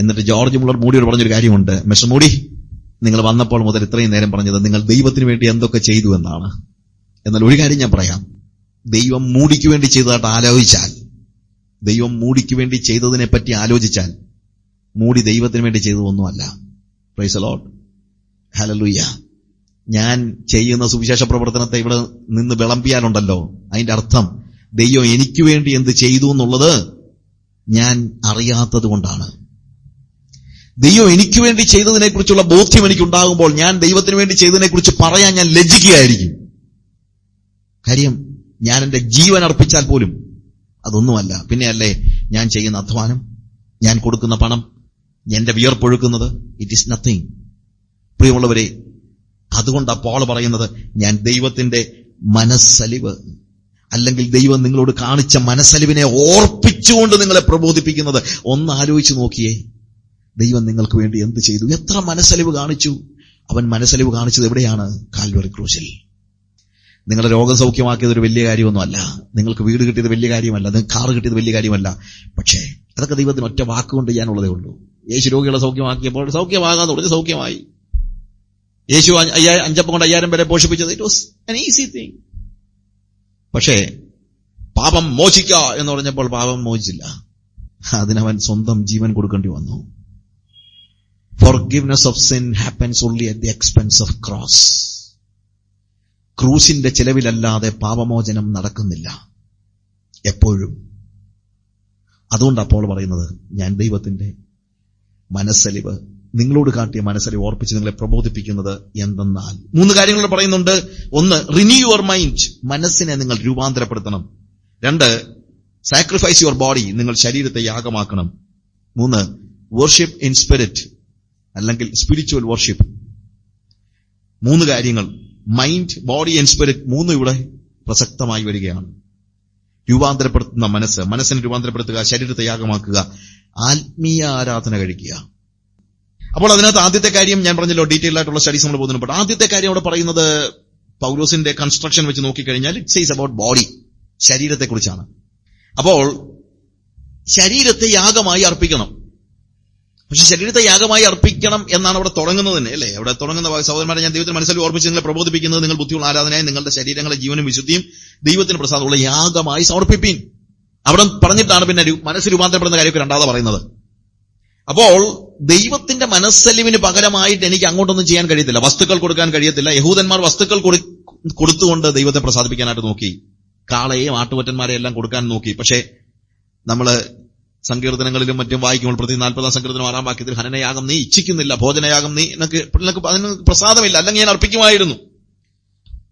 എന്നിട്ട് George Muller മൂഡിയോട് പറഞ്ഞൊരു കാര്യമുണ്ട്, മിസ്റ്റർ മൂഡി, നിങ്ങൾ വന്നപ്പോൾ മുതൽ ഇത്രയും നേരം പറഞ്ഞത് നിങ്ങൾ ദൈവത്തിന് വേണ്ടി എന്തൊക്കെ ചെയ്തു എന്നാണ്. എന്നാൽ ഒരു കാര്യം ഞാൻ പറയാം, ദൈവം മൂടിക്ക് വേണ്ടി ചെയ്തതായിട്ട് ആലോചിച്ചാൽ, ദൈവം മൂടിക്ക് വേണ്ടി ചെയ്തതിനെ പറ്റി ആലോചിച്ചാൽ, മൂടി ദൈവത്തിന് വേണ്ടി ചെയ്തതൊന്നുമല്ല. Praise the lord, hallelujah. ഞാൻ ചെയ്യുന്ന സുവിശേഷ പ്രവർത്തനത്തെ ഇവിടെ നിന്ന് വിളമ്പിയാലുണ്ടല്ലോ, അതിന്റെ അർത്ഥം ദൈവം എനിക്ക് വേണ്ടി എന്ത് ചെയ്തു എന്നുള്ളത് ഞാൻ അറിയാത്തത് കൊണ്ടാണ്. ദൈവം എനിക്ക് വേണ്ടി ചെയ്തതിനെ കുറിച്ചുള്ള ബോധ്യം എനിക്കുണ്ടാകുമ്പോൾ ഞാൻ ദൈവത്തിന് വേണ്ടി ചെയ്തതിനെ കുറിച്ച് പറയാൻ ഞാൻ ലജ്ജിക്കുകയായിരിക്കും. കാര്യം ഞാൻ എന്റെ ജീവൻ അർപ്പിച്ചാൽ പോലും അതൊന്നുമല്ല. പിന്നെയല്ലേ ഞാൻ ചെയ്യുന്ന അധ്വാനം, ഞാൻ കൊടുക്കുന്ന പണം, എന്റെ വിയർപ്പൊഴുക്കുന്നത്, ഇറ്റ് ഈസ് നത്തിങ്. പ്രിയമുള്ളവരെ, അതുകൊണ്ടാണ് പോൾ പറയുന്നത്, ഞാൻ ദൈവത്തിന്റെ മനസ്സലിവ്, അല്ലെങ്കിൽ ദൈവം നിങ്ങളോട് കാണിച്ച മനസ്സലിവിനെ ഓർപ്പിച്ചുകൊണ്ട് നിങ്ങളെ പ്രബോധിപ്പിക്കുന്നത്. ഒന്ന് ആലോചിച്ച് നോക്കിയേ, ദൈവം നിങ്ങൾക്ക് വേണ്ടി എന്ത് ചെയ്തു, എത്ര മനസ്സലിവ് കാണിച്ചു. അവൻ മനസ്സലിവ് കാണിച്ചത് എവിടെയാണ്? കാൽവറി ക്രൂശിൽ. നിങ്ങളുടെ രോഗം സൗഖ്യമാക്കിയത് ഒരു വലിയ കാര്യമൊന്നുമല്ല, നിങ്ങൾക്ക് വീട് കിട്ടിയത് വലിയ കാര്യമല്ല, നിങ്ങൾക്ക് കാറ് കിട്ടിയത് വലിയ കാര്യമല്ല. പക്ഷേ അതൊക്കെ ദൈവത്തിന് ഒറ്റ വാക്കുകൊണ്ട് ചെയ്യാനുള്ളതേ ഉള്ളൂ. യേശു രോഗികളെ സൗഖ്യമാക്കിയപ്പോൾ സൗഖ്യമാകാൻ തുടങ്ങി, സൗഖ്യമായി. യേശു 5 കൊണ്ട് 5000 പേരെ പോഷിപ്പിച്ചത്, it was an easy thing. പക്ഷേ പാപം മോചിക്ക എന്ന് പറഞ്ഞപ്പോൾ പാപം മോചിച്ചില്ല, അതിനവൻ സ്വന്തം ജീവൻ കൊടുക്കേണ്ടി വന്നു. Forgiveness of sin happens only at the expense of cross. ക്രൂസിന്റെ ചെലവിലല്ലാതെ പാപമോചനം നടക്കുന്നില്ല എപ്പോഴും. അതുകൊണ്ട് അപ്പോൾ പറയുന്നത്, ഞാൻ ദൈവത്തിന്റെ മനസ്സലിവ്, നിങ്ങളോട് കാട്ടിയ മനസ്സലിവ് ഓർപ്പിച്ച് നിങ്ങളെ പ്രബോധിപ്പിക്കുന്നത് എന്തെന്നാൽ 3 കാര്യങ്ങൾ പറയുന്നുണ്ട്. 1, റിന്യൂ യുവർ മൈൻഡ്, മനസ്സിനെ നിങ്ങൾ രൂപാന്തരപ്പെടുത്തണം. 2, സാക്രിഫൈസ് യുവർ ബോഡി, നിങ്ങൾ ശരീരത്തെ യാഗമാക്കണം. 3, വർഷിപ്പ് ഇൻ സ്പിരിറ്റ്, അല്ലെങ്കിൽ സ്പിരിച്വൽ വർഷിപ്പ്. 3 കാര്യങ്ങൾ, മൈൻഡ്, ബോഡി ആൻഡ് സ്പിരിറ്റ്, 3 ഇവിടെ പ്രസക്തമായി വരികയാണ്. രൂപാന്തരപ്പെടുത്തുന്ന മനസ്സിനെ രൂപാന്തരപ്പെടുത്തുക, ശരീരത്തെ യാഗമാക്കുക, ആത്മീയ ആരാധന കഴിക്കുക. അപ്പോൾ അതിനകത്ത് ആദ്യത്തെ കാര്യം ഞാൻ പറഞ്ഞല്ലോ, ഡീറ്റെയിൽ ആയിട്ടുള്ള സ്റ്റഡീസ് നമ്മൾ പോകുന്നുണ്ട്. ആദ്യത്തെ കാര്യം അവിടെ പറയുന്നത്, പൗലോസിന്റെ കൺസ്ട്രക്ഷൻ വെച്ച് നോക്കിക്കഴിഞ്ഞാൽ ഇറ്റ് സേസ് അബൌട്ട് ബോഡി, ശരീരത്തെക്കുറിച്ചാണ്. അപ്പോൾ ശരീരത്തെ യാഗമായി അർപ്പിക്കണം. പക്ഷെ ശരീരത്തെ യാഗമായി അർപ്പിക്കണം എന്നാണ് അവിടെ തുടങ്ങുന്നത് തന്നെ, അല്ലേ? അവിടെ തുടങ്ങുന്ന സഹോദരന്മാരെ, ഞാൻ ദൈവത്തിന് മനസ്സിൽ ഓർപ്പിച്ച് നിങ്ങളെ പ്രബോധിപ്പിക്കുന്നത്, നിങ്ങൾ ബുദ്ധിയുള്ള ആരാധനയായി നിങ്ങളുടെ ശരീരങ്ങളെ ജീവനും വിശുദ്ധിയും ദൈവത്തിന് പ്രസാദമുള്ള യാഗമായി സമർപ്പിപ്പീൻ. അവിടെ പറഞ്ഞിട്ടാണ് പിന്നെ മനസ്സ് രൂപാന്തരപ്പെടുന്ന കാര്യമൊക്കെ രണ്ടാമത് പറയുന്നത്. അപ്പോൾ ദൈവത്തിന്റെ മനസ്സലിവിന് പകരമായിട്ട് എനിക്ക് അങ്ങോട്ടൊന്നും ചെയ്യാൻ കഴിയത്തില്ല, വസ്തുക്കൾ കൊടുക്കാൻ കഴിയത്തില്ല. യഹൂദന്മാർ വസ്തുക്കൾ കൊടുത്തുകൊണ്ട് ദൈവത്തെ പ്രസാദിപ്പിക്കാനായിട്ട് നോക്കി, കാളയെയും ആട്ടുകൊറ്റന്മാരെയും എല്ലാം കൊടുക്കാൻ നോക്കി. പക്ഷേ നമ്മള് സങ്കീർത്തനങ്ങളിലും മറ്റും വായിക്കുമ്പോൾ, പ്രതി 40 സങ്കീർത്തനം 6 വാക്യത്തിൽ, ഹനനയാഗം നീ ഇച്ഛിക്കുന്നില്ല, ഭോജനയാഗം നീ നിനക്ക് അതിന് പ്രസാദമില്ല, അല്ലെങ്കിൽ ഞാൻ അർപ്പിക്കുമായിരുന്നു.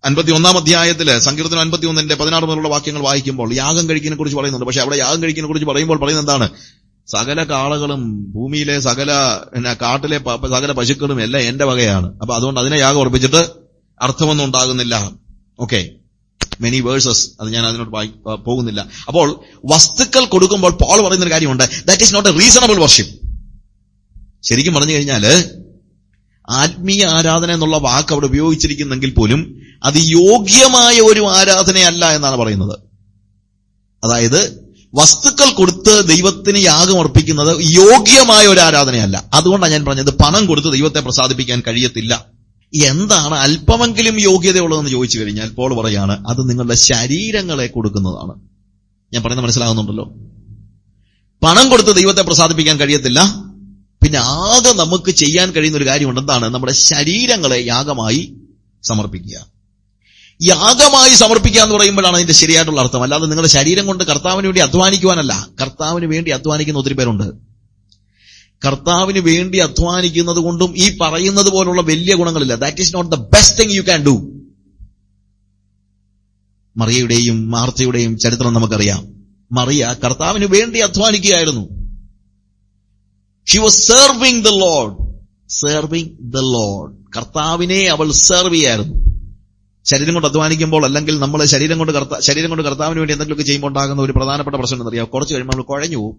51 അധ്യായത്തില് സങ്കീർത്തനം 51 16 മുതലുള്ള വാക്യങ്ങൾ വായിക്കുമ്പോൾ യാഗം കഴിക്കുന്നതിനെ കുറിച്ച് പറയുന്നുണ്ട്. പക്ഷെ അവിടെ യാഗം കഴിക്കുന്നതിനെ കുറിച്ച് പറയുമ്പോൾ പറയുന്നത് എന്താണ്? സകല കാളകളും ഭൂമിയിലെ കാട്ടിലെ സകല പശുക്കളും എല്ലാം എന്റെ വകയാണ്. അപ്പൊ അതുകൊണ്ട് അതിനെ യാഗം ഉറപ്പിച്ചിട്ട് അർത്ഥമൊന്നും ഉണ്ടാകുന്നില്ല. ഓക്കെ, മെനി വേഴ്സസ്, അത് ഞാൻ അതിനോട് പോകുന്നില്ല. അപ്പോൾ വസ്തുക്കൾ കൊടുക്കുമ്പോൾ പോൾ പറയുന്നൊരു കാര്യമുണ്ട്, that is not a reasonable worship. ശരിക്കും പറഞ്ഞു കഴിഞ്ഞാൽ ആത്മീയ ആരാധന എന്നുള്ള വാക്ക് അവിടെ ഉപയോഗിച്ചിരിക്കുന്നെങ്കിൽ പോലും അത് യോഗ്യമായ ഒരു ആരാധനയല്ല എന്നാണ് പറയുന്നത്. അതായത് വസ്തുക്കൾ കൊടുത്ത് ദൈവത്തിന് യാഗം അർപ്പിക്കുന്നത് യോഗ്യമായ ഒരു ആരാധനയല്ല. അതുകൊണ്ടാണ് ഞാൻ പറഞ്ഞത്, പണം കൊടുത്ത് ദൈവത്തെ പ്രസാദിപ്പിക്കാൻ കഴിയത്തില്ല. എന്താണ് അല്പമെങ്കിലും യോഗ്യതയുള്ളതെന്ന് ചോദിച്ചു കഴിഞ്ഞാൽ പോൾ പറയാണ്, അത് നിങ്ങളുടെ ശരീരങ്ങളെ കൊടുക്കുന്നതാണ്. ഞാൻ പറയുന്നത് മനസ്സിലാകുന്നുണ്ടല്ലോ? പണം കൊടുത്ത് ദൈവത്തെ പ്രസാദിപ്പിക്കാൻ കഴിയത്തില്ല. പിന്നെ ആകെ നമുക്ക് ചെയ്യാൻ കഴിയുന്ന ഒരു കാര്യമുണ്ട്, എന്താണ്? നമ്മുടെ ശരീരങ്ങളെ യാഗമായി സമർപ്പിക്കുക. യാഗമായി സമർപ്പിക്കുക എന്ന് പറയുമ്പോഴാണ് അതിന്റെ ശരിയായിട്ടുള്ള അർത്ഥം. അല്ലാതെ നിങ്ങളുടെ ശരീരം കൊണ്ട് കർത്താവിന് വേണ്ടി അധ്വാനിക്കുവാനല്ല. കർത്താവിന് വേണ്ടി അധ്വാനിക്കുന്ന ഒത്തിരി പേരുണ്ട്. കർത്താവിന് വേണ്ടി അധ്വാനിക്കുന്നത് കൊണ്ടും ഈ പറയുന്നത് പോലുള്ള വലിയ ഗുണങ്ങളില്ല. That is not the best thing you can do. മറിയയുടെയും മാർത്തയുടെയും ചരിത്രം നമുക്കറിയാം. മറിയ കർത്താവിന് വേണ്ടി അധ്വാനിക്കുകയായിരുന്നു. She was serving the lord. കർത്താവിനെ അവൾ സെർവ് ചെയ്യായിരുന്നു. ശരീരം കൊണ്ട് അധ്വാനിക്കുമ്പോൾ, അല്ലെങ്കിൽ നമ്മൾ ശരീരം കൊണ്ട് കർത്താവിന് വേണ്ടി എന്തെങ്കിലുമൊക്കെ ചെയ്യുമ്പോൾ ഉണ്ടാകുന്ന ഒരു പ്രധാനപ്പെട്ട പ്രശ്നം എന്നറിയാം, കുറച്ച് കഴിയുമ്പോൾ നമ്മൾ കുഴഞ്ഞു പോകും.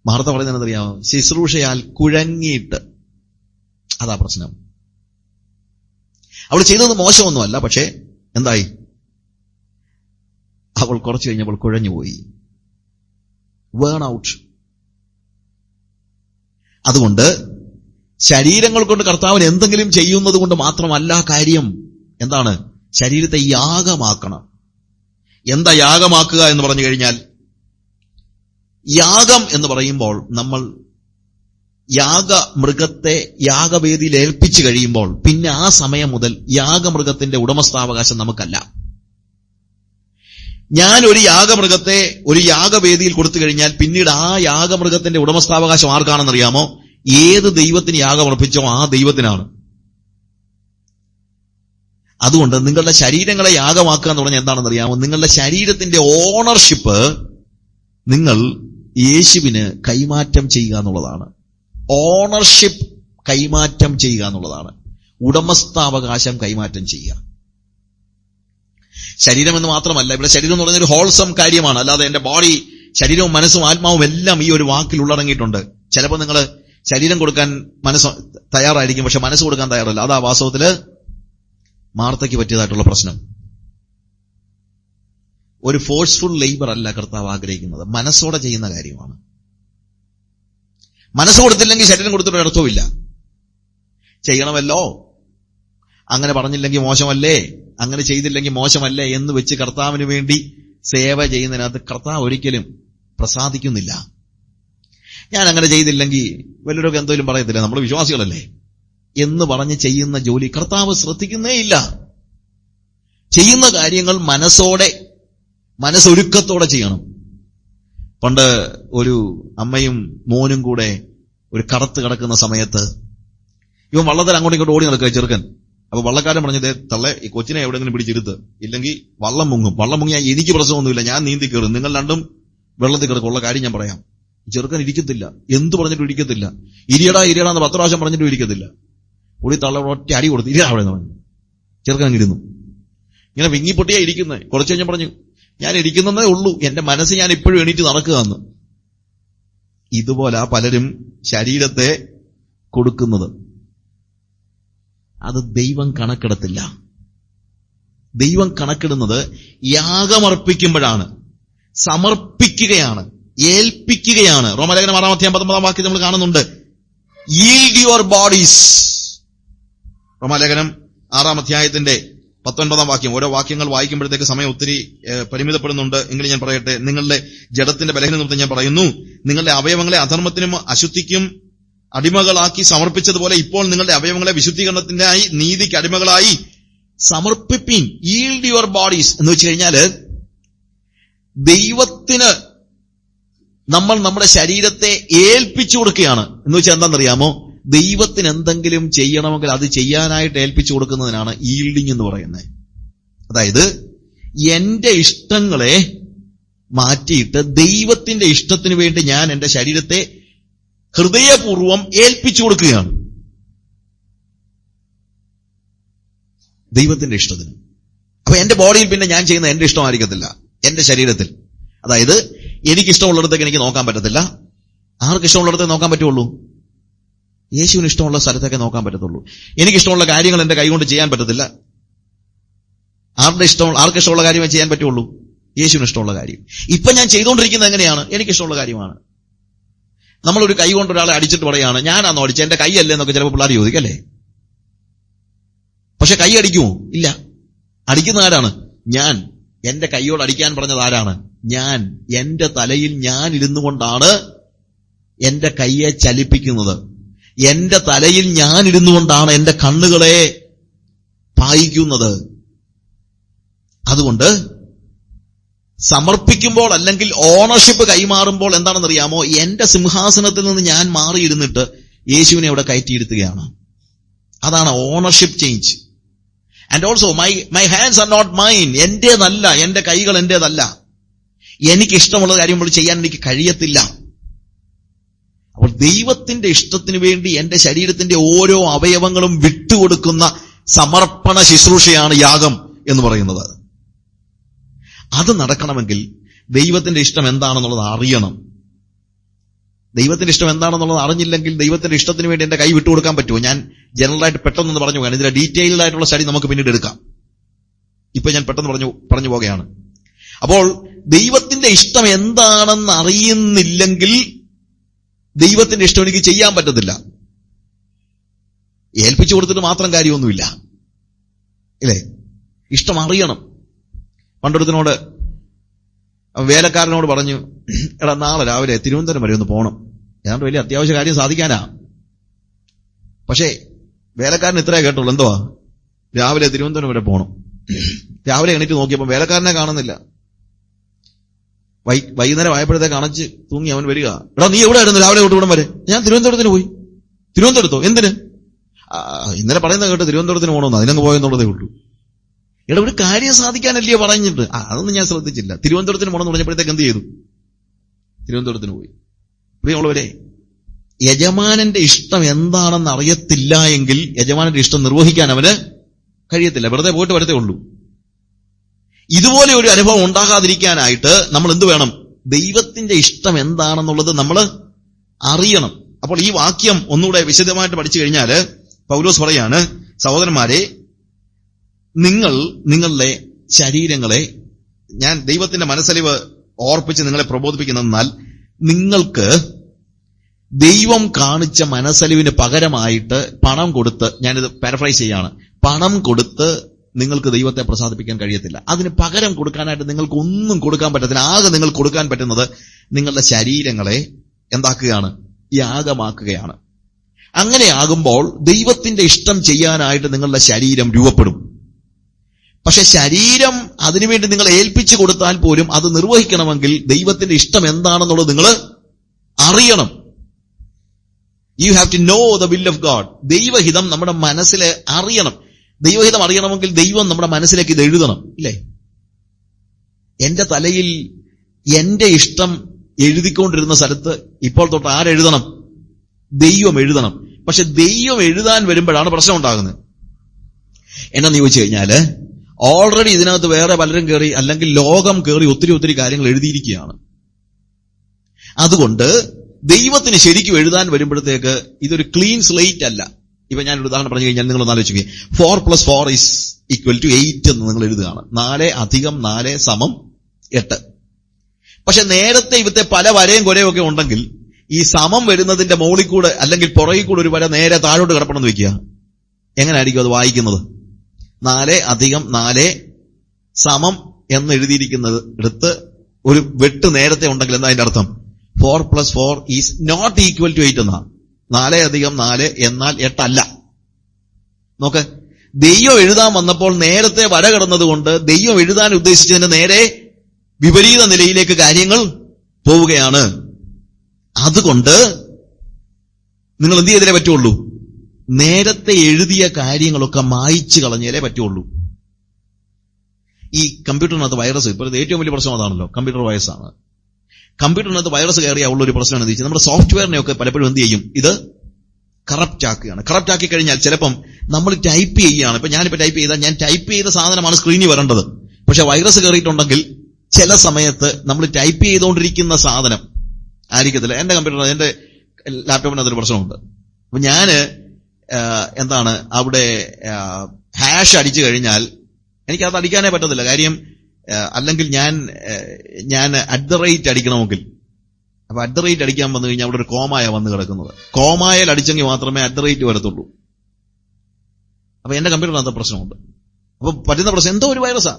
മാർത്ത പറയുന്നത് എന്നറിയാമോ? ശുശ്രൂഷയാൽ കുഴങ്ങിയിട്ട്. അതാ പ്രശ്നം. അവൾ ചെയ്തത് മോശമൊന്നുമല്ല, പക്ഷേ എന്തായി? അവൾ കുറച്ചു കഴിഞ്ഞപ്പോൾ കുഴഞ്ഞുപോയി. വേൺ ഔട്ട്. അതുകൊണ്ട് ശരീരങ്ങൾ കൊണ്ട് കർത്താവിന് എന്തെങ്കിലും ചെയ്യുന്നത് കൊണ്ട് മാത്രമല്ല കാര്യം. എന്താണ്? ശരീരത്തെ യാഗമാക്കണം. എന്താ യാഗമാക്കുക എന്ന് പറഞ്ഞു കഴിഞ്ഞാൽ, യാഗം എന്ന് പറയുമ്പോൾ നമ്മൾ യാഗമൃഗത്തെ യാഗവേദിയിൽ ഏൽപ്പിച്ചു കഴിയുമ്പോൾ പിന്നെ ആ സമയം മുതൽ യാഗമൃഗത്തിന്റെ ഉടമസ്ഥാവകാശം നമുക്കല്ല. ഞാൻ ഒരു യാഗമൃഗത്തെ ഒരു യാഗവേദിയിൽ കൊടുത്തു കഴിഞ്ഞാൽ പിന്നീട് ആ യാഗമൃഗത്തിന്റെ ഉടമസ്ഥാവകാശം ആർക്കാണെന്നറിയാമോ? ഏത് ദൈവത്തിന് യാഗമർപ്പിച്ചോ ആ ദൈവത്തിനാണ്. അതുകൊണ്ട് നിങ്ങളുടെ ശരീരങ്ങളെ യാഗമാക്കുക എന്ന് പറഞ്ഞാൽ എന്താണെന്നറിയാമോ? നിങ്ങളുടെ ശരീരത്തിന്റെ ഓണർഷിപ്പ് നിങ്ങൾ യേശുവിന് കൈമാറ്റം ചെയ്യുക എന്നുള്ളതാണ്. ഓണർഷിപ്പ് കൈമാറ്റം ചെയ്യുക എന്നുള്ളതാണ്. ഉടമസ്ഥാവകാശം കൈമാറ്റം ചെയ്യുക. ശരീരം എന്ന് മാത്രമല്ല, ഇവിടെ ശരീരം എന്ന് പറഞ്ഞൊരു ഹോൾസം കാര്യമാണ്. അല്ലാതെ എന്റെ ബോഡി, ശരീരവും മനസ്സും ആത്മാവും എല്ലാം ഈ ഒരു വാക്കിൽ ഉള്ളടങ്ങിയിട്ടുണ്ട്. ചിലപ്പോൾ നിങ്ങൾ ശരീരം കൊടുക്കാൻ മനസ്സ് തയ്യാറായിരിക്കും, പക്ഷെ മനസ്സ് കൊടുക്കാൻ തയ്യാറല്ല. അതാ വാസ്തവത്തില് മാർത്തയ്ക്ക് പറ്റിയതായിട്ടുള്ള പ്രശ്നം. ഒരു ഫോഴ്സ്ഫുൾ ലേബർ അല്ല കർത്താവ് ആഗ്രഹിക്കുന്നത്, മനസ്സോടെ ചെയ്യുന്ന കാര്യമാണ്. മനസ്സ് കൊടുത്തില്ലെങ്കിൽ ശരീരം കൊടുത്തിട്ട് അർത്ഥവുമില്ല. ചെയ്യണമല്ലോ, അങ്ങനെ പറഞ്ഞില്ലെങ്കിൽ മോശമല്ലേ, അങ്ങനെ ചെയ്തില്ലെങ്കിൽ മോശമല്ലേ എന്ന് വെച്ച് കർത്താവിന് വേണ്ടി സേവ ചെയ്യുന്നതിനകത്ത് കർത്താവ് ഒരിക്കലും പ്രസാദിക്കുന്നില്ല. ഞാൻ അങ്ങനെ ചെയ്തില്ലെങ്കിൽ വല്ലവരൊക്കെ എന്തെങ്കിലും പറയത്തില്ല, നമ്മൾ വിശ്വാസികളല്ലേ എന്ന് പറഞ്ഞ് ചെയ്യുന്ന ജോലി കർത്താവ് ശ്രദ്ധിക്കുന്നേയില്ല. ചെയ്യുന്ന കാര്യങ്ങൾ മനസ്സോടെ, മനസ്സൊരുക്കത്തോടെ ചെയ്യണം. പണ്ട് ഒരു അമ്മയും മോനും കൂടെ ഒരു കടത്ത് കിടക്കുന്ന സമയത്ത് ഇവൻ വള്ളത്തിൽ അങ്ങോട്ടും ഇങ്ങോട്ട് ഓടി നടക്കുക ചെറുക്കൻ. അപ്പൊ വള്ളക്കാരൻ പറഞ്ഞത്, തള്ളെ ഈ കൊച്ചിനെ എവിടെയെങ്കിലും പിടിച്ചിരുത്ത്, ഇല്ലെങ്കിൽ വള്ളം മുങ്ങും. വള്ളം മുങ്ങിയാൽ എനിക്ക് പ്രശ്നമൊന്നുമില്ല, ഞാൻ നീന്തി കയറും, നിങ്ങൾ രണ്ടും വെള്ളത്തിൽ കിടക്കും, ഉള്ള കാര്യം ഞാൻ പറയാം. ചെറുക്കൻ ഇരിക്കത്തില്ല, എന്ത് പറഞ്ഞിട്ടും ഇരിക്കത്തില്ല. ഇരിയടാ ഇരിയടാ എന്ന് 10 പ്രാവശ്യം പറഞ്ഞിട്ടും ഇരിക്കത്തില്ല. പുള്ളി തള്ള ഒറ്റ അടി കൊടുത്തു, ഇരിയാ അവിടെ നിന്ന് പറഞ്ഞു. ചെറുക്കൻ അങ്ങിരുന്നു. ഇങ്ങനെ വിങ്ങിപ്പൊട്ടിയാ ഇരിക്കുന്നത്. കുറച്ച് കഴിഞ്ഞാൽ പറഞ്ഞു, ഞാൻ ഇരിക്കുന്നതേ ഉള്ളൂ, എന്റെ മനസ്സ് ഞാൻ ഇപ്പോഴും എണീറ്റ് നടക്കുക എന്ന്. ഇതുപോലെ പലരും ശരീരത്തെ കൊടുക്കുന്നത്. അത് ദൈവം കണക്കെടുത്തില്ല. ദൈവം കണക്കിടുന്നത് യാഗമർപ്പിക്കുമ്പോഴാണ്, സമർപ്പിക്കുകയാണ്, ഏൽപ്പിക്കുകയാണ്. റോമാലേഖനം 6-19 വാക്യം നമ്മൾ കാണുന്നുണ്ട്. Yield your bodies. റോമാലേഖനം 6 വാക്യം. ഓരോ വാക്യങ്ങൾ വായിക്കുമ്പോഴത്തേക്ക് സമയം ഒത്തിരി പരിമിതപ്പെടുന്നുണ്ട്. എങ്കിലും ഞാൻ പറയട്ടെ, നിങ്ങളുടെ ജഡത്തിന്റെ ബലഹീന നിമിത്തം ഞാൻ പറയുന്നു, നിങ്ങളുടെ അവയവങ്ങളെ അധർമ്മത്തിനും അശുദ്ധിക്കും അടിമകളാക്കി സമർപ്പിച്ചതുപോലെ ഇപ്പോൾ നിങ്ങളുടെ അവയവങ്ങളെ വിശുദ്ധീകരണത്തിനായി നീതിക്ക് അടിമകളായി സമർപ്പിപ്പീൻ. Yield your bodies എന്ന് വെച്ച് കഴിഞ്ഞാല് ദൈവത്തിന് നമ്മൾ നമ്മുടെ ശരീരത്തെ ഏൽപ്പിച്ചു കൊടുക്കുകയാണ്. എന്ന് വെച്ചാൽ എന്താണെന്നറിയാമോ? ദൈവത്തിന് എന്തെങ്കിലും ചെയ്യണമെങ്കിൽ അത് ചെയ്യാനായിട്ട് ഏൽപ്പിച്ചു കൊടുക്കുന്നതിനാണ് ഈൽഡിങ് എന്ന് പറയുന്നത്. അതായത് എന്റെ ഇഷ്ടങ്ങളെ മാറ്റിയിട്ട് ദൈവത്തിന്റെ ഇഷ്ടത്തിന് വേണ്ടി ഞാൻ എന്റെ ശരീരത്തെ ഹൃദയപൂർവം ഏൽപ്പിച്ചു കൊടുക്കുകയാണ്, ദൈവത്തിന്റെ ഇഷ്ടത്തിന്. അപ്പൊ എന്റെ ബോഡിയിൽ പിന്നെ ഞാൻ ചെയ്യുന്ന എന്റെ ഇഷ്ടമായിരിക്കത്തില്ല, എന്റെ ശരീരത്തിൽ. അതായത് എനിക്കിഷ്ടമുള്ളിടത്തേക്ക് എനിക്ക് നോക്കാൻ പറ്റത്തില്ല. ആർക്ക് ഇഷ്ടമുള്ളിടത്തേക്ക് നോക്കാൻ പറ്റുള്ളൂ? യേശുവിന് ഇഷ്ടമുള്ള സ്ഥലത്തേക്ക് നോക്കാൻ പറ്റത്തുള്ളൂ. എനിക്കിഷ്ടമുള്ള കാര്യങ്ങൾ എന്റെ കൈകൊണ്ട് ചെയ്യാൻ പറ്റത്തില്ല. ആർക്ക് ഇഷ്ടമുള്ള കാര്യമേ ചെയ്യാൻ പറ്റുള്ളൂ? യേശുവിന് ഇഷ്ടമുള്ള കാര്യം. ഇപ്പൊ ഞാൻ ചെയ്തുകൊണ്ടിരിക്കുന്നത് എങ്ങനെയാണ്? എനിക്കിഷ്ടമുള്ള കാര്യമാണ്. നമ്മളൊരു കൈ കൊണ്ട് ഒരാളെ അടിച്ചിട്ട് പറയാണ്, ഞാനാണോ അടിച്ച, എന്റെ കൈയല്ലേ എന്നൊക്കെ ചിലപ്പോൾ പിള്ളേർ ചോദിക്കല്ലേ. പക്ഷെ കൈ അടിക്കുമോ? ഇല്ല. അടിക്കുന്ന ആരാണ്? ഞാൻ. എന്റെ കൈയോട് അടിക്കാൻ പറഞ്ഞത് ആരാണ്? ഞാൻ. എന്റെ തലയിൽ ഞാൻ ഇരുന്നു കൊണ്ടാണ് എന്റെ കൈയെ ചലിപ്പിക്കുന്നത്. എന്റെ തലയിൽ ഞാൻ ഇരുന്നു കൊണ്ടാണ് എന്റെ കണ്ണുകളെ പായിക്കുന്നത്. അതുകൊണ്ട് സമർപ്പിക്കുമ്പോൾ അല്ലെങ്കിൽ ഓണർഷിപ്പ് കൈമാറുമ്പോൾ എന്താണെന്നറിയാമോ? എന്റെ സിംഹാസനത്തിൽ നിന്ന് ഞാൻ മാറിയിരുന്നിട്ട് യേശുവിനെ അവിടെ കയറ്റിയിരുത്തുകയാണ്. അതാണ് ownership change. And also my hands are not mine. എന്റേതല്ല, എന്റെ കൈകൾ എന്റേതല്ല. എനിക്കിഷ്ടമുള്ള കാര്യങ്ങൾ ചെയ്യാൻ എനിക്ക് കഴിയത്തില്ല. അപ്പോൾ ദൈവത്തിന്റെ ഇഷ്ടത്തിന് വേണ്ടി എന്റെ ശരീരത്തിന്റെ ഓരോ അവയവങ്ങളും വിട്ടുകൊടുക്കുന്ന സമർപ്പണ ശുശ്രൂഷയാണ് യാഗം എന്ന് പറയുന്നത്. അത് നടക്കണമെങ്കിൽ ദൈവത്തിന്റെ ഇഷ്ടം എന്താണെന്നുള്ളത് അറിയണം. ദൈവത്തിന്റെ ഇഷ്ടം എന്താണെന്നുള്ളത് അറിഞ്ഞില്ലെങ്കിൽ ദൈവത്തിന്റെ ഇഷ്ടത്തിന് വേണ്ടി എന്റെ കൈ വിട്ടുകൊടുക്കാൻ പറ്റുമോ? ഞാൻ ജനറലായിട്ട് പെട്ടെന്ന് പറഞ്ഞു പോകാൻ, ഇതിന്റെ ഡീറ്റെയിൽഡ് ആയിട്ടുള്ള സ്റ്റഡി നമുക്ക് പിന്നീട് എടുക്കാം. ഇപ്പൊ ഞാൻ പെട്ടെന്ന് പറഞ്ഞു പോകുകയാണ്. അപ്പോൾ ദൈവത്തിന്റെ ഇഷ്ടം എന്താണെന്ന് അറിയുന്നില്ലെങ്കിൽ ദൈവത്തിന്റെ ഇഷ്ടം എനിക്ക് ചെയ്യാൻ പറ്റത്തില്ല. ഏൽപ്പിച്ചു കൊടുത്തിട്ട് മാത്രം കാര്യമൊന്നുമില്ല, ഇല്ലേ? ഇഷ്ടം അറിയണം. പണ്ടൊരുത്തിനോട്, വേലക്കാരനോട് പറഞ്ഞു, എടാ നാളെ രാവിലെ തിരുവനന്തപുരം വരെ ഒന്ന് പോകണം, ഏതാണ്ട് വലിയ അത്യാവശ്യ കാര്യം സാധിക്കാനാ. പക്ഷേ വേലക്കാരൻ ഇത്രേ കേട്ടുള്ളൂ, എന്തുവാ, രാവിലെ തിരുവനന്തപുരം വരെ പോകണം. രാവിലെ എണീറ്റ് നോക്കിയപ്പോൾ വേലക്കാരനെ കാണുന്നില്ല. വൈകുന്നേരം ആയപ്പോഴത്തേക്ക് അണച്ച് തൂങ്ങി അവൻ വരിക. എടാ നീ എവിടെ ആയിരുന്നു രാവിലെ തൊട്ട് ഇവിടം വരെ? ഞാൻ തിരുവനന്തപുരത്തിന് പോയി. തിരുവനന്തപുരത്തോ? എന്തിന്? ഇന്നലെ പറയുന്നത് കേട്ട് തിരുവനന്തപുരത്തിന് പോകണമെന്ന്, അതിനങ്ങ് പോയെന്നുള്ളതേ ഉള്ളൂ. എടാ ഒരു കാര്യം സാധിക്കാനല്ലയോ പറഞ്ഞിട്ട്? അതൊന്നും ഞാൻ ശ്രദ്ധിച്ചില്ല. തിരുവനന്തപുരത്തിന് പോകണമെന്ന് പറഞ്ഞപ്പോഴത്തേക്ക് എന്ത് ചെയ്തു? തിരുവനന്തപുരത്തിന് പോയി. പ്രിയമുള്ളവരെ, യജമാനന്റെ ഇഷ്ടം എന്താണെന്ന് അറിയത്തില്ല എങ്കിൽ യജമാനന്റെ ഇഷ്ടം നിർവഹിക്കാൻ അവന് കഴിയത്തില്ല. വെറുതെ പോയിട്ട് വരത്തേ ഉള്ളൂ. ഇതുപോലെ ഒരു അനുഭവം ഉണ്ടാകാതിരിക്കാനായിട്ട് നമ്മൾ എന്ത് വേണം? ദൈവത്തിന്റെ ഇഷ്ടം എന്താണെന്നുള്ളത് നമ്മൾ അറിയണം. അപ്പോൾ ഈ വാക്യം ഒന്നുകൂടെ വിശദമായിട്ട് പഠിച്ചു കഴിഞ്ഞാൽ പൗലോസ് പറയാണ്, സഹോദരന്മാരെ, നിങ്ങളുടെ ശരീരങ്ങളെ ഞാൻ ദൈവത്തിന്റെ മനസ്സലിവ് ഓർപ്പിച്ച് നിങ്ങളെ പ്രബോധിപ്പിക്കുന്നതെന്നാൽ നിങ്ങൾക്ക് ദൈവം കാണിച്ച മനസ്സലിവിന് പകരമായിട്ട് പണം കൊടുത്ത്, ഞാനിത് പാരഫ്രൈസ് ചെയ്യാണ്, പണം കൊടുത്ത് നിങ്ങൾക്ക് ദൈവത്തെ പ്രസാദിപ്പിക്കാൻ കഴിയത്തില്ല. അതിന് പകരം കൊടുക്കാനായിട്ട് നിങ്ങൾക്ക് ഒന്നും കൊടുക്കാൻ പറ്റത്തില്ല. ആകെ നിങ്ങൾ കൊടുക്കാൻ പറ്റുന്നത് നിങ്ങളുടെ ശരീരങ്ങളെ എന്താക്കുകയാണ്? യാഗമാക്കുകയാണ്. അങ്ങനെയാകുമ്പോൾ ദൈവത്തിന്റെ ഇഷ്ടം ചെയ്യാനായിട്ട് നിങ്ങളുടെ ശരീരം രൂപപ്പെടും. പക്ഷെ ശരീരം അതിനുവേണ്ടി നിങ്ങൾ ഏൽപ്പിച്ചു കൊടുത്താൽ പോലും അത് നിർവഹിക്കണമെങ്കിൽ ദൈവത്തിന്റെ ഇഷ്ടം എന്താണെന്നുള്ളത് നിങ്ങൾ അറിയണം. You have to know the will of God. ദൈവഹിതം നമ്മുടെ മനസ്സിൽ അറിയണം. ദൈവഹിതം അറിയണമെങ്കിൽ ദൈവം നമ്മുടെ മനസ്സിലേക്ക് ഇത് എഴുതണം, ഇല്ലേ? എന്റെ തലയിൽ എന്റെ ഇഷ്ടം എഴുതിക്കൊണ്ടിരുന്ന സ്ഥലത്ത് ഇപ്പോൾ തൊട്ട് ആരെഴുതണം? ദൈവം എഴുതണം. പക്ഷെ ദൈവം എഴുതാൻ വരുമ്പോഴാണ് പ്രശ്നം ഉണ്ടാകുന്നത്. എന്നാന്ന് ചോദിച്ചു കഴിഞ്ഞാല്, ഓൾറെഡി ഇതിനകത്ത് വേറെ പലരും കയറി, അല്ലെങ്കിൽ ലോകം കയറി ഒത്തിരി കാര്യങ്ങൾ എഴുതിയിരിക്കുകയാണ്. അതുകൊണ്ട് ദൈവത്തിന് ശരിക്കും എഴുതാൻ വരുമ്പോഴത്തേക്ക് ഇതൊരു ക്ലീൻ സ്ലേറ്റ് അല്ല. ഇപ്പൊ ഞാനൊരു ഉദാഹരണം പറഞ്ഞു കഴിഞ്ഞാൽ നിങ്ങൾ ഒന്ന് ആലോചിക്കുക. 4+4 = 8 എന്ന് നിങ്ങൾ എഴുതുകയാണ്. 4 + 4 = 8. പക്ഷെ നേരത്തെ ഇവത്തെ പല വരയും കുരയും ഒക്കെ ഉണ്ടെങ്കിൽ ഈ സമം വരുന്നതിന്റെ മുകളിൽ കൂടെ അല്ലെങ്കിൽ പുറകിൽ കൂടെ ഒരു വര നേരെ താഴോട്ട് കിടപ്പണമെന്ന് വെക്കുക. എങ്ങനെയായിരിക്കും അത് വായിക്കുന്നത്? 4 + 4 = എന്ന് എഴുതിയിരിക്കുന്നത് എടുത്ത് ഒരു വെട്ട് നേരത്തെ ഉണ്ടെങ്കിൽ എന്താ അതിന്റെ അർത്ഥം? 4+4 is not equal to 8 എന്നാ. 4 + 4 എന്നാൽ 8 അല്ല. നോക്ക്, ദൈവം എഴുതാൻ വന്നപ്പോൾ നേരത്തെ വര കിടന്നതുകൊണ്ട് ദൈവം എഴുതാൻ ഉദ്ദേശിച്ചതിന് നേരെ വിപരീത നിലയിലേക്ക് കാര്യങ്ങൾ പോവുകയാണ്. അതുകൊണ്ട് നിങ്ങൾ എന്ത് ചെയ്തേ പറ്റുള്ളൂ? നേരത്തെ എഴുതിയ കാര്യങ്ങളൊക്കെ മായ്ച്ചു കളഞ്ഞാലേ പറ്റുള്ളൂ. ഈ കമ്പ്യൂട്ടറിനകത്ത് വൈറസ്, ഇപ്പോൾ ഏറ്റവും വലിയ പ്രശ്നം അതാണല്ലോ, കമ്പ്യൂട്ടർ വൈറസാണ്. കമ്പ്യൂട്ടറിനകത്ത് വൈറസ് കയറിയ ഉള്ള ഒരു പ്രശ്നം എന്ന് വെച്ചാൽ നമ്മുടെ സോഫ്റ്റ്വെയറിനെയൊക്കെ പലപ്പോഴും എന്ത് ചെയ്യും? ഇത് കറപ്റ്റ് ആക്കുകയാണ്. കറപ്റ്റ് ആക്കി കഴിഞ്ഞാൽ ചിലപ്പം നമ്മൾ ടൈപ്പ് ചെയ്യുകയാണ്. ഇപ്പൊ ഞാനിപ്പോ ടൈപ്പ് ചെയ്താൽ ഞാൻ ടൈപ്പ് ചെയ്ത സാധനമാണ് സ്ക്രീനിൽ വരേണ്ടത്. പക്ഷെ വൈറസ് കയറിയിട്ടുണ്ടെങ്കിൽ ചില സമയത്ത് നമ്മൾ ടൈപ്പ് ചെയ്തുകൊണ്ടിരിക്കുന്ന സാധനം ആയിരിക്കത്തില്ല. എന്റെ കമ്പ്യൂട്ടർ, എന്റെ ലാപ്ടോപ്പിന് അതൊരു പ്രശ്നമുണ്ട്. അപ്പൊ ഞാന് അവിടെ ഹാഷ് അടിച്ചു കഴിഞ്ഞാൽ എനിക്കത് അടിക്കാനേ പറ്റത്തില്ല. കാര്യം അല്ലെങ്കിൽ ഞാൻ @ അടിക്കണമെങ്കിൽ, അപ്പൊ @ അടിക്കാൻ വന്നു കഴിഞ്ഞാൽ അവിടെ ഒരു കോമായ വന്ന് കിടക്കുന്നത്. കോമായൽ അടിച്ചെങ്കിൽ മാത്രമേ @ വരത്തുള്ളൂ. അപ്പൊ എന്റെ കമ്പ്യൂട്ടറിനകത്ത് പ്രശ്നമുണ്ട്. അപ്പൊ പറ്റുന്ന പ്രശ്നം എന്തോ ഒരു വൈറസാ.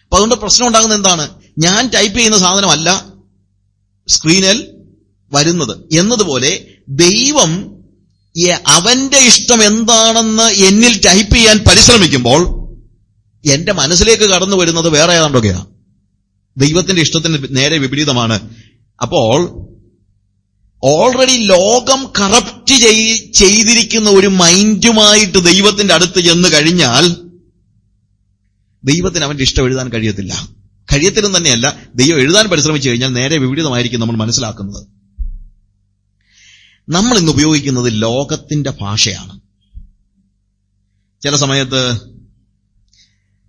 അപ്പൊ അതുകൊണ്ട് പ്രശ്നം ഉണ്ടാകുന്നത് എന്താണ്? ഞാൻ ടൈപ്പ് ചെയ്യുന്ന സാധനമല്ല സ്ക്രീനിൽ വരുന്നത് എന്നതുപോലെ ദൈവം അവന്റെ ഇഷ്ടം എന്താണെന്ന് എന്നിൽ ടൈപ്പ് ചെയ്യാൻ പരിശ്രമിക്കുമ്പോൾ എന്റെ മനസ്സിലേക്ക് കടന്നു വരുന്നത് വേറെ ഏതാണ്ടൊക്കെയാ. ദൈവത്തിന്റെ ഇഷ്ടത്തിന് നേരെ വിപരീതമാണ്. അപ്പോൾ ഓൾറെഡി ലോകം കറപ്റ്റ് ചെയ്തിരിക്കുന്ന ഒരു മൈൻഡുമായിട്ട് ദൈവത്തിന്റെ അടുത്ത് ചെന്ന് കഴിഞ്ഞാൽ ദൈവത്തിന് അവന്റെ ഇഷ്ടം എഴുതാൻ കഴിയത്തില്ല. കഴിയത്തില്ലെന്ന് തന്നെയല്ല, ദൈവം എഴുതാൻ പരിശ്രമിച്ചു കഴിഞ്ഞാൽ നേരെ വിപരീതമായിരിക്കും നമ്മൾ മനസ്സിലാക്കുന്നത്. നമ്മൾ ഇന്ന് ഉപയോഗിക്കുന്നത് ലോകത്തിന്റെ ഭാഷയാണ്. ചില സമയത്ത്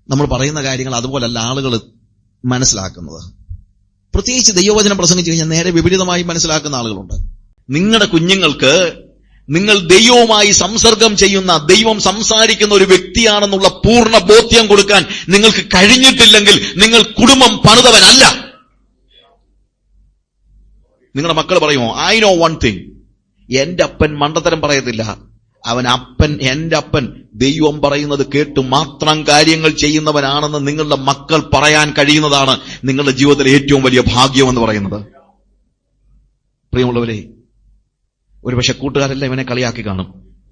നമ്മൾ പറയുന്ന കാര്യങ്ങൾ അതുപോലല്ല ആളുകൾ മനസ്സിലാക്കുന്നത്. പ്രത്യേകിച്ച് ദൈവവചനം പ്രസംഗിച്ചു കഴിഞ്ഞാൽ നേരെ വിപരീതമായി മനസ്സിലാക്കുന്ന ആളുകളുണ്ട്. നിങ്ങളുടെ കുഞ്ഞുങ്ങൾക്ക് നിങ്ങൾ ദൈവവുമായി സംസർഗം ചെയ്യുന്ന, ദൈവം സംസാരിക്കുന്ന ഒരു വ്യക്തിയാണെന്നുള്ള പൂർണ്ണ ബോധ്യം കൊടുക്കാൻ നിങ്ങൾക്ക് കഴിഞ്ഞിട്ടില്ലെങ്കിൽ നിങ്ങൾ കുടുംബം പണിതവനല്ല. നിങ്ങളുടെ മക്കൾ പറയുമോ, ഐ നോ വൺ തിങ്, എന്റെ അപ്പൻ മണ്ടത്തരം പറയത്തില്ല, എന്റെ അപ്പൻ ദൈവം പറയുന്നത് കേട്ട് മാത്രം കാര്യങ്ങൾ ചെയ്യുന്നവനാണെന്ന് നിങ്ങളുടെ മക്കൾ പറയാൻ കഴിയുന്നതാണ് നിങ്ങളുടെ ജീവിതത്തിലെ ഏറ്റവും വലിയ ഭാഗ്യം എന്ന് പറയുന്നത്. പ്രിയമുള്ളവരെ, ഒരുപക്ഷെ കൂട്ടുകാരെല്ലാം ഇവനെ കളിയാക്കി കാണും.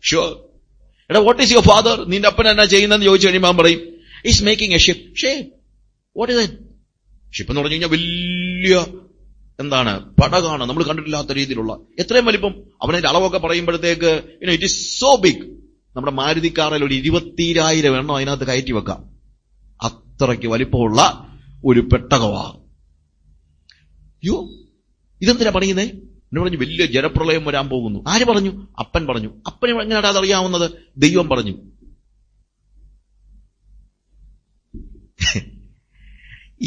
ഷുവർ, എടാ വാട്ട് ഈസ് യുവർ ഫാദർ, നിന്റെ അപ്പൻ എന്നാ ചെയ്യുന്നതെന്ന് ചോദിച്ചു കഴിയുമ്പോൾ അവൻ പറയും is making A ship. What is that? Ship എന്ന് പറഞ്ഞു കഴിഞ്ഞാൽ വലിയ പടകാണ്, നമ്മൾ കണ്ടിട്ടില്ലാത്ത രീതിയിലുള്ള, എത്രയും വലിപ്പം. അവനതിന്റെ അളവൊക്കെ പറയുമ്പോഴത്തേക്ക് ഇറ്റ് ഈസ് സോ ബിഗ്. നമ്മുടെ മാരുതി കാറിൽ ഒരു 20,000 എണ്ണം അതിനകത്ത് കയറ്റി വെക്കാം. അത്രയ്ക്ക് വലിപ്പമുള്ള ഒരു പെട്ടകവാ. ഇതെന്തിനാ പണിയുന്നേ? എന്നെ പറഞ്ഞു വലിയ ജലപ്രളയം വരാൻ പോകുന്നു. ആര് പറഞ്ഞു? അപ്പൻ പറഞ്ഞു. അപ്പന് എങ്ങനെയാണ് അതറിയാവുന്നത്? ദൈവം പറഞ്ഞു.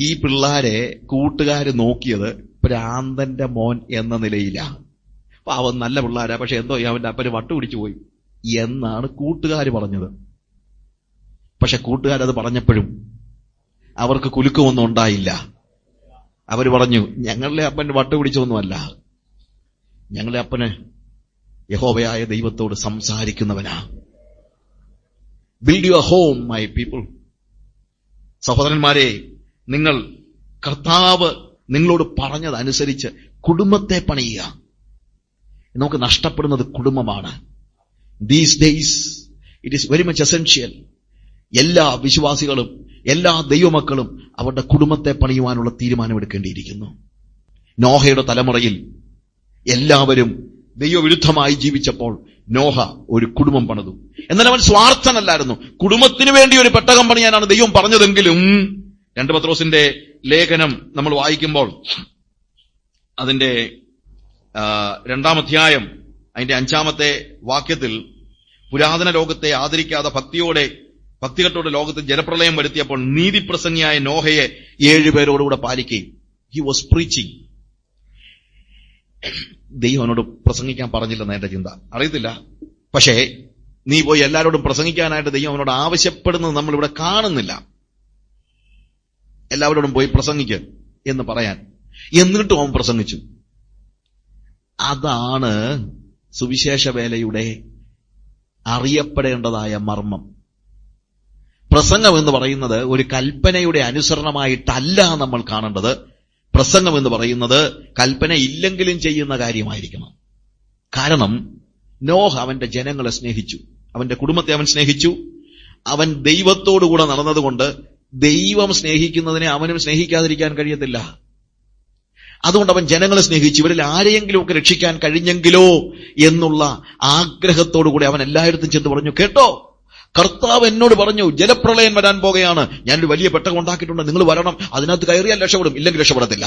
ഈ പിള്ളാരെ കൂട്ടുകാര് നോക്കിയത് ഭ്രാന്തന്റെ മോൻ എന്ന നിലയിലാ. അവൻ നല്ല പിള്ളാരാ, പക്ഷെ എന്തോ അവന്റെ അപ്പന് വട്ടുപിടിച്ചു പോയി എന്നാണ് കൂട്ടുകാര് പറഞ്ഞത്. പക്ഷെ കൂട്ടുകാരത് പറഞ്ഞപ്പോഴും അവർക്ക് കുലുക്കമൊന്നും ഉണ്ടായില്ല. അവര് പറഞ്ഞു, ഞങ്ങളുടെ അപ്പൻ വട്ടുപിടിച്ചൊന്നുമല്ല, ഞങ്ങളുടെ അപ്പന് യഹോവയായ ദൈവത്തോട് സംസാരിക്കുന്നവനാ. Build your home my people. സഹോദരന്മാരെ, നിങ്ങൾ കർത്താവ് നിങ്ങളോട് പറഞ്ഞതനുസരിച്ച് കുടുംബത്തെ പണിയുക. നമുക്ക് നഷ്ടപ്പെടുന്നത് കുടുംബമാണ്. These days it is very much essential. എല്ലാ വിശ്വാസികളും എല്ലാ ദൈവമക്കളും അവരുടെ കുടുംബത്തെ പണിയുവാനുള്ള തീരുമാനമെടുക്കേണ്ടിയിരിക്കുന്നു. നോഹയുടെ തലമുറയിൽ എല്ലാവരും ദൈവവിരുദ്ധമായി ജീവിച്ചപ്പോൾ നോഹ ഒരു കുടുംബം പണിതു. എന്നാൽ അവൻ സ്വാർത്ഥനല്ലായിരുന്നു. കുടുംബത്തിന് വേണ്ടി ഒരു പെട്ടകം പണിയാനാണ് ദൈവം പറഞ്ഞതെങ്കിലും 2 പത്രോസിന്റെ ലേഖനം നമ്മൾ വായിക്കുമ്പോൾ അതിന്റെ 2-ാം അധ്യായം അതിന്റെ 5-ാമത്തെ വാക്യത്തിൽ, പുരാതന ലോകത്തെ ആദരിക്കാതെ ഭക്തികെട്ടോടെ ലോകത്ത് ജലപ്രളയം വരുത്തിയപ്പോൾ നീതിപ്രസംഗിയായ നോഹയെ 7 പേരോടുകൂടെ പാലിക്കുകയും. He was preaching. ദൈവം അവനോട് പ്രസംഗിക്കാൻ പറഞ്ഞില്ലെന്ന് എന്റെ ചിന്ത, അറിയത്തില്ല. പക്ഷേ നീ പോയി എല്ലാവരോടും പ്രസംഗിക്കാനായിട്ട് ദൈവം അവനോട് ആവശ്യപ്പെടുന്നത് നമ്മളിവിടെ കാണുന്നില്ല. എല്ലാവരോടും പോയി പ്രസംഗിക്ക് എന്ന് പറയാൻ. എന്നിട്ടും അവൻ പ്രസംഗിച്ചു. അതാണ് സുവിശേഷ വേലയുടെ അറിയപ്പെടേണ്ടതായ മർമ്മം. പ്രസംഗം എന്ന് പറയുന്നത് ഒരു കൽപ്പനയുടെ അനുസരണമായിട്ടല്ല നമ്മൾ കാണേണ്ടത്. പ്രസംഗം എന്ന് പറയുന്നത് കൽപ്പന ഇല്ലെങ്കിലും ചെയ്യുന്ന കാര്യമായിരിക്കണം. കാരണം നോഹ അവന്റെ ജനങ്ങളെ സ്നേഹിച്ചു, അവന്റെ കുടുംബത്തെ അവൻ സ്നേഹിച്ചു. അവൻ ദൈവത്തോടുകൂടെ നടന്നതുകൊണ്ട് ദൈവം സ്നേഹിക്കുന്നതിനെ അവനും സ്നേഹിക്കാതിരിക്കാൻ കഴിയത്തില്ല. അതുകൊണ്ട് അവൻ ജനങ്ങളെ സ്നേഹിച്ചു. ഇവരിൽ ആരെയെങ്കിലും ഒക്കെ രക്ഷിക്കാൻ കഴിഞ്ഞെങ്കിലോ എന്നുള്ള ആഗ്രഹത്തോടുകൂടി അവൻ എല്ലായിടത്തും ചെന്ന് പറഞ്ഞു, കേട്ടോ, കർത്താവ് എന്നോട് പറഞ്ഞു ജലപ്രളയം വരാൻ പോകുകയാണ്, ഞാനൊരു വലിയ പെട്ടകം ഉണ്ടാക്കിയിട്ടുണ്ട്, നിങ്ങൾ വരണം, അതിനകത്ത് കയറിയാൽ രക്ഷപ്പെടും, ഇല്ലെങ്കിൽ രക്ഷപ്പെടത്തില്ല.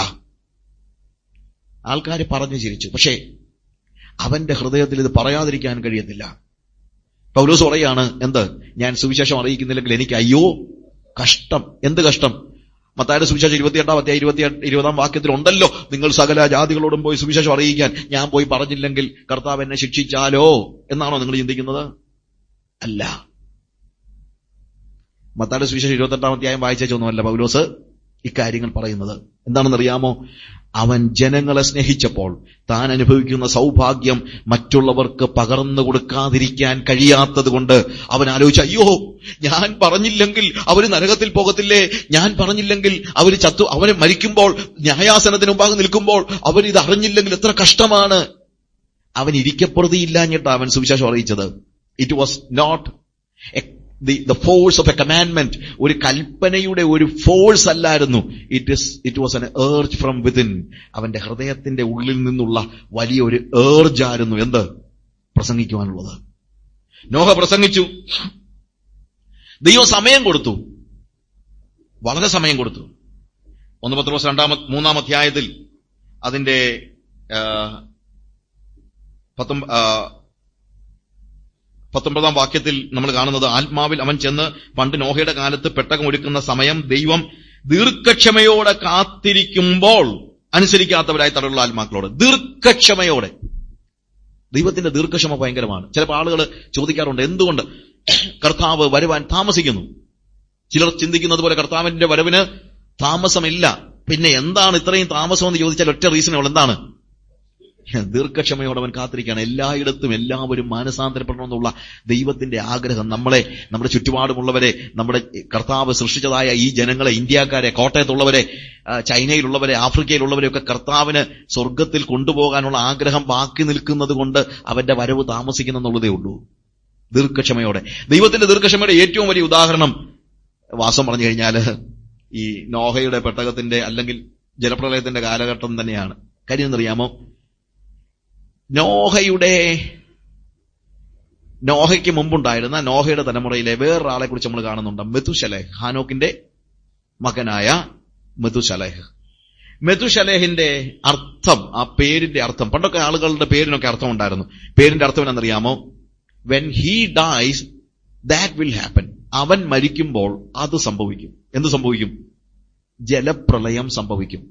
ആൾക്കാർ പറഞ്ഞു ചിരിച്ചു. പക്ഷേ അവന്റെ ഹൃദയത്തിൽ ഇത് പറയാതിരിക്കാൻ കഴിയത്തില്ല. പൗലോസ് പറയാണ്, ഞാൻ സുവിശേഷം അറിയിക്കുന്നില്ലെങ്കിൽ എനിക്ക് അയ്യോ കഷ്ടം. എന്ത് കഷ്ടം? മത്തായിയുടെ സുവിശേഷം 28-ാം അധ്യായം 20-ാം വാക്യത്തിൽ ഉണ്ടല്ലോ, നിങ്ങൾ സകല ജാതികളോടും പോയി സുവിശേഷം അറിയിക്കാൻ. ഞാൻ പോയി പറഞ്ഞില്ലെങ്കിൽ കർത്താവ് എന്നെ ശിക്ഷിച്ചാലോ എന്നാണോ നിങ്ങൾ ചിന്തിക്കുന്നത്? അല്ല. മത്തായിയുടെ സുവിശേഷം 28-ാം അധ്യായം വായിച്ചൊന്നുമല്ല പൗലോസ് ഇക്കാര്യങ്ങൾ പറയുന്നത്. എന്താണെന്നറിയാമോ? അവൻ ജനങ്ങളെ സ്നേഹിച്ചപ്പോൾ താൻ അനുഭവിക്കുന്ന സൗഭാഗ്യം മറ്റുള്ളവർക്ക് പകർന്നു കൊടുക്കാതിരിക്കാൻ കഴിയാത്തത് കൊണ്ട് അവൻ ആലോചിച്ചു, അയ്യോ, ഞാൻ പറഞ്ഞില്ലെങ്കിൽ അവർ നരകത്തിൽ പോകത്തില്ലേ, ഞാൻ പറഞ്ഞില്ലെങ്കിൽ അവന് മരിക്കുമ്പോൾ ന്യായാസനത്തിന് മുമ്പാകെ നിൽക്കുമ്പോൾ അവരിത് അറിഞ്ഞില്ലെങ്കിൽ എത്ര കഷ്ടമാണ്. അവൻ ഇരിക്കപ്പെടുത്തിയില്ലാഞ്ഞിട്ടാണ് അവൻ സുവിശേഷം അറിയിച്ചത്. It was not the force of a commandment. ഒരു കൽപ്പനയുടെ ഒരു ഫോഴ്സ് അല്ലായിരുന്നു. it was an urge from within. അവന്റെ ഹൃദയത്തിന്റെ ഉള്ളിൽ നിന്നുള്ള വലിയൊരു urge ആയിരുന്നു പ്രസംഗിക്കുവാനുള്ളത്. നോഹ പ്രസംഗിച്ചു. ദൈവം സമയം കൊടുത്തു, വളരെ സമയം കൊടുത്തു. 1 പത്രോസ് 3-ാം അധ്യായത്തിൽ അതിന്റെ 19-ാം വാക്യത്തിൽ നമ്മൾ കാണുന്നത്, ആത്മാവിൽ അവൻ ചെന്ന് പണ്ട് നോഹയുടെ കാലത്ത് പെട്ടകം ഒരുക്കുന്ന സമയം ദൈവം ദീർഘക്ഷമയോടെ കാത്തിരിക്കുമ്പോൾ അനുസരിക്കാത്തവരായി തടവുള്ള ആത്മാക്കളോട് ദീർഘക്ഷമയോടെ. ദൈവത്തിന്റെ ദീർഘക്ഷമ ഭയങ്കരമാണ്. ചിലപ്പോൾ ആളുകൾ ചോദിക്കാറുണ്ട്, എന്തുകൊണ്ട് കർത്താവ് വരുവാൻ താമസിക്കുന്നു? ചിലർ ചിന്തിക്കുന്നത് പോലെ കർത്താവിന്റെ വരവിന് താമസമില്ല. പിന്നെ എന്താണ് ഇത്രയും താമസം എന്ന് ചോദിച്ചാൽ ഒറ്റ റീസണേ ഉള്ളൂ. എന്താണ്? ദീർഘക്ഷമയോടെ അവൻ കാത്തിരിക്കുകയാണ്. എല്ലായിടത്തും എല്ലാവരും മാനസാന്തരപ്പെടണമെന്നുള്ള ദൈവത്തിന്റെ ആഗ്രഹം നമ്മുടെ ചുറ്റുപാടുമുള്ളവരെ, നമ്മുടെ കർത്താവ് സൃഷ്ടിച്ചതായ ഈ ജനങ്ങളെ, ഇന്ത്യക്കാരെ, കോട്ടയത്തുള്ളവരെ, ചൈനയിലുള്ളവരെ, ആഫ്രിക്കയിലുള്ളവരെയൊക്കെ കർത്താവിന് സ്വർഗത്തിൽ കൊണ്ടുപോകാനുള്ള ആഗ്രഹം ബാക്കി നിൽക്കുന്നത് കൊണ്ട് അവന്റെ വരവ് താമസിക്കുന്നെന്നുള്ളതേ ഉള്ളൂ. ദീർഘക്ഷമയോടെ, ദൈവത്തിന്റെ ദീർഘക്ഷമയുടെ ഏറ്റവും വലിയ ഉദാഹരണം വാസം പറഞ്ഞു കഴിഞ്ഞാല് ഈ നോഹയുടെ പെട്ടകത്തിന്റെ അല്ലെങ്കിൽ ജലപ്രളയത്തിന്റെ കാലഘട്ടം തന്നെയാണ്. കാര്യം എന്നറിയാമോ? നോഹയ്ക്ക് മുമ്പുണ്ടായിരുന്ന നോഹയുടെ തലമുറയിലെ വേറൊരാളെ കുറിച്ച് നമ്മൾ കാണുന്നുണ്ട്. മെതുശലേഹ്, ഹാനോക്കിന്റെ മകനായ മെതുശലേഹ്. മെതുശലേഹിന്റെ അർത്ഥം, ആ പേരിന്റെ അർത്ഥം, പണ്ടൊക്കെ ആളുകളുടെ പേരിനൊക്കെ അർത്ഥം ഉണ്ടായിരുന്നു. പേരിന്റെ അർത്ഥം എന്നറിയാമോ? When he dies that will happen. അവൻ മരിക്കുമ്പോൾ അത് സംഭവിക്കും. എന്ത് സംഭവിക്കും? ജലപ്രളയം സംഭവിക്കും.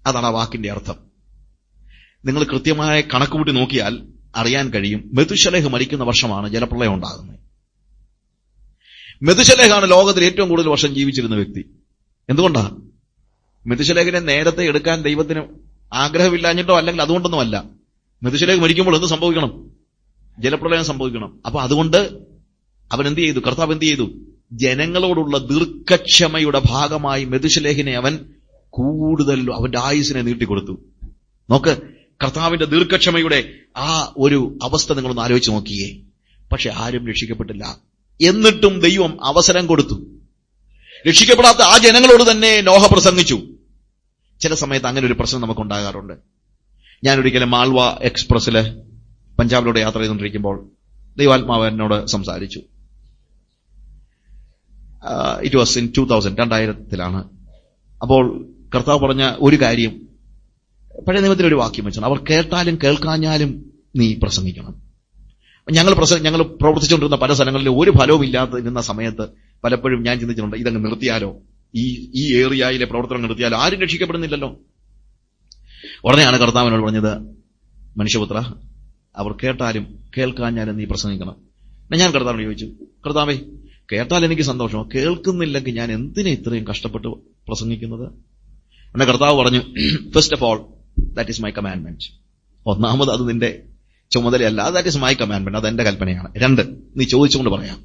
അതാണ് ആ വാക്കിന്റെ അർത്ഥം. നിങ്ങൾ കൃത്യമായ കണക്കുകൂട്ടി നോക്കിയാൽ അറിയാൻ കഴിയും. മെതുശലേഹ് മരിക്കുന്ന വർഷമാണ് ജലപ്രളയം ഉണ്ടാകുന്നത്. മെതുശലേഹാണ് ലോകത്തിൽ ഏറ്റവും കൂടുതൽ വർഷം ജീവിച്ചിരുന്ന വ്യക്തി. എന്തുകൊണ്ടാ? മെതുശലേഹിനെ നേരത്തെ എടുക്കാൻ ദൈവത്തിന് ആഗ്രഹമില്ലാഞ്ഞിട്ടോ അല്ലെങ്കിൽ അതുകൊണ്ടൊന്നുമല്ല. മെതുശലേഹ് മരിക്കുമ്പോൾ എന്ത് സംഭവിക്കണം? ജലപ്രളയം സംഭവിക്കണം. അപ്പൊ അതുകൊണ്ട് അവൻ എന്ത് ചെയ്തു? കർത്താവ് എന്ത് ചെയ്തു? ജനങ്ങളോടുള്ള ദീർഘക്ഷമയുടെ ഭാഗമായി മെതുശലേഹിനെ അവൻ കൂടുതൽ അവന്റെ ആയുസിനെ നീട്ടിക്കൊടുത്തു. നോക്ക്, കർത്താവിന്റെ ദീർഘക്ഷമയുടെ ആ ഒരു അവസ്ഥ നിങ്ങളൊന്ന് ആലോചിച്ച് നോക്കിയേ. പക്ഷെ ആരും രക്ഷിക്കപ്പെട്ടില്ല. എന്നിട്ടും ദൈവം അവസരം കൊടുത്തു. രക്ഷിക്കപ്പെടാത്ത ആ ജനങ്ങളോട് തന്നെ നോഹ പ്രസംഗിച്ചു. ചില സമയത്ത് അങ്ങനെ ഒരു പ്രശ്നം നമുക്കുണ്ടാകാറുണ്ട്. ഞാൻ ഒരിക്കലും മാൾവ എക്സ്പ്രസ്സില് പഞ്ചാബിലൂടെ യാത്ര ചെയ്തുകൊണ്ടിരിക്കുമ്പോൾ ദൈവാത്മാവ് എന്നോട് സംസാരിച്ചു. ഇറ്റ് വാസ് ഇൻ 2000 അപ്പോൾ കർത്താവ് പറഞ്ഞ ഒരു കാര്യം, പഴയ നിയമത്തിൽ ഒരു വാക്യം വെച്ചാണ്, അവർ കേട്ടാലും കേൾക്കാഞ്ഞാലും നീ പ്രസംഗിക്കണം. ഞങ്ങൾ പ്രവർത്തിച്ചുകൊണ്ടിരുന്ന പല സ്ഥലങ്ങളിലും ഒരു ഫലവും ഇല്ലാതിരുന്ന സമയത്ത് പലപ്പോഴും ഞാൻ ചിന്തിച്ചിട്ടുണ്ട്, ഇതങ്ങ് നിർത്തിയാലോ, ഈ ഏറിയയിലെ പ്രവർത്തനം നിർത്തിയാലോ, ആരും രക്ഷിക്കപ്പെടുന്നില്ലല്ലോ. ഉടനെയാണ് കർത്താവിനോട് പറഞ്ഞത്, മനുഷ്യപുത്ര, അവർ കേട്ടാലും കേൾക്കാഞ്ഞാലും നീ പ്രസംഗിക്കണം. ഞാൻ കർത്താവിനോട് ചോദിച്ചു, കർത്താവേ, കേട്ടാൽ എനിക്ക് സന്തോഷമോ, കേൾക്കുന്നില്ലെങ്കിൽ ഞാൻ എന്തിനാ ഇത്രയും കഷ്ടപ്പെട്ട് പ്രസംഗിക്കുന്നത്? എന്നെ കർത്താവ് പറഞ്ഞു, first of all that is my commandment. ഒന്നാമത് അത് നിന്റെ ചുമതലയല്ല, ദാറ്റ് ഈസ് മൈ കമാൻഡ്മെന്റ്, അത് എന്റെ കൽപ്പനയാണ്. 2, നീ ചോദിച്ചുകൊണ്ട് പറയാം.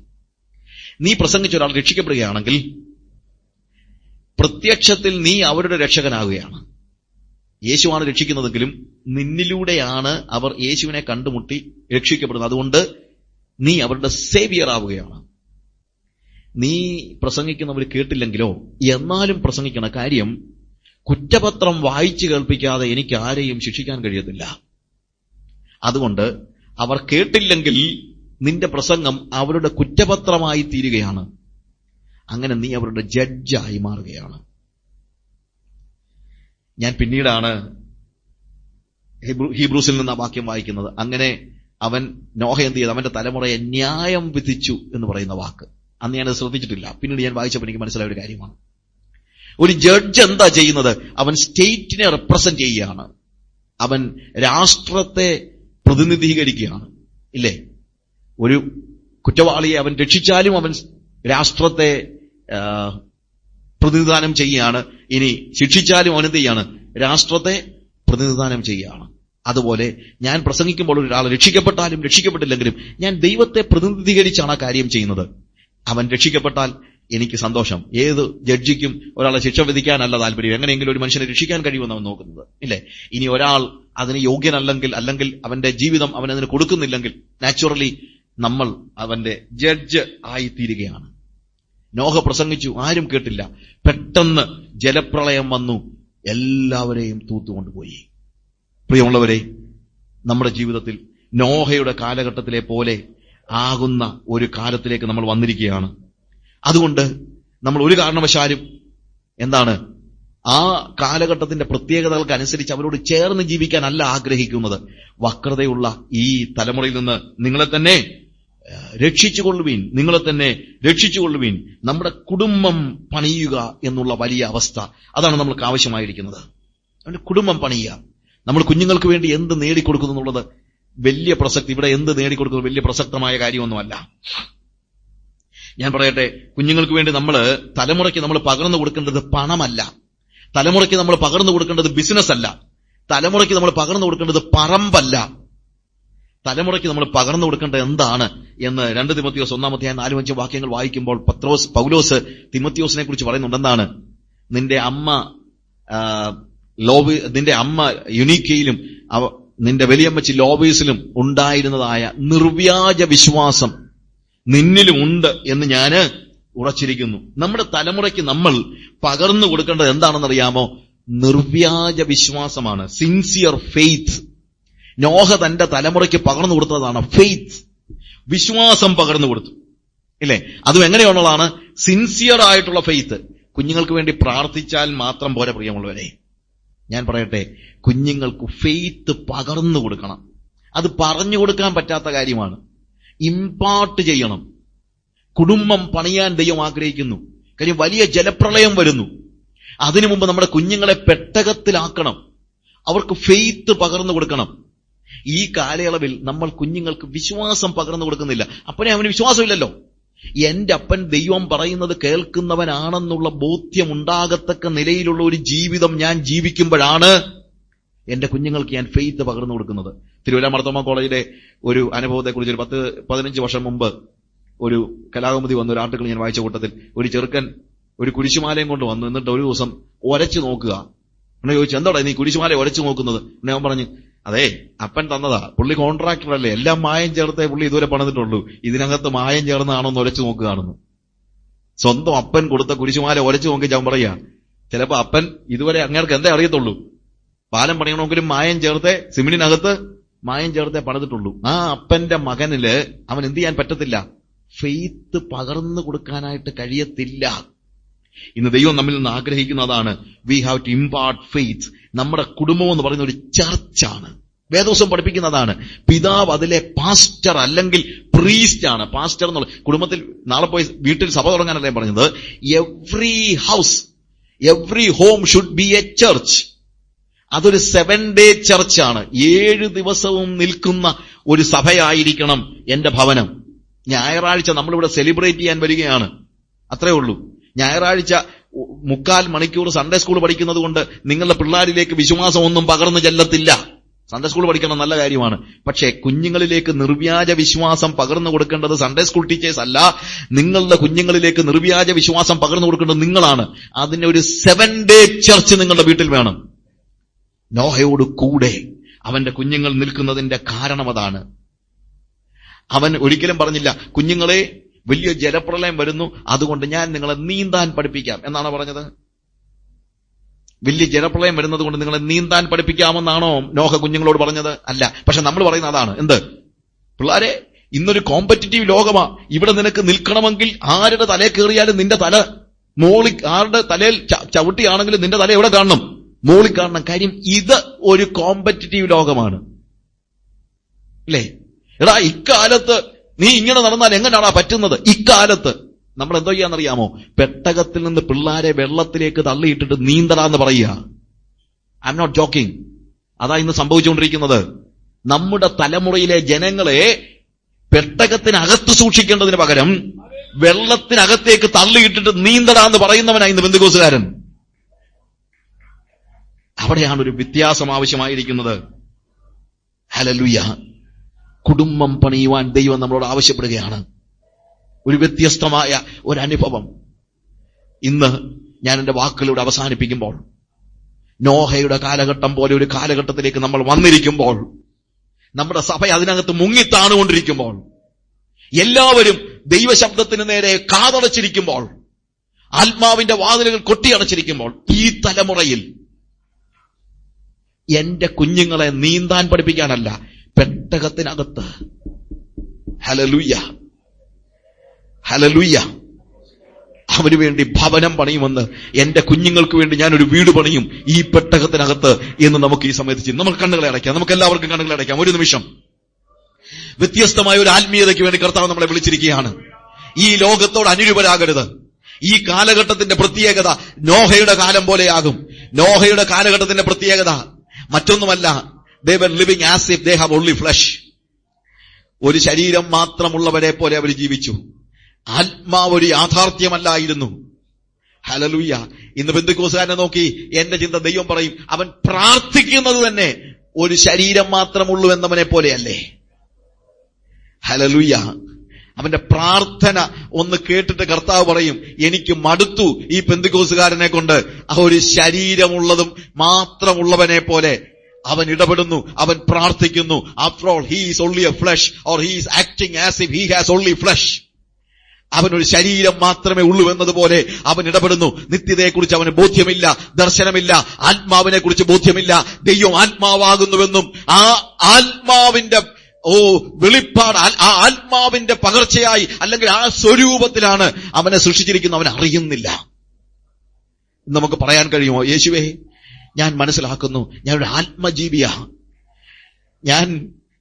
നീ പ്രസംഗിച്ച ഒരാൾ രക്ഷിക്കപ്പെടുകയാണെങ്കിൽ പ്രത്യക്ഷത്തിൽ നീ അവരുടെ രക്ഷകനാകുകയാണ്. യേശുവാണ് രക്ഷിക്കുന്നതെങ്കിലും നിന്നിലൂടെയാണ് അവർ യേശുവിനെ കണ്ടുമുട്ടി രക്ഷിക്കപ്പെടുന്നത്. അതുകൊണ്ട് നീ അവരുടെ സേവിയർ ആവുകയാണ്. നീ പ്രസംഗിക്കുന്നവർ കേട്ടില്ലെങ്കിലോ, എന്നാലും പ്രസംഗിക്കണ കാര്യം, കുറ്റപത്രം വായിച്ചു കേൾപ്പിക്കാതെ എനിക്ക് ആരെയും ശിക്ഷിക്കാൻ കഴിയത്തില്ല. അതുകൊണ്ട് അവർ കേട്ടില്ലെങ്കിൽ നിന്റെ പ്രസംഗം അവരുടെ കുറ്റപത്രമായി തീരുകയാണ്. അങ്ങനെ നീ അവരുടെ ജഡ്ജായി മാറുകയാണ്. ഞാൻ പിന്നീടാണ് ഹീബ്രൂസിൽ നിന്ന് ആ വാക്യം വായിക്കുന്നത്. അങ്ങനെ അവൻ നോഹ എന്ത് ചെയ്തു? അവന്റെ തലമുറയെ ന്യായം വിധിച്ചു എന്ന് പറയുന്ന വാക്ക് അന്ന് ഞാനത് ശ്രദ്ധിച്ചിട്ടില്ല. പിന്നീട് ഞാൻ വായിച്ചപ്പോൾ എനിക്ക് മനസ്സിലായ ഒരു കാര്യമാണ്. ഒരു ജഡ്ജ് എന്താ ചെയ്യുന്നത്? അവൻ സ്റ്റേറ്റിനെ റെപ്രസെന്റ് ചെയ്യുകയാണ്. അവൻ രാഷ്ട്രത്തെ പ്രതിനിധീകരിക്കുകയാണ്. ഇല്ലേ? ഒരു കുറ്റവാളിയെ അവൻ രക്ഷിച്ചാലും അവൻ രാഷ്ട്രത്തെ പ്രതിനിധാനം ചെയ്യുകയാണ്. ഇനി ശിക്ഷിച്ചാലും അവൻ എന്ത് ചെയ്യാണ്? രാഷ്ട്രത്തെ പ്രതിനിധാനം ചെയ്യുകയാണ്. അതുപോലെ ഞാൻ പ്രസംഗിക്കുമ്പോൾ ഒരാൾ രക്ഷിക്കപ്പെട്ടാലും രക്ഷിക്കപ്പെട്ടില്ലെങ്കിലും ഞാൻ ദൈവത്തെ പ്രതിനിധീകരിച്ചാണ് ആ കാര്യം ചെയ്യുന്നത്. അവൻ രക്ഷിക്കപ്പെട്ടാൽ എനിക്ക് സന്തോഷം. ഏത് ജഡ്ജിക്കും ഒരാളെ ശിക്ഷ വിധിക്കാനല്ല താല്പര്യം, എങ്ങനെയെങ്കിലും ഒരു മനുഷ്യനെ രക്ഷിക്കാൻ കഴിയുമെന്ന് അവൻ നോക്കുന്നത്. ഇല്ലേ? ഇനി ഒരാൾ അതിന് യോഗ്യനല്ലെങ്കിൽ അവന്റെ ജീവിതം അവൻ അതിന് കൊടുക്കുന്നില്ലെങ്കിൽ നാച്ചുറലി നമ്മൾ അവന്റെ ജഡ്ജ് ആയിത്തീരുകയാണ്. നോഹ പ്രസംഗിച്ചു, ആരും കേട്ടില്ല. പെട്ടെന്ന് ജലപ്രളയം വന്നു, എല്ലാവരെയും തൂത്തുകൊണ്ടുപോയി. പ്രിയമുള്ളവരെ, നമ്മുടെ ജീവിതത്തിൽ നോഹയുടെ കാലഘട്ടത്തിലെ പോലെ ആകുന്ന ഒരു കാലത്തിലേക്ക് നമ്മൾ വന്നിരിക്കുകയാണ്. അതുകൊണ്ട് നമ്മൾ ഒരു കാരണവശാലും ആ കാലഘട്ടത്തിന്റെ പ്രത്യേകതകൾക്ക് അനുസരിച്ച് അവരോട് ചേർന്ന് ജീവിക്കാനല്ല ആഗ്രഹിക്കുന്നത്. വക്രതയുള്ള ഈ തലമുറയിൽ നിന്ന് നിങ്ങളെ തന്നെ രക്ഷിച്ചുകൊള്ളുവീൻ, നിങ്ങളെ തന്നെ രക്ഷിച്ചുകൊള്ളുവീൻ. നമ്മുടെ കുടുംബം പണിയുക എന്നുള്ള വലിയ അവസ്ഥ, അതാണ് നമ്മൾക്ക് ആവശ്യമായിരിക്കുന്നത്. അവന്റെ കുടുംബം പണിയുക. നമ്മൾ കുഞ്ഞുങ്ങൾക്ക് വേണ്ടി എന്ത് നേടിക്കൊടുക്കുന്നു എന്നുള്ളത് വലിയ പ്രസക്തി, ഇവിടെ എന്ത് നേടിക്കൊടുക്കുന്നത് വലിയ പ്രസക്തമായ കാര്യമൊന്നുമല്ല. ഞാൻ പറയട്ടെ, കുഞ്ഞുങ്ങൾക്ക് വേണ്ടി തലമുറയ്ക്ക് നമ്മൾ പകർന്നു കൊടുക്കേണ്ടത് പണമല്ല, തലമുറയ്ക്ക് നമ്മൾ പകർന്നു കൊടുക്കേണ്ടത് ബിസിനസ് അല്ല, തലമുറയ്ക്ക് നമ്മൾ പകർന്നു കൊടുക്കേണ്ടത് പറമ്പല്ല. തലമുറയ്ക്ക് നമ്മൾ പകർന്നു കൊടുക്കേണ്ടത് എന്താണ് എന്ന് 2 തിമോത്തിയോസ് 1-ാം 4-5 വാക്യങ്ങൾ വായിക്കുമ്പോൾ പൗലോസ് തിമോത്തിയോസിനെ കുറിച്ച് പറയുന്നുണ്ട്. എന്താണ്? നിന്റെ അമ്മ യുനീക്കയിലും നിന്റെ വലിയമ്മച്ചി ലോബീസിലും ഉണ്ടായിരുന്നതായ നിർവ്യാജ വിശ്വാസം നിന്നിലും ഉണ്ട് എന്ന് ഞാന് ഉറച്ചിരിക്കുന്നു. നമ്മുടെ തലമുറയ്ക്ക് നമ്മൾ പകർന്നു കൊടുക്കേണ്ടത് എന്താണെന്നറിയാമോ? നിർവ്യാജ വിശ്വാസമാണ്. Sincere faith. നോഹ തന്റെ തലമുറയ്ക്ക് പകർന്നു കൊടുത്തതാണ് ഫെയ്ത്ത്. വിശ്വാസം പകർന്നു കൊടുത്തു, ഇല്ലേ? അതും എങ്ങനെയുള്ളതാണ്? സിൻസിയർ ആയിട്ടുള്ള ഫെയ്ത്ത്. കുഞ്ഞുങ്ങൾക്ക് വേണ്ടി പ്രാർത്ഥിച്ചാൽ മാത്രം പോരാ പ്രിയമുള്ളവരെ. ഞാൻ പറയട്ടെ, കുഞ്ഞുങ്ങൾക്ക് ഫെയ്ത്ത് പകർന്നു കൊടുക്കണം. അത് പറഞ്ഞു കൊടുക്കാൻ പറ്റാത്ത കാര്യമാണ്. ഇമ്പാർട്ട് ചെയ്യണം. കുടുംബം പണിയാൻ ദൈവം ആഗ്രഹിക്കുന്നു. കാര്യം വലിയ ജലപ്രളയം വരുന്നു. അതിനു മുമ്പ് നമ്മുടെ കുഞ്ഞുങ്ങളെ പെട്ടകത്തിലാക്കണം. അവർക്ക് ഫെയ്ത്ത് പകർന്നു കൊടുക്കണം. ഈ കാലയളവിൽ നമ്മൾ കുഞ്ഞുങ്ങൾക്ക് വിശ്വാസം പകർന്നു കൊടുക്കുന്നില്ല. അപ്പനെ അവന് വിശ്വാസമില്ലല്ലോ. എന്റെ അപ്പൻ ദൈവം പറയുന്നത് കേൾക്കുന്നവനാണെന്നുള്ള ബോധ്യം ഉണ്ടാകത്തക്ക നിലയിലുള്ള ഒരു ജീവിതം ഞാൻ ജീവിക്കുമ്പോഴാണ് എന്റെ കുഞ്ഞുങ്ങൾക്ക് ഞാൻ ഫെയ്ത്ത് പകർന്നു കൊടുക്കുന്നത്. തിരുവല്ല മാർത്തോമാ കോളേജിലെ ഒരു അനുഭവത്തെക്കുറിച്ച് ഒരു 10-15 വർഷം മുമ്പ് ഒരു കലാകൗമുദി വന്ന ഒരു ആർട്ടിക്കിൾ ഞാൻ വായിച്ച കൂട്ടത്തിൽ ഒരു ചെറുക്കൻ ഒരു കുരിശുമാലയും കൊണ്ട് വന്നു. എന്നിട്ട് ഒരു ദിവസം ഒരച്ചു നോക്കുക. എന്നെ ചോദിച്ചു, എന്താടാ നീ കുരിശുമാല ഒരച്ചു നോക്കുന്നത്? എന്നെ അവൻ പറഞ്ഞു, അതെ അപ്പൻ തന്നതാ, പുള്ളി കോൺട്രാക്ടർ അല്ലേ, എല്ലാം മായം ചേർത്തേ പുള്ളി ഇതുവരെ പണിതിട്ടുള്ളൂ, ഇതിനകത്ത് മായം ചേർന്നാണോ എന്ന് ഒരച്ചു നോക്കുകയാണെന്ന്. സ്വന്തം അപ്പൻ കൊടുത്ത കുരിശുമാല ഒരച്ചു നോക്കി ഞാൻ പറയാ, ചിലപ്പോ അപ്പൻ ഇതുവരെ അങ്ങേർക്ക് എന്തേ അറിയത്തുള്ളൂ, പാലം പണിയണമെങ്കിലും മായം ചേർത്തേ, സിമെന്റിനകത്ത് മായം ചേർത്തേ പണിതിട്ടുള്ളൂ. ആ അപ്പന്റെ മകനില് അവൻ എന്ത് ചെയ്യാൻ പറ്റത്തില്ല? ഫെയ്ത്ത് പകർന്നു കൊടുക്കാനായിട്ട് കഴിയത്തില്ല. ഇന്ന് ദൈവം നമ്മിൽ നിന്ന് ആഗ്രഹിക്കുന്നതാണ്, we have to impart faith. നമ്മുടെ കുടുംബം എന്ന് പറയുന്ന ഒരു ചർച്ചാണ്. വേദോസം പഠിപ്പിക്കുന്നതാണ്. പിതാവ് അതിലെ പാസ്റ്റർ അല്ലെങ്കിൽ പ്രീസ്റ്റ് ആണ്. പാസ്റ്റർ എന്നുള്ള കുടുംബത്തിൽ നാളെ പോയി വീട്ടിൽ സഭ തുടങ്ങാനല്ലേ പറഞ്ഞത്? Every home should be A church. അതൊരു 7 day ചർച്ചാണ്. 7 ദിവസവും നിൽക്കുന്ന ഒരു സഭയായിരിക്കണം എന്റെ ഭവനം. ഞായറാഴ്ച നമ്മളിവിടെ സെലിബ്രേറ്റ് ചെയ്യാൻ വരികയാണ്, അത്രേ ഉള്ളൂ. ഞായറാഴ്ച 3/4 മണിക്കൂർ സൺഡേ സ്കൂൾ പഠിക്കുന്നത് കൊണ്ട് നിങ്ങളുടെ പിള്ളേരിലേക്ക് വിശ്വാസം ഒന്നും പകർന്നു ചെല്ലത്തില്ല. സൺഡേ സ്കൂൾ പഠിക്കണം, നല്ല കാര്യമാണ്. പക്ഷേ കുഞ്ഞുങ്ങളിലേക്ക് നിർവ്യാജ വിശ്വാസം പകർന്നു കൊടുക്കേണ്ടത് സൺഡേ സ്കൂൾ ടീച്ചേഴ്സ് അല്ല. നിങ്ങളുടെ കുഞ്ഞുങ്ങളിലേക്ക് നിർവ്യാജ വിശ്വാസം പകർന്നു കൊടുക്കേണ്ടത് നിങ്ങളാണ്. അതിന് ഒരു 7 day ചർച്ച് നിങ്ങളുടെ വീട്ടിൽ വേണം. നോഹയോട് കൂടെ അവന്റെ കുഞ്ഞുങ്ങൾ നിൽക്കുന്നതിന്റെ കാരണം അതാണ്. അവൻ ഒരിക്കലും പറഞ്ഞില്ല, കുഞ്ഞുങ്ങളെ വലിയ ജലപ്രളയം വരുന്നു, അതുകൊണ്ട് ഞാൻ നിങ്ങളെ നീന്താൻ പഠിപ്പിക്കാം എന്നാണോ പറഞ്ഞത്? വലിയ ജലപ്രളയം വരുന്നത് കൊണ്ട് നിങ്ങളെ നീന്താൻ പഠിപ്പിക്കാമെന്നാണോ നോഹ കുഞ്ഞുങ്ങളോട് പറഞ്ഞത്? അല്ല. പക്ഷെ നമ്മൾ പറയുന്ന അതാണ്. എന്ത്? പിള്ളാരെ, ഇന്നൊരു കോമ്പറ്റിറ്റീവ് ലോകമാ. ഇവിടെ നിനക്ക് നിൽക്കണമെങ്കിൽ ആരുടെ തലയിൽ കയറിയാലും നിന്റെ തല മോളി, ആരുടെ തലയിൽ ചവിട്ടിയാണെങ്കിലും നിന്റെ തല എവിടെ കാണണം? മോളി കാണണം. കാര്യം ഇത് ഒരു കോമ്പറ്റിറ്റീവ് ലോകമാണ്, അല്ലേ? എടാ, ഇക്കാലത്ത് നീ ഇങ്ങനെ നടന്നാൽ എങ്ങനെയാണാ പറ്റുന്നത്? ഇക്കാലത്ത് നമ്മൾ എന്തോ ചെയ്യാന്നറിയാമോ? പെട്ടകത്തിൽ നിന്ന് പിള്ളാരെ വെള്ളത്തിലേക്ക് തള്ളിയിട്ടിട്ട് നീന്തലാന്ന് പറയുക. I'm not joking. അതാ ഇന്ന് സംഭവിച്ചുകൊണ്ടിരിക്കുന്നത്. നമ്മുടെ തലമുറയിലെ ജനങ്ങളെ പെട്ടകത്തിനകത്ത് സൂക്ഷിക്കേണ്ടതിന് പകരം വെള്ളത്തിനകത്തേക്ക് തള്ളിയിട്ടിട്ട് നീന്തലാന്ന് പറയുന്നവനാ ഇന്ന് ബന്ധുക്കോസുകാരൻ. അവിടെയാണ് ഒരു വ്യത്യാസം ആവശ്യമായിരിക്കുന്നത്. ഹല്ലേലൂയ. കുടുംബം പണിയുവാൻ ദൈവം നമ്മളോട് ആവശ്യപ്പെടുകയാണ്. ഒരു വ്യത്യസ്തമായ ഒരു അനുഭവം. ഇന്ന് ഞാൻ എന്റെ വാക്കുകളിലൂടെ അവസാനിപ്പിക്കുമ്പോൾ, നോഹയുടെ കാലഘട്ടം പോലെ ഒരു കാലഘട്ടത്തിലേക്ക് നമ്മൾ വന്നിരിക്കുമ്പോൾ, നമ്മുടെ സഭ അതിനകത്ത് മുങ്ങിത്താണുകൊണ്ടിരിക്കുമ്പോൾ, എല്ലാവരും ദൈവശബ്ദത്തിന് നേരെ കാതടച്ചിരിക്കുമ്പോൾ, ആത്മാവിന്റെ വാതിലുകൾ കൊട്ടിയടച്ചിരിക്കുമ്പോൾ, ഈ തലമുറയിൽ എന്റെ കുഞ്ഞുങ്ങളെ നീന്താൻ പഠിപ്പിക്കാനല്ല, പെട്ടകത്തിനകത്ത്, ഹല്ലേലൂയ, ഹല്ലേലൂയ, അവന് വേണ്ടി ഭവനം പണിയുമെന്ന്, എന്റെ കുഞ്ഞുങ്ങൾക്ക് വേണ്ടി ഞാനൊരു വീട് പണിയും ഈ പെട്ടകത്തിനകത്ത് എന്ന് നമുക്ക് ഈ സമയത്ത് ചെയ്യും. നമുക്ക് കണ്ണുകളെ അടയ്ക്കാം. നമുക്ക് എല്ലാവർക്കും കണ്ണുകളെ അടയ്ക്കാം. ഒരു നിമിഷം. വ്യത്യസ്തമായ ഒരു ആത്മീയതയ്ക്ക് വേണ്ടി കർത്താവ് നമ്മളെ വിളിച്ചിരിക്കുകയാണ്. ഈ ലോകത്തോട് അനുരൂപരാകരുത്. ഈ കാലഘട്ടത്തിന്റെ പ്രത്യേകത നോഹയുടെ കാലം പോലെയാകും. നോഹയുടെ കാലഘട്ടത്തിന്റെ പ്രത്യേകത മറ്റൊന്നുമല്ല, they were living as if they have only flesh. ഒരു ശരീരം മാത്രമുള്ളവരെ പോലെ അവർ ജീവിച്ചു. ആത്മാവ് ഒരു യാഥാർത്ഥ്യമല്ലായിരുന്നു. ഹല്ലേലൂയ. ഇന്ന് പെന്തക്കോസ്തുകാരനെ നോക്കി എന്റെ ചിന്ത, ദൈവം പറയും അവൻ പ്രാർത്ഥിക്കുന്നത് തന്നെ ഒരു ശരീരം മാത്രമുള്ളൂ എന്നവനെ പോലെയല്ലേ. ഹല്ലേലൂയ. അവന്റെ പ്രാർത്ഥന ഒന്ന് കേട്ടിട്ട് കർത്താവ് പറയും എനിക്ക് മടുത്തു ഈ പെന്തക്കോസ്തുകാരനെ കൊണ്ട്. ആ ഒരു ശരീരമുള്ളതും മാത്രമുള്ളവനെ പോലെ അവൻ ഇടപെടുന്നു, അവൻ പ്രാർത്ഥിക്കുന്നു. After all he is only a flesh, or he is acting as if he has only flesh. അവനൊരു ശരീരം മാത്രമേ ഉള്ളൂ എന്നതുപോലെ അവൻ ഇടപെടുന്നു. നിത്യതയെക്കുറിച്ച് അവന് ബോധ്യമില്ല, ദർശനമില്ല, ആത്മാവിനെ കുറിച്ച് ബോധ്യമില്ല. ദൈവം ആത്മാവാകുന്നുവെന്നും ആ ആത്മാവിന്റെ വെളിപ്പാട്, ആ ആത്മാവിന്റെ പകർച്ചയായി അല്ലെങ്കിൽ ആ സ്വരൂപത്തിലാണ് അവനെ സൃഷ്ടിച്ചിരിക്കുന്നത്, അവൻ അറിയുന്നില്ല. നമുക്ക് പറയാൻ കഴിയുമോ, യേശുവേ ഞാൻ മനസ്സിലാക്കുന്നു ഞാനൊരു ആത്മജീവിയാ, ഞാൻ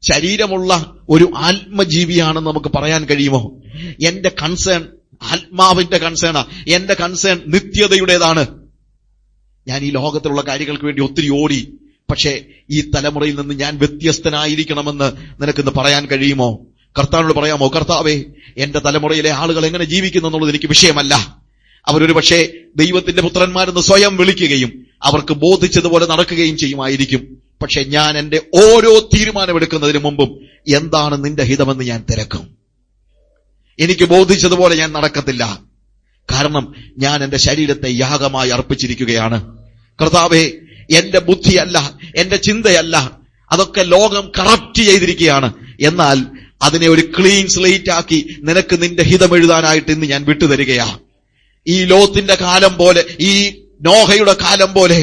ശരീരമുള്ള ഒരു ആത്മജീവിയാണെന്ന് നമുക്ക് പറയാൻ കഴിയുമോ? എന്റെ കൺസേൺ ആത്മാവിന്റെ കൺസേണാ, എന്റെ കൺസേൺ നിത്യതയുടേതാണ്. ഞാൻ ഈ ലോകത്തിലുള്ള കാര്യങ്ങൾക്ക് വേണ്ടി ഒത്തിരി ഓടി, പക്ഷേ ഈ തലമുറയിൽ നിന്ന് ഞാൻ വ്യത്യസ്തനായിരിക്കണമെന്ന് നിനക്കിന്ന് പറയാൻ കഴിയുമോ? കർത്താവിനോട് പറയാമോ, കർത്താവേ എന്റെ തലമുറയിലെ ആളുകൾ എങ്ങനെ ജീവിക്കുന്നു എന്നുള്ളത് എനിക്ക് വിഷയമല്ല. അവരൊരു പക്ഷേ ദൈവത്തിന്റെ പുത്രന്മാരെന്ന് സ്വയം വിളിക്കുകയും അവർക്ക് ബോധിച്ചതുപോലെ നടക്കുകയും ചെയ്യുമായിരിക്കും. പക്ഷെ ഞാൻ എന്റെ ഓരോ തീരുമാനമെടുക്കുന്നതിന് മുമ്പും എന്താണ് നിന്റെ ഹിതമെന്ന് ഞാൻ തിരക്കും. എനിക്ക് ബോധിച്ചതുപോലെ ഞാൻ നടക്കത്തില്ല. കാരണം ഞാൻ എന്റെ ശരീരത്തെ യാഗമായി അർപ്പിച്ചിരിക്കുകയാണ്. കർത്താവേ എന്റെ ബുദ്ധിയല്ല, എന്റെ ചിന്തയല്ല, അതൊക്കെ ലോകം കറപ്റ്റ് ചെയ്തിരിക്കുകയാണ്. എന്നാൽ അതിനെ ഒരു ക്ലീൻ സ്ലേറ്റ് ആക്കി നിനക്ക് നിന്റെ ഹിതം എഴുതാനായിട്ട് ഇന്ന് ഞാൻ വിട്ടുതരികയാ. ഈ ലോത്തിന്റെ കാലം പോലെ, ഈ നോഹയുടെ കാലം പോലെ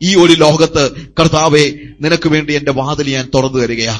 ഈ ഒരു ലോകത്ത് കർത്താവേ നിനക്ക് വേണ്ടി എന്റെ വാതിൽ ഞാൻ തുറന്നു തരികയാ.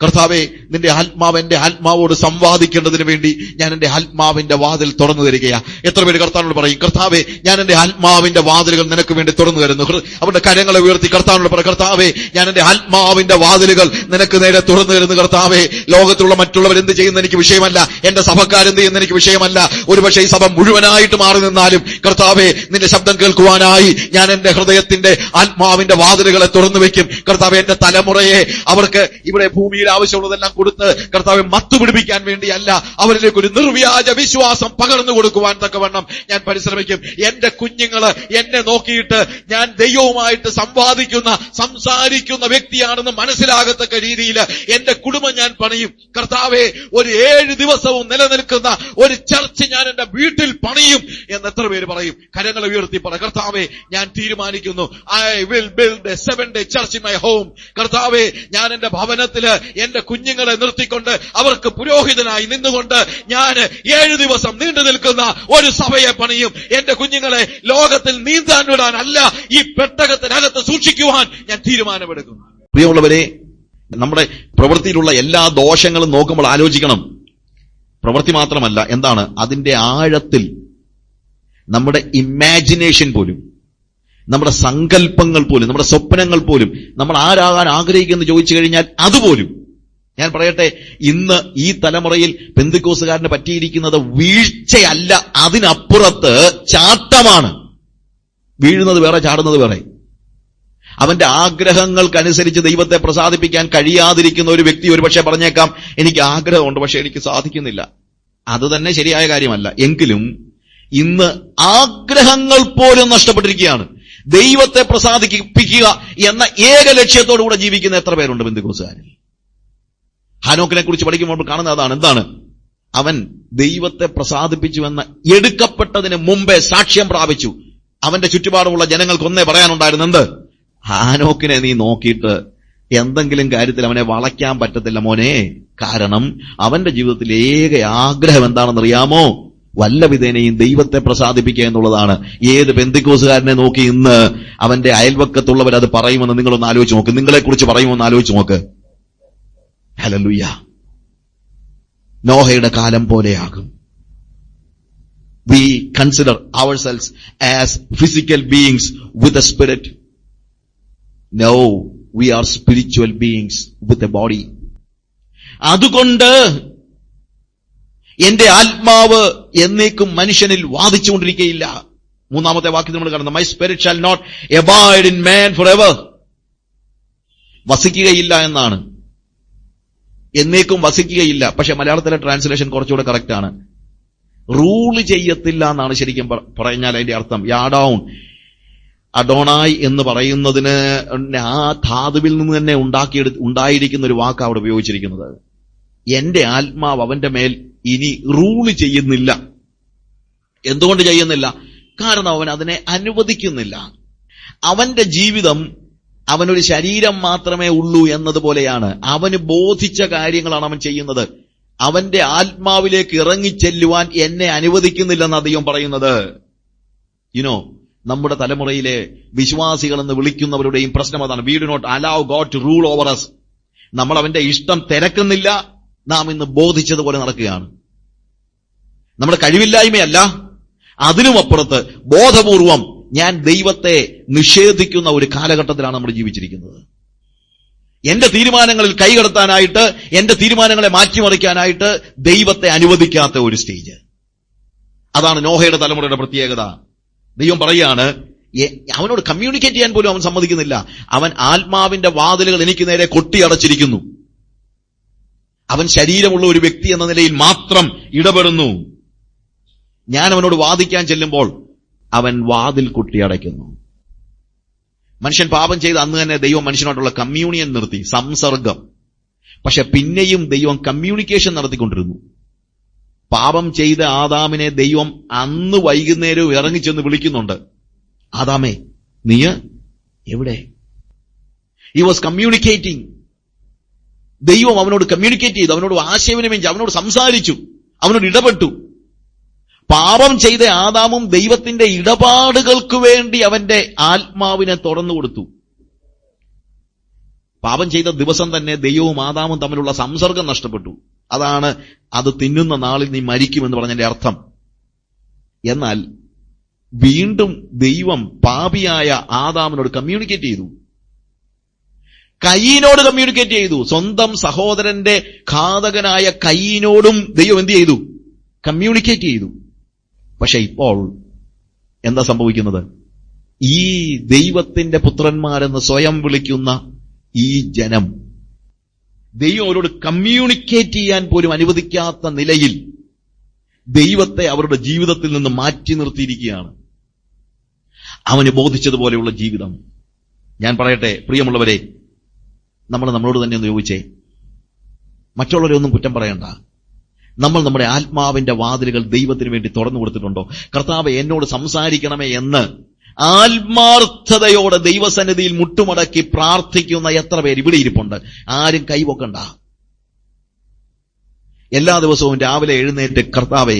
കർത്താവേ നിന്റെ ആത്മാവ് എന്റെ ആത്മാവോട് സംവാദിക്കേണ്ടതിന് വേണ്ടി ഞാൻ എന്റെ ആത്മാവിന്റെ വാതിൽ തുറന്നു തരികയാ. എത്ര പേര് കർത്താവിനോട് പറയും, കർത്താവേ ഞാൻ എന്റെ ആത്മാവിന്റെ വാതിലുകൾ നിനക്ക് വേണ്ടി തുറന്നു തരുന്നു. അവരുടെ കരങ്ങളെ ഉയർത്തി കർത്താവിനോട് പറ, കർത്താവേ ഞാൻ എന്റെ ആത്മാവിന്റെ വാതിലുകൾ നിനക്ക് നേരെ തുറന്നു തരുന്നു. കർത്താവേ ലോകത്തുള്ള മറ്റുള്ളവർ എന്ത് ചെയ്യുന്ന എനിക്ക് വിഷയമല്ല, എന്റെ സഭക്കാരെന്ത് ചെയ്യുന്ന എനിക്ക് വിഷയമല്ല. ഒരുപക്ഷെ ഈ സഭ മുഴുവനായിട്ട് മാറി നിന്നാലും കർത്താവേ നിന്റെ ശബ്ദം കേൾക്കുവാനായി ഞാൻ എന്റെ ഹൃദയത്തിന്റെ ആത്മാവിന്റെ വാതിലുകളെ തുറന്നു വെക്കും. കർത്താവേ എന്റെ തലമുറയെ അവർക്ക് ഇവിടെ ഭൂമിയിൽ ആവശ്യമുള്ളതെല്ലാം കൊടുത്ത് കർത്താവെ മത്തുപിടിപ്പിക്കാൻ വേണ്ടിയല്ല, അവരിലേക്ക് ഒരു നിർവ്യാജ വിശ്വാസം പകർന്നു കൊടുക്കുവാൻ തക്കവണ്ണം ഞാൻ പരിശ്രമിക്കും. എന്റെ കുഞ്ഞുങ്ങള് എന്നെ നോക്കിയിട്ട് ഞാൻ ദൈവവുമായിട്ട് സംസാരിക്കുന്ന വ്യക്തിയാണെന്ന് മനസ്സിലാകത്തക്ക രീതിയിൽ എന്റെ കുടുംബം ഞാൻ പണിയും. കർത്താവെ ഒരു 7 ദിവസവും നിലനിൽക്കുന്ന ഒരു ചർച്ച് ഞാൻ എന്റെ വീട്ടിൽ പണിയും എന്ന് എത്ര പേര് പറയും? കരങ്ങളെ ഉയർത്തി പറ, കർത്താവെ ഞാൻ തീരുമാനിക്കുന്നു, I will build A 7-day church in my home. കർത്താവെ ഞാൻ എന്റെ ഭവനത്തില് എന്റെ കുഞ്ഞുങ്ങളെ നിർത്തിക്കൊണ്ട് അവർക്ക് പുരോഹിതനായി നിന്നുകൊണ്ട് ഞാൻ 7 ദിവസം നീണ്ടു നിൽക്കുന്ന ഒരു സഭയെ പണിയും. എന്റെ കുഞ്ഞുങ്ങളെ ലോകത്തിൽ നീന്താൻ വിടാനല്ല, ഈ പെട്ടകത്തിനകത്ത് സൂക്ഷിക്കുവാൻ ഞാൻ തീരുമാനമെടുക്കുന്നു. പ്രിയമുള്ളവരെ, നമ്മുടെ പ്രവൃത്തിയിലുള്ള എല്ലാ ദോഷങ്ങളും നോക്കുമ്പോൾ ആലോചിക്കണം. പ്രവൃത്തി മാത്രമല്ല, എന്താണ് അതിന്റെ ആഴത്തിൽ നമ്മുടെ ഇമാജിനേഷൻ പോലും, നമ്മുടെ സങ്കല്പങ്ങൾ പോലും, നമ്മുടെ സ്വപ്നങ്ങൾ പോലും, നമ്മൾ ആരാകാൻ ആഗ്രഹിക്കുമെന്ന് ചോദിച്ചു കഴിഞ്ഞാൽ അതുപോലും. ഞാൻ പറയട്ടെ, ഇന്ന് ഈ തലമുറയിൽ പെന്തക്കോസ്തുകാരന് പറ്റിയിരിക്കുന്നത് വീഴ്ചയല്ല, അതിനപ്പുറത്ത് ചാട്ടമാണ്. വീഴുന്നത് വേറെ, ചാടുന്നത് വേറെ. അവന്റെ ആഗ്രഹങ്ങൾക്കനുസരിച്ച് ദൈവത്തെ പ്രസാദിപ്പിക്കാൻ കഴിയാതിരിക്കുന്ന ഒരു വ്യക്തി ഒരുപക്ഷെ പറഞ്ഞേക്കാം, എനിക്ക് ആഗ്രഹമുണ്ട് പക്ഷെ എനിക്ക് സാധിക്കുന്നില്ല. അത് തന്നെ ശരിയായ കാര്യമല്ല. എങ്കിലും ഇന്ന് ആഗ്രഹങ്ങൾ പോലും നഷ്ടപ്പെട്ടിരിക്കുകയാണ്. ദൈവത്തെ പ്രസാദിപ്പിക്കുക എന്ന ഏക ലക്ഷ്യത്തോടുകൂടെ ജീവിക്കുന്ന എത്ര പേരുണ്ട് പെന്തക്കോസ്തുകാരിൽ? ഹാനോക്കിനെ കുറിച്ച് പഠിക്കുമ്പോൾ കാണുന്ന അതാണ്. എന്താണ്? അവൻ ദൈവത്തെ പ്രസാദിപ്പിച്ചുവെന്ന് എടുക്കപ്പെട്ടതിന് മുമ്പേ സാക്ഷ്യം പ്രാപിച്ചു. അവന്റെ ചുറ്റുപാടുമുള്ള ജനങ്ങൾക്ക് ഒന്നേ പറയാനുണ്ടായിരുന്നു, എന്ത്? ഹാനോക്കിനെ നീ നോക്കിയിട്ട് എന്തെങ്കിലും കാര്യത്തിൽ അവനെ വളയ്ക്കാൻ പറ്റത്തില്ല മോനെ. കാരണം അവന്റെ ജീവിതത്തിൽ ഏക ആഗ്രഹം എന്താണെന്നറിയാമോ? വല്ല വിധേനയും ദൈവത്തെ പ്രസാദിപ്പിക്കുക എന്നുള്ളതാണ്. ഏത് പെന്തക്കോസ്തുകാരനെ നോക്കി ഇന്ന് അവന്റെ അയൽവക്കത്തുള്ളവർ അത് പറയുമെന്ന് നിങ്ങളൊന്ന് ആലോചിച്ച് നോക്ക്. നിങ്ങളെക്കുറിച്ച് പറയുമെന്ന് ആലോചിച്ച് നോക്ക്. ഹല്ലേലൂയ. നോഹയുടെ കാലം പോലെയാകും. We consider ourselves as physical beings with a spirit. No, we are spiritual beings with a body. അതുകൊണ്ട് എന്റെ ആത്മാവ് എന്നേക്കും മനുഷ്യനിൽ വാദിച്ചുകൊണ്ടിരിക്കുകയില്ല. 3-ാമത്തെ വാക്യം നമ്മൾ കാണുന്നത്, My spirit shall not abide in man forever. വസിക്കുകയില്ല എന്നാണ്. എന്നേക്കും വസിക്കുകയില്ല. പക്ഷെ മലയാളത്തിലെ ട്രാൻസ്ലേഷൻ കുറച്ചുകൂടെ കറക്റ്റ് ആണ്. റൂൾ ചെയ്യത്തില്ല എന്നാണ് ശരിക്കും പറഞ്ഞാൽ അതിന്റെ അർത്ഥം. യാഡൗൺ, അഡോണായ് എന്ന് പറയുന്നതിന് ആ ധാതുവിൽ നിന്ന് തന്നെ ഉണ്ടായിരിക്കുന്ന ഒരു വാക്ക് അവിടെ ഉപയോഗിച്ചിരിക്കുന്നത്. എന്റെ ആത്മാവ് അവന്റെ മേൽ ഇനി റൂള് ചെയ്യുന്നില്ല. എന്തുകൊണ്ട് ചെയ്യുന്നില്ല? കാരണം അവൻ അതിനെ അനുവദിക്കുന്നില്ല. അവന്റെ ജീവിതം അവനൊരു ശരീരം മാത്രമേ ഉള്ളൂ എന്നതുപോലെയാണ്. അവന് ബോധിച്ച കാര്യങ്ങളാണ് അവൻ ചെയ്യുന്നത്. അവന്റെ ആത്മാവിലേക്ക് ഇറങ്ങിച്ചെല്ലുവാൻ എന്നെ അനുവദിക്കുന്നില്ലെന്ന് ദൈവം പറയുന്നത്. നമ്മുടെ തലമുറയിലെ വിശ്വാസികൾ എന്ന് വിളിക്കുന്നവരുടെയും പ്രശ്നം അതാണ്. We do not allow God to rule over us. നമ്മൾ അവന്റെ ഇഷ്ടം തിരക്കുന്നില്ല. നാം ഇന്ന് ബോധിച്ചതുപോലെ നടക്കുകയാണ്. നമ്മുടെ കഴിവില്ലായ്മയല്ല, അതിനുമപ്പുറത്ത് ബോധപൂർവം ഞാൻ ദൈവത്തെ നിഷേധിക്കുന്ന ഒരു കാലഘട്ടത്തിലാണ് നമ്മൾ ജീവിച്ചിരിക്കുന്നത്. എന്റെ തീരുമാനങ്ങളിൽ കൈകടത്താനായിട്ട്, എന്റെ തീരുമാനങ്ങളെ മാറ്റിമറിക്കാനായിട്ട് ദൈവത്തെ അനുവദിക്കാത്ത ഒരു സ്റ്റേജ്. അതാണ് നോഹയുടെ തലമുറയുടെ പ്രത്യേകത. ദൈവം പറയാണ്, അവനോട് കമ്മ്യൂണിക്കേറ്റ് ചെയ്യാൻ പോലും അവൻ സമ്മതിക്കുന്നില്ല. അവൻ ആത്മാവിന്റെ വാതിലുകൾ എനിക്ക് നേരെ കൊട്ടിയടച്ചിരിക്കുന്നു. അവൻ ശരീരമുള്ള ഒരു വ്യക്തി എന്ന നിലയിൽ മാത്രം ഇടപെടുന്നു. ഞാൻ അവനോട് വാദിക്കാൻ ചെല്ലുമ്പോൾ അവൻ വാതിൽ കൊട്ടിയടയ്ക്കുന്നു. മനുഷ്യൻ പാപം ചെയ്ത് അന്ന് തന്നെ ദൈവം മനുഷ്യനോടുള്ള കമ്മ്യൂണിയൻ നിർത്തി, സംസർഗം. പക്ഷെ പിന്നെയും ദൈവം കമ്മ്യൂണിക്കേഷൻ നടത്തിക്കൊണ്ടിരുന്നു. പാപം ചെയ്ത ആദാമിനെ ദൈവം അന്ന് വൈകുന്നേരവും ഇറങ്ങിച്ചെന്ന് വിളിക്കുന്നുണ്ട്, ആദാമേ നീ എവിടെ? He was communicating. ദൈവം അവനോട് കമ്മ്യൂണിക്കേറ്റ് ചെയ്തു, അവനോട് ആശയവിനിമയം ചെയ്തു, അവനോട് സംസാരിച്ചു, അവനോട് ഇടപെട്ടു. പാപം ചെയ്ത ആദാമും ദൈവത്തിന്റെ ഇടപാടുകൾക്ക് വേണ്ടി അവന്റെ ആത്മാവിനെ തുറന്നു കൊടുത്തു. പാപം ചെയ്ത ദിവസം തന്നെ ദൈവവും ആദാമും തമ്മിലുള്ള സംസർഗം നഷ്ടപ്പെട്ടു. അതാണ് അത് തിന്നുന്ന നാളിൽ നീ മരിക്കുമെന്ന് പറഞ്ഞതിന്റെ അർത്ഥം. എന്നാൽ വീണ്ടും ദൈവം പാപിയായ ആദാമിനോട് കമ്മ്യൂണിക്കേറ്റ് ചെയ്തു. കയീനോട് കമ്മ്യൂണിക്കേറ്റ് ചെയ്തു. സ്വന്തം സഹോദരന്റെ ഘാതകനായ കയീനോടും ദൈവം എന്ത് ചെയ്തു? കമ്മ്യൂണിക്കേറ്റ് ചെയ്തു. പക്ഷെ ഇപ്പോൾ എന്താ സംഭവിക്കുന്നത്? ഈ ദൈവത്തിന്റെ പുത്രന്മാരെന്ന് സ്വയം വിളിക്കുന്ന ഈ ജനം ദൈവം അവരോട് കമ്മ്യൂണിക്കേറ്റ് ചെയ്യാൻ പോലും അനുവദിക്കാത്ത നിലയിൽ ദൈവത്തെ അവരുടെ ജീവിതത്തിൽ നിന്ന് മാറ്റി നിർത്തിയിരിക്കുകയാണ്. അവന് ബോധിച്ചതുപോലെയുള്ള ജീവിതം. ഞാൻ പറയട്ടെ പ്രിയമുള്ളവരെ, നമ്മളോട് തന്നെ ഒന്ന് ചോദിച്ചേ, മറ്റുള്ളവരെ ഒന്നും കുറ്റം പറയണ്ട. നമ്മൾ നമ്മുടെ ആത്മാവിന്റെ വാതിലുകൾ ദൈവത്തിന് വേണ്ടി തുറന്നു കൊടുത്തിട്ടുണ്ടോ? കർത്താവ് എന്നോട് സംസാരിക്കണമേ എന്ന് ആത്മാർത്ഥതയോടെ ദൈവസന്നിധിയിൽ മുട്ടുമടക്കി പ്രാർത്ഥിക്കുന്ന എത്ര പേര് ഇവിടെ ഇരിപ്പുണ്ട്? ആരും കൈവക്കണ്ട. എല്ലാ ദിവസവും രാവിലെ എഴുന്നേറ്റ് കർത്താവേ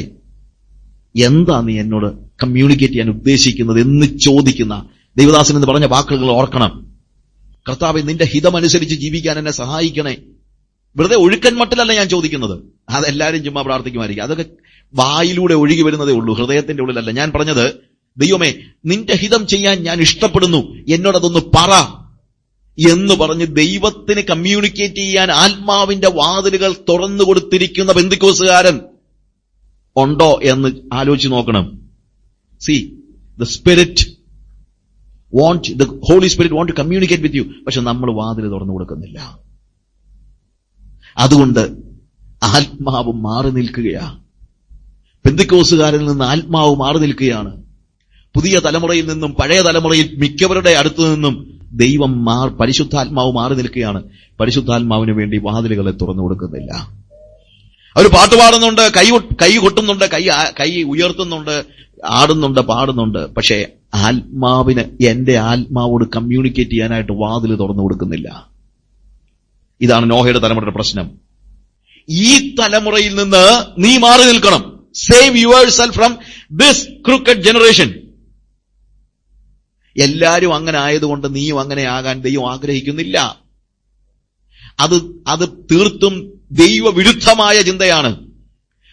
എന്താ നീ എന്നോട് കമ്മ്യൂണിക്കേറ്റ് ചെയ്യാൻ ഉദ്ദേശിക്കുന്നത് എന്ന് ചോദിക്കുന്ന ദൈവദാസൻ എന്ന് പറഞ്ഞ വാക്കുകൾ ഓർക്കണം. കർത്താവേ നിന്റെ ഹിതമനുസരിച്ച് ജീവിക്കാൻ എന്നെ സഹായിക്കണേ. വെറുതെ ഒഴുക്കൻ മട്ടിലല്ല ഞാൻ ചോദിക്കുന്നത്. അതെല്ലാവരും ചുമ്മാ പ്രാർത്ഥിക്കുമായിരിക്കും. അതൊക്കെ വായിലൂടെ ഒഴുകി വരുന്നതേ ഉള്ളൂ, ഹൃദയത്തിന്റെ ഉള്ളിലല്ല. ഞാൻ പറഞ്ഞത്, ദൈവമേ നിന്റെ ഹിതം ചെയ്യാൻ ഞാൻ ഇഷ്ടപ്പെടുന്നു, എന്നോടതൊന്ന് പറ എന്ന് പറഞ്ഞ് ദൈവത്തിന് കമ്മ്യൂണിക്കേറ്റ് ചെയ്യാൻ ആത്മാവിന്റെ വാതിലുകൾ തുറന്നു കൊടുത്തിരിക്കുന്ന പെന്തിക്കോസുകാരൻ ഉണ്ടോ എന്ന് ആലോചിച്ച് നോക്കണം. C the spirit the Holy Spirit want to communicate with you. പക്ഷെ നമ്മൾ വാതിൽ തുറന്നു കൊടുക്കുന്നില്ല. അതുകൊണ്ട് ആത്മാവ് മാറി നിൽക്കുകയാ. പെന്തിക്കോസുകാരിൽ നിന്ന് ആത്മാവ് മാറി നിൽക്കുകയാണ്. പുതിയ തലമുറയിൽ നിന്നും പഴയ തലമുറയിൽ മിക്കവരുടെ അടുത്തു നിന്നും ദൈവം പരിശുദ്ധാത്മാവ് മാറി നിൽക്കുകയാണ്. പരിശുദ്ധാത്മാവിന് വേണ്ടി വാതിലുകളെ തുറന്നു കൊടുക്കുന്നില്ല. അവർ പാട്ട് പാടുന്നുണ്ട്, കൈ കൊട്ടുന്നുണ്ട്, കൈ ഉയർത്തുന്നുണ്ട്, ആടുന്നുണ്ട്, പാടുന്നുണ്ട്. പക്ഷേ ആത്മാവിന്, എന്റെ ആത്മാവോട് കമ്മ്യൂണിക്കേറ്റ് ചെയ്യാനായിട്ട് വാതിൽ തുറന്നു കൊടുക്കുന്നില്ല. ഇതാണ് നോഹയുടെ തലമുറയുടെ പ്രശ്നം. ഈ തലമുറയിൽ നിന്ന് നീ മാറി നിൽക്കണം. Save yourself from this crooked generation. എല്ലാരും അങ്ങനെ ആയതുകൊണ്ട് നീയും അങ്ങനെ ആകാൻ ദൈവം ആഗ്രഹിക്കുന്നില്ല. അത് തീർത്തും ദൈവവിരുദ്ധമായ ചിന്തയാണ്.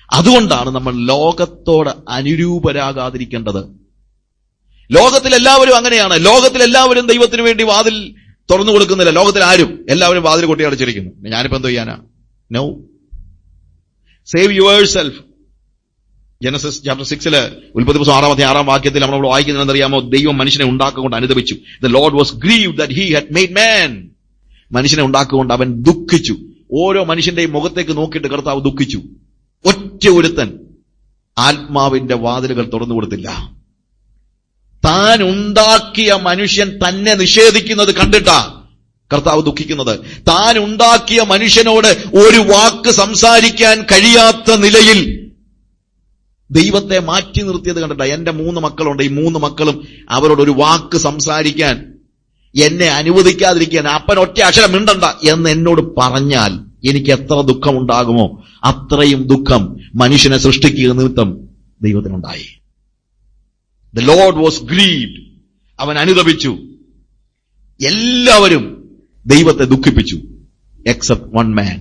അതുകൊണ്ടാണ് നമ്മൾ ലോകത്തോട് അനുരൂപരാകാതിരിക്കേണ്ടത്. ലോകത്തിലെല്ലാവരും അങ്ങനെയാണ്. ലോകത്തിലെല്ലാവരും ദൈവത്തിന് വേണ്ടി വാതിൽ തുറന്നു കൊടുക്കുന്നില്ല. ലോകത്തിൽ ആരും, എല്ലാവരും വാതിൽ കൊട്ടി അടച്ചിരിക്കുന്നു. ഞാനിപ്പോ എന്തോ ചെയ്യാനാ? No. Save yourself. Genesis chapter 6 ഉൽപ്പത്തി 6 വാക്യത്തിൽ നമ്മൾ വായിക്കുന്നതെന്നറിയാമോ? ദൈവം മനുഷ്യനെ ഉണ്ടാക്കുകൊണ്ട് അനുദപിച്ചു. The Lord was grieved that he had made man. മനുഷ്യനെ ഉണ്ടാക്കുകൊണ്ട് അവൻ ദുഃഖിച്ചു. ഓരോ മനുഷ്യന്റെയും മുഖത്തേക്ക് നോക്കിയിട്ട് കർത്താവ് ദുഃഖിച്ചു. ഒറ്റ ഒരുത്തൻ ആത്മാവിന്റെ വാതിലുകൾ തുറന്നു കൊടുത്തില്ല. താൻ ഉണ്ടാക്കിയ മനുഷ്യൻ തന്നെ നിഷേധിക്കുന്നത് കണ്ടിട്ടാ കർത്താവ് ദുഃഖിക്കുന്നത്. താൻ ഉണ്ടാക്കിയ മനുഷ്യനോട് ഒരു വാക്ക് സംസാരിക്കാൻ കഴിയാത്ത നിലയിൽ ദൈവത്തെ മാറ്റി നിർത്തിയത് കണ്ടിട്ടാ. എന്റെ 3 മക്കളുണ്ട്. ഈ 3 മക്കളും അവരോട് ഒരു വാക്ക് സംസാരിക്കാൻ എന്നെ അനുവദിക്കാതിരിക്കാൻ, അപ്പൻ ഒറ്റ അക്ഷരം മിണ്ടണ്ട എന്ന് എന്നോട് പറഞ്ഞാൽ എനിക്ക് എത്ര ദുഃഖമുണ്ടാകുമോ അത്രയും ദുഃഖം മനുഷ്യനെ സൃഷ്ടിക്കുക നിമിത്തം ദൈവത്തിനുണ്ടായി. The Lord was grieved. അവൻ അനുതപിച്ചു. എല്ലാവരും ദൈവത്തെ ദുഃഖിപ്പിച്ചു. എക്സെപ്റ്റ് വൺ മാൻ,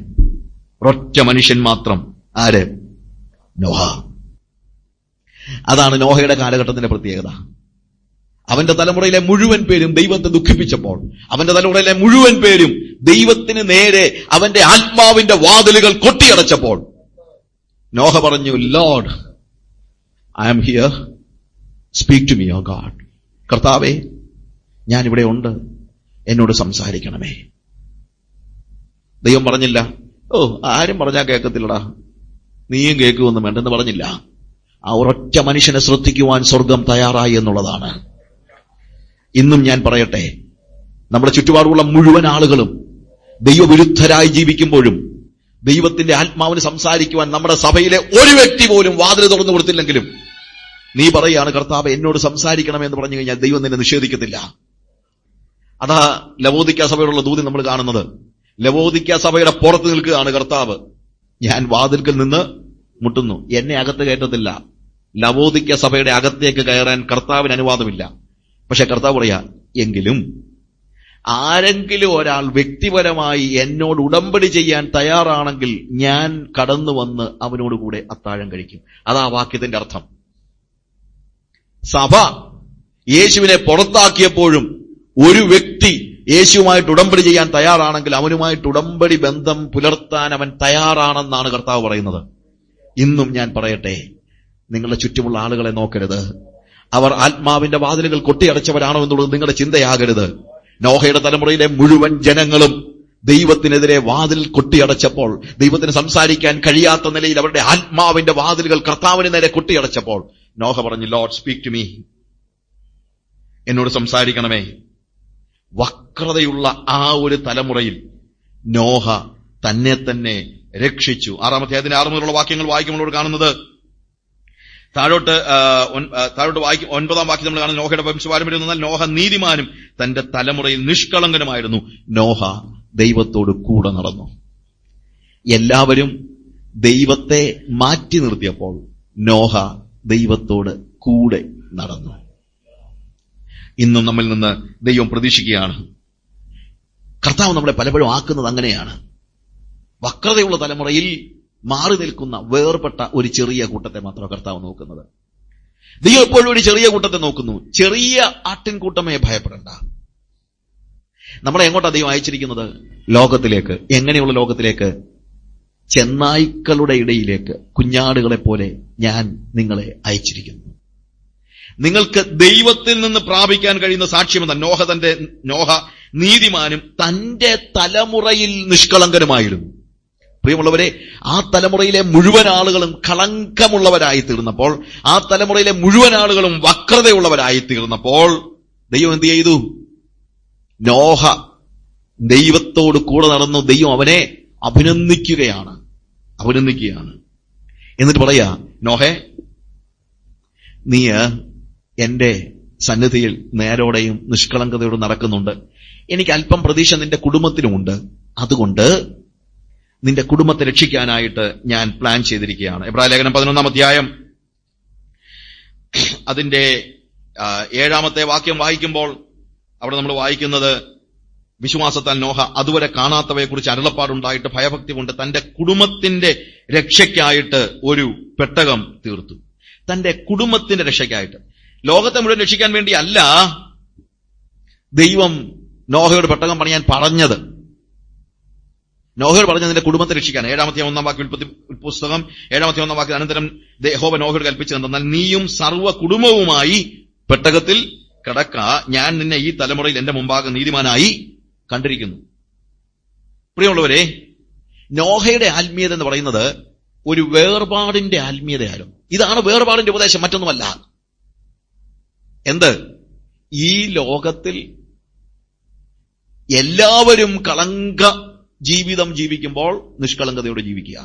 ഒരൊറ്റ മനുഷ്യൻ മാത്രം. ആര്? നോഹ. അതാണ് നോഹയുടെ കാലഘട്ടത്തിന്റെ പ്രത്യേകത. അവന്റെ തലമുറയിലെ മുഴുവൻ പേരും ദൈവത്തെ ദുഃഖിപ്പിച്ചപ്പോൾ, അവന്റെ തലമുറയിലെ മുഴുവൻ പേരും ദൈവത്തിന് നേരെ അവന്റെ ആത്മാവിന്റെ വാതിലുകൾ കൊട്ടിയടച്ചപ്പോൾ നോഹ പറഞ്ഞു, lord, I am here, speak to me oh God. കർത്താവേ, ഞാനിവിടെ ഉണ്ട്, എന്നോട് സംസാരിക്കണമേ. ദൈവം പറഞ്ഞില്ല, ഓ ആരും പറഞ്ഞാൽ കേൾക്കത്തില്ലടാ, നീയും കേൾക്കുമെന്നും വേണ്ടെന്ന് പറഞ്ഞില്ല. ആ ഒരൊറ്റ മനുഷ്യനെ ശ്രദ്ധിക്കുവാൻ സ്വർഗം തയ്യാറായി എന്നുള്ളതാണ്. ഇന്നും ഞാൻ പറയട്ടെ, നമ്മുടെ ചുറ്റുപാടുള്ള മുഴുവൻ ആളുകളും ദൈവവിരുദ്ധരായി ജീവിക്കുമ്പോഴും ദൈവത്തിന്റെ ആത്മാവിന് സംസാരിക്കുവാൻ നമ്മുടെ സഭയിലെ ഒരു വ്യക്തി പോലും വാതിൽ തുറന്നു കൊടുത്തില്ലെങ്കിലും നീ പറയാണ്, കർത്താവ് എന്നോട് സംസാരിക്കണമെന്ന് പറഞ്ഞു കഴിഞ്ഞാൽ ദൈവം നിന്നെ നിഷേധിക്കത്തില്ല. അതാ ലവോദിക്ക സഭയോടുള്ള ദൂതി നമ്മൾ കാണുന്നത്. ലവോദിക്ക സഭയുടെ പുറത്ത് നിൽക്കുകയാണ് കർത്താവ്. ഞാൻ വാതിൽക്കൽ നിന്ന് മുട്ടുന്നു, എന്നെ അകത്ത് കയറ്റത്തില്ല. ലവോദിക്ക സഭയുടെ അകത്തേക്ക് കയറാൻ കർത്താവിന് അനുവാദമില്ല. പക്ഷെ കർത്താവ് പറയാ, എങ്കിലും ആരെങ്കിലും ഒരാൾ വ്യക്തിപരമായി എന്നോട് ഉടമ്പടി ചെയ്യാൻ തയ്യാറാണെങ്കിൽ ഞാൻ കടന്നു വന്ന് അവനോടുകൂടെ അത്താഴം കഴിക്കും. അതാ വാക്യത്തിന്റെ അർത്ഥം. സഭ യേശുവിനെ പുറത്താക്കിയപ്പോഴും ഒരു വ്യക്തി യേശുവുമായിട്ട് ഉടമ്പടി ചെയ്യാൻ തയ്യാറാണെങ്കിൽ അവനുമായിട്ട് ഉടമ്പടി ബന്ധം പുലർത്താൻ അവൻ തയ്യാറാണെന്നാണ് കർത്താവ് പറയുന്നത്. ഇന്നും ഞാൻ പറയട്ടെ, നിങ്ങളുടെ ചുറ്റുമുള്ള ആളുകളെ നോക്കരുത്. അവർ ആത്മാവിന്റെ വാതിലുകൾ കൊട്ടിയടച്ചവരാണോ എന്നുള്ളത് നിങ്ങളുടെ ചിന്തയാകരുത്. നോഹയുടെ തലമുറയിലെ മുഴുവൻ ജനങ്ങളും ദൈവത്തിനെതിരെ വാതിൽ കൊട്ടിയടച്ചപ്പോൾ, ദൈവത്തിന് സംസാരിക്കാൻ കഴിയാത്ത നിലയിൽ അവരുടെ ആത്മാവിന്റെ വാതിലുകൾ കർത്താവിന് നേരെ കൊട്ടിയടച്ചപ്പോൾ നോഹ പറഞ്ഞു, ലോർഡ് സ്പീക്ക് ടു മീ, എന്നോട് സംസാരിക്കണമേ. വക്രതയുള്ള ആ ഒരു തലമുറയിൽ നോഹ തന്നെ തന്നെ രക്ഷിച്ചു. 6-ാം അധ്യായത്തിന്റെ 6 മുതലുള്ള വാക്യങ്ങൾ വായിക്കുമ്പോൾ കാണുന്നത്, താഴോട്ട് വായിക്കും. 9-ാം വാക്യം നമ്മൾ കാണുന്നത് നോഹയുടെ വംശപാരമ്പര്യം എന്നാൽ നോഹ നീതിമാനും തന്റെ തലമുറയിൽ നിഷ്കളങ്കനുമായിരുന്നു. നോഹ ദൈവത്തോട് കൂടെ നടന്നു. എല്ലാവരും ദൈവത്തെ മാറ്റി നിർത്തിയപ്പോൾ നോഹ ദൈവത്തോട് കൂടെ നടന്നു. ഇന്നും നമ്മിൽ നിന്ന് ദൈവം പ്രതീക്ഷിക്കുകയാണ്. കർത്താവ് നമ്മളെ പലപ്പോഴും ആക്കുന്നത് അങ്ങനെയാണ്. വക്രതയുള്ള തലമുറയിൽ മാറി നിൽക്കുന്ന വേർപെട്ട ഒരു ചെറിയ കൂട്ടത്തെ മാത്രം കർത്താവ് നോക്കുന്നത്. ദൈവം എപ്പോഴും ഒരു ചെറിയ കൂട്ടത്തെ നോക്കുന്നു. ചെറിയ ആട്ടിൻകൂട്ടമേ ഭയപ്പെടണ്ട. നമ്മളെ എങ്ങോട്ടാ ദൈവം അയച്ചിരിക്കുന്നത്? ലോകത്തിലേക്ക്. എങ്ങനെയുള്ള ലോകത്തിലേക്ക്? ചെന്നായ്ക്കളുടെ ഇടയിലേക്ക്, കുഞ്ഞാടുകളെ പോലെ ഞാൻ നിങ്ങളെ അയച്ചിരിക്കുന്നു. നിങ്ങൾക്ക് ദൈവത്തിൽ നിന്ന് പ്രാപിക്കാൻ കഴിയുന്ന സാക്ഷ്യമെന്ന നോഹ നീതിമാനും തന്റെ തലമുറയിൽ നിഷ്കളങ്കനുമായിരുന്നു. പ്രിയമുള്ളവരെ, ആ തലമുറയിലെ മുഴുവൻ ആളുകളും കളങ്കമുള്ളവരായി തീർന്നപ്പോൾ, ആ തലമുറയിലെ മുഴുവൻ ആളുകളും വക്രതയുള്ളവരായി തീർന്നപ്പോൾ ദൈവം എന്ത് ചെയ്തു? നോഹ ദൈവത്തോട് കൂടെ നടന്നു. ദൈവം അവനെ അഭിനന്ദിക്കുകയാണ്. എന്നിട്ട് പറയാ, നോഹേ, നീ എന്റെ സന്നിധിയിൽ നേരോടെയും നിഷ്കളങ്കതയോടും നടക്കുന്നുണ്ട്. എനിക്ക് അല്പം പ്രതീക്ഷ നിന്റെ കുടുംബത്തിനുമുണ്ട്. അതുകൊണ്ട് നിന്റെ കുടുംബത്തെ രക്ഷിക്കാനായിട്ട് ഞാൻ പ്ലാൻ ചെയ്തിരിക്കുകയാണ്. എബ്രായ ലേഖനം 11-ാം അധ്യായം അതിന്റെ 7-ാമത്തെ വാക്യം വായിക്കുമ്പോൾ അവിടെ നമ്മൾ വായിക്കുന്നത്, വിശ്വാസത്താൽ നോഹ അതുവരെ കാണാത്തവയെക്കുറിച്ച് അരുളപ്പാടുണ്ടായിട്ട് ഭയഭക്തി കൊണ്ട് തന്റെ കുടുംബത്തിന്റെ രക്ഷയ്ക്കായിട്ട് ഒരു പെട്ടകം തീർത്തു. തന്റെ കുടുംബത്തിന്റെ രക്ഷയ്ക്കായിട്ട്. ലോകത്തെ മുഴുവൻ രക്ഷിക്കാൻ വേണ്ടി അല്ല ദൈവം നോഹയോട് പെട്ടകം പണിയാൻ പറഞ്ഞത്. നോഹയോട് പറഞ്ഞത് നിന്റെ കുടുംബത്തെ രക്ഷിക്കാൻ. 7-ാമത്തെ 1-ാം വാക്യം പുസ്തകം 7-ാമത്തെ 1-ാം വാക്യം അനന്തരം യഹോവ നോഹയോട് കൽപ്പിച്ചതെന്നാൽ നീയും സർവ്വ കുടുംബവുമായി പെട്ടകത്തിൽ കിടക്ക, ഞാൻ നിന്നെ ഈ തലമുറയിൽ എന്റെ മുമ്പാകെ നീതിമാനായി കണ്ടിരിക്കുന്നു. പ്രിയമുള്ളവരെ, നോഹയുടെ ആത്മീയത എന്ന് പറയുന്നത് ഒരു വേർപാടിന്റെ ആത്മീയതയാലും. ഇതാണ് വേർപാടിന്റെ ഉപദേശം, മറ്റൊന്നുമല്ല. എന്ത്? ഈ ലോകത്തിൽ എല്ലാവരും കളങ്ക ജീവിതം ജീവിക്കുമ്പോൾ നിഷ്കളങ്കതയോടെ ജീവിക്കുക.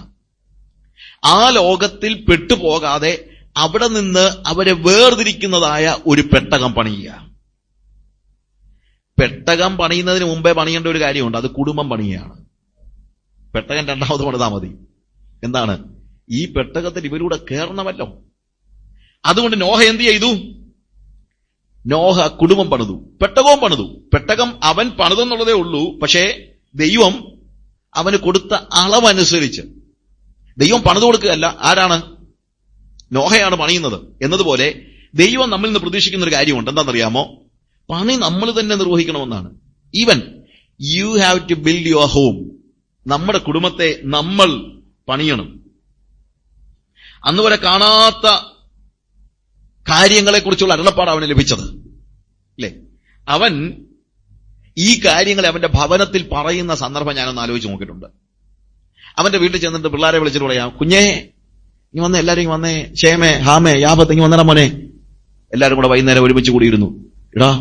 ആ ലോകത്തിൽ പെട്ടുപോകാതെ അവിടെ നിന്ന് അവരെ വേർതിരിക്കുന്നതായ ഒരു പെട്ടകം പണിയുക. പെട്ടകം പണിയുന്നതിന് മുമ്പേ പണിയേണ്ട ഒരു കാര്യമുണ്ട്, അത് കുടുംബം പണിയുകയാണ്. പെട്ടകം രണ്ടാമത് പണിതാൽ മതി. എന്താണ്? ഈ പെട്ടകത്തിൽ ഇവരൂടെ കയറണമല്ലോ. അതുകൊണ്ട് നോഹ എന്ത് ചെയ്തു? നോഹ കുടുംബം പണിതു, പെട്ടകവും പണിതു. പെട്ടകം അവൻ പണിതെന്നുള്ളതേ ഉള്ളൂ. പക്ഷേ ദൈവം അവന് കൊടുത്ത അളവനുസരിച്ച് ദൈവം പണിതു കൊടുക്കുകയല്ല. ആരാണ്? നോഹയാണ് പണിയുന്നത്. എന്നതുപോലെ ദൈവം നമ്മിൽ നിന്ന് പ്രതീക്ഷിക്കുന്ന ഒരു കാര്യമുണ്ട്. എന്താണെന്നറിയാമോ? പണി നമ്മൾ തന്നെ നിർവഹിക്കണമെന്നാണ്. Even you have to build your home. നമ്മുടെ കുടുംബത്തെ നമ്മൾ പണിയണം. അന്ന് വരെ കാണാത്ത കാര്യങ്ങളെക്കുറിച്ചുള്ള അരുളപ്പാട് അവന് ലഭിച്ചത് അല്ലേ? അവൻ ഈ കാര്യങ്ങളെ അവന്റെ ഭവനത്തിൽ പറയുന്ന സന്ദർഭം ഞാനൊന്ന് ആലോചിച്ച് നോക്കിയിട്ടുണ്ട്. അവന്റെ വീട്ടിൽ ചെന്നിട്ട് പിള്ളേരെ വിളിച്ചിട്ട് പറയാം, കുഞ്ഞേ ഇനി വന്നേ, എല്ലാരും ഇങ്ങ് വന്നേ, ക്ഷേമേ ഹാമേ യാപത്ത് ഇങ്ങ് വന്നേടാ മോനെ. എല്ലാരും കൂടെ വൈകുന്നേരം ഒരുമിച്ച് കൂടിയിരുന്നു. എടാ,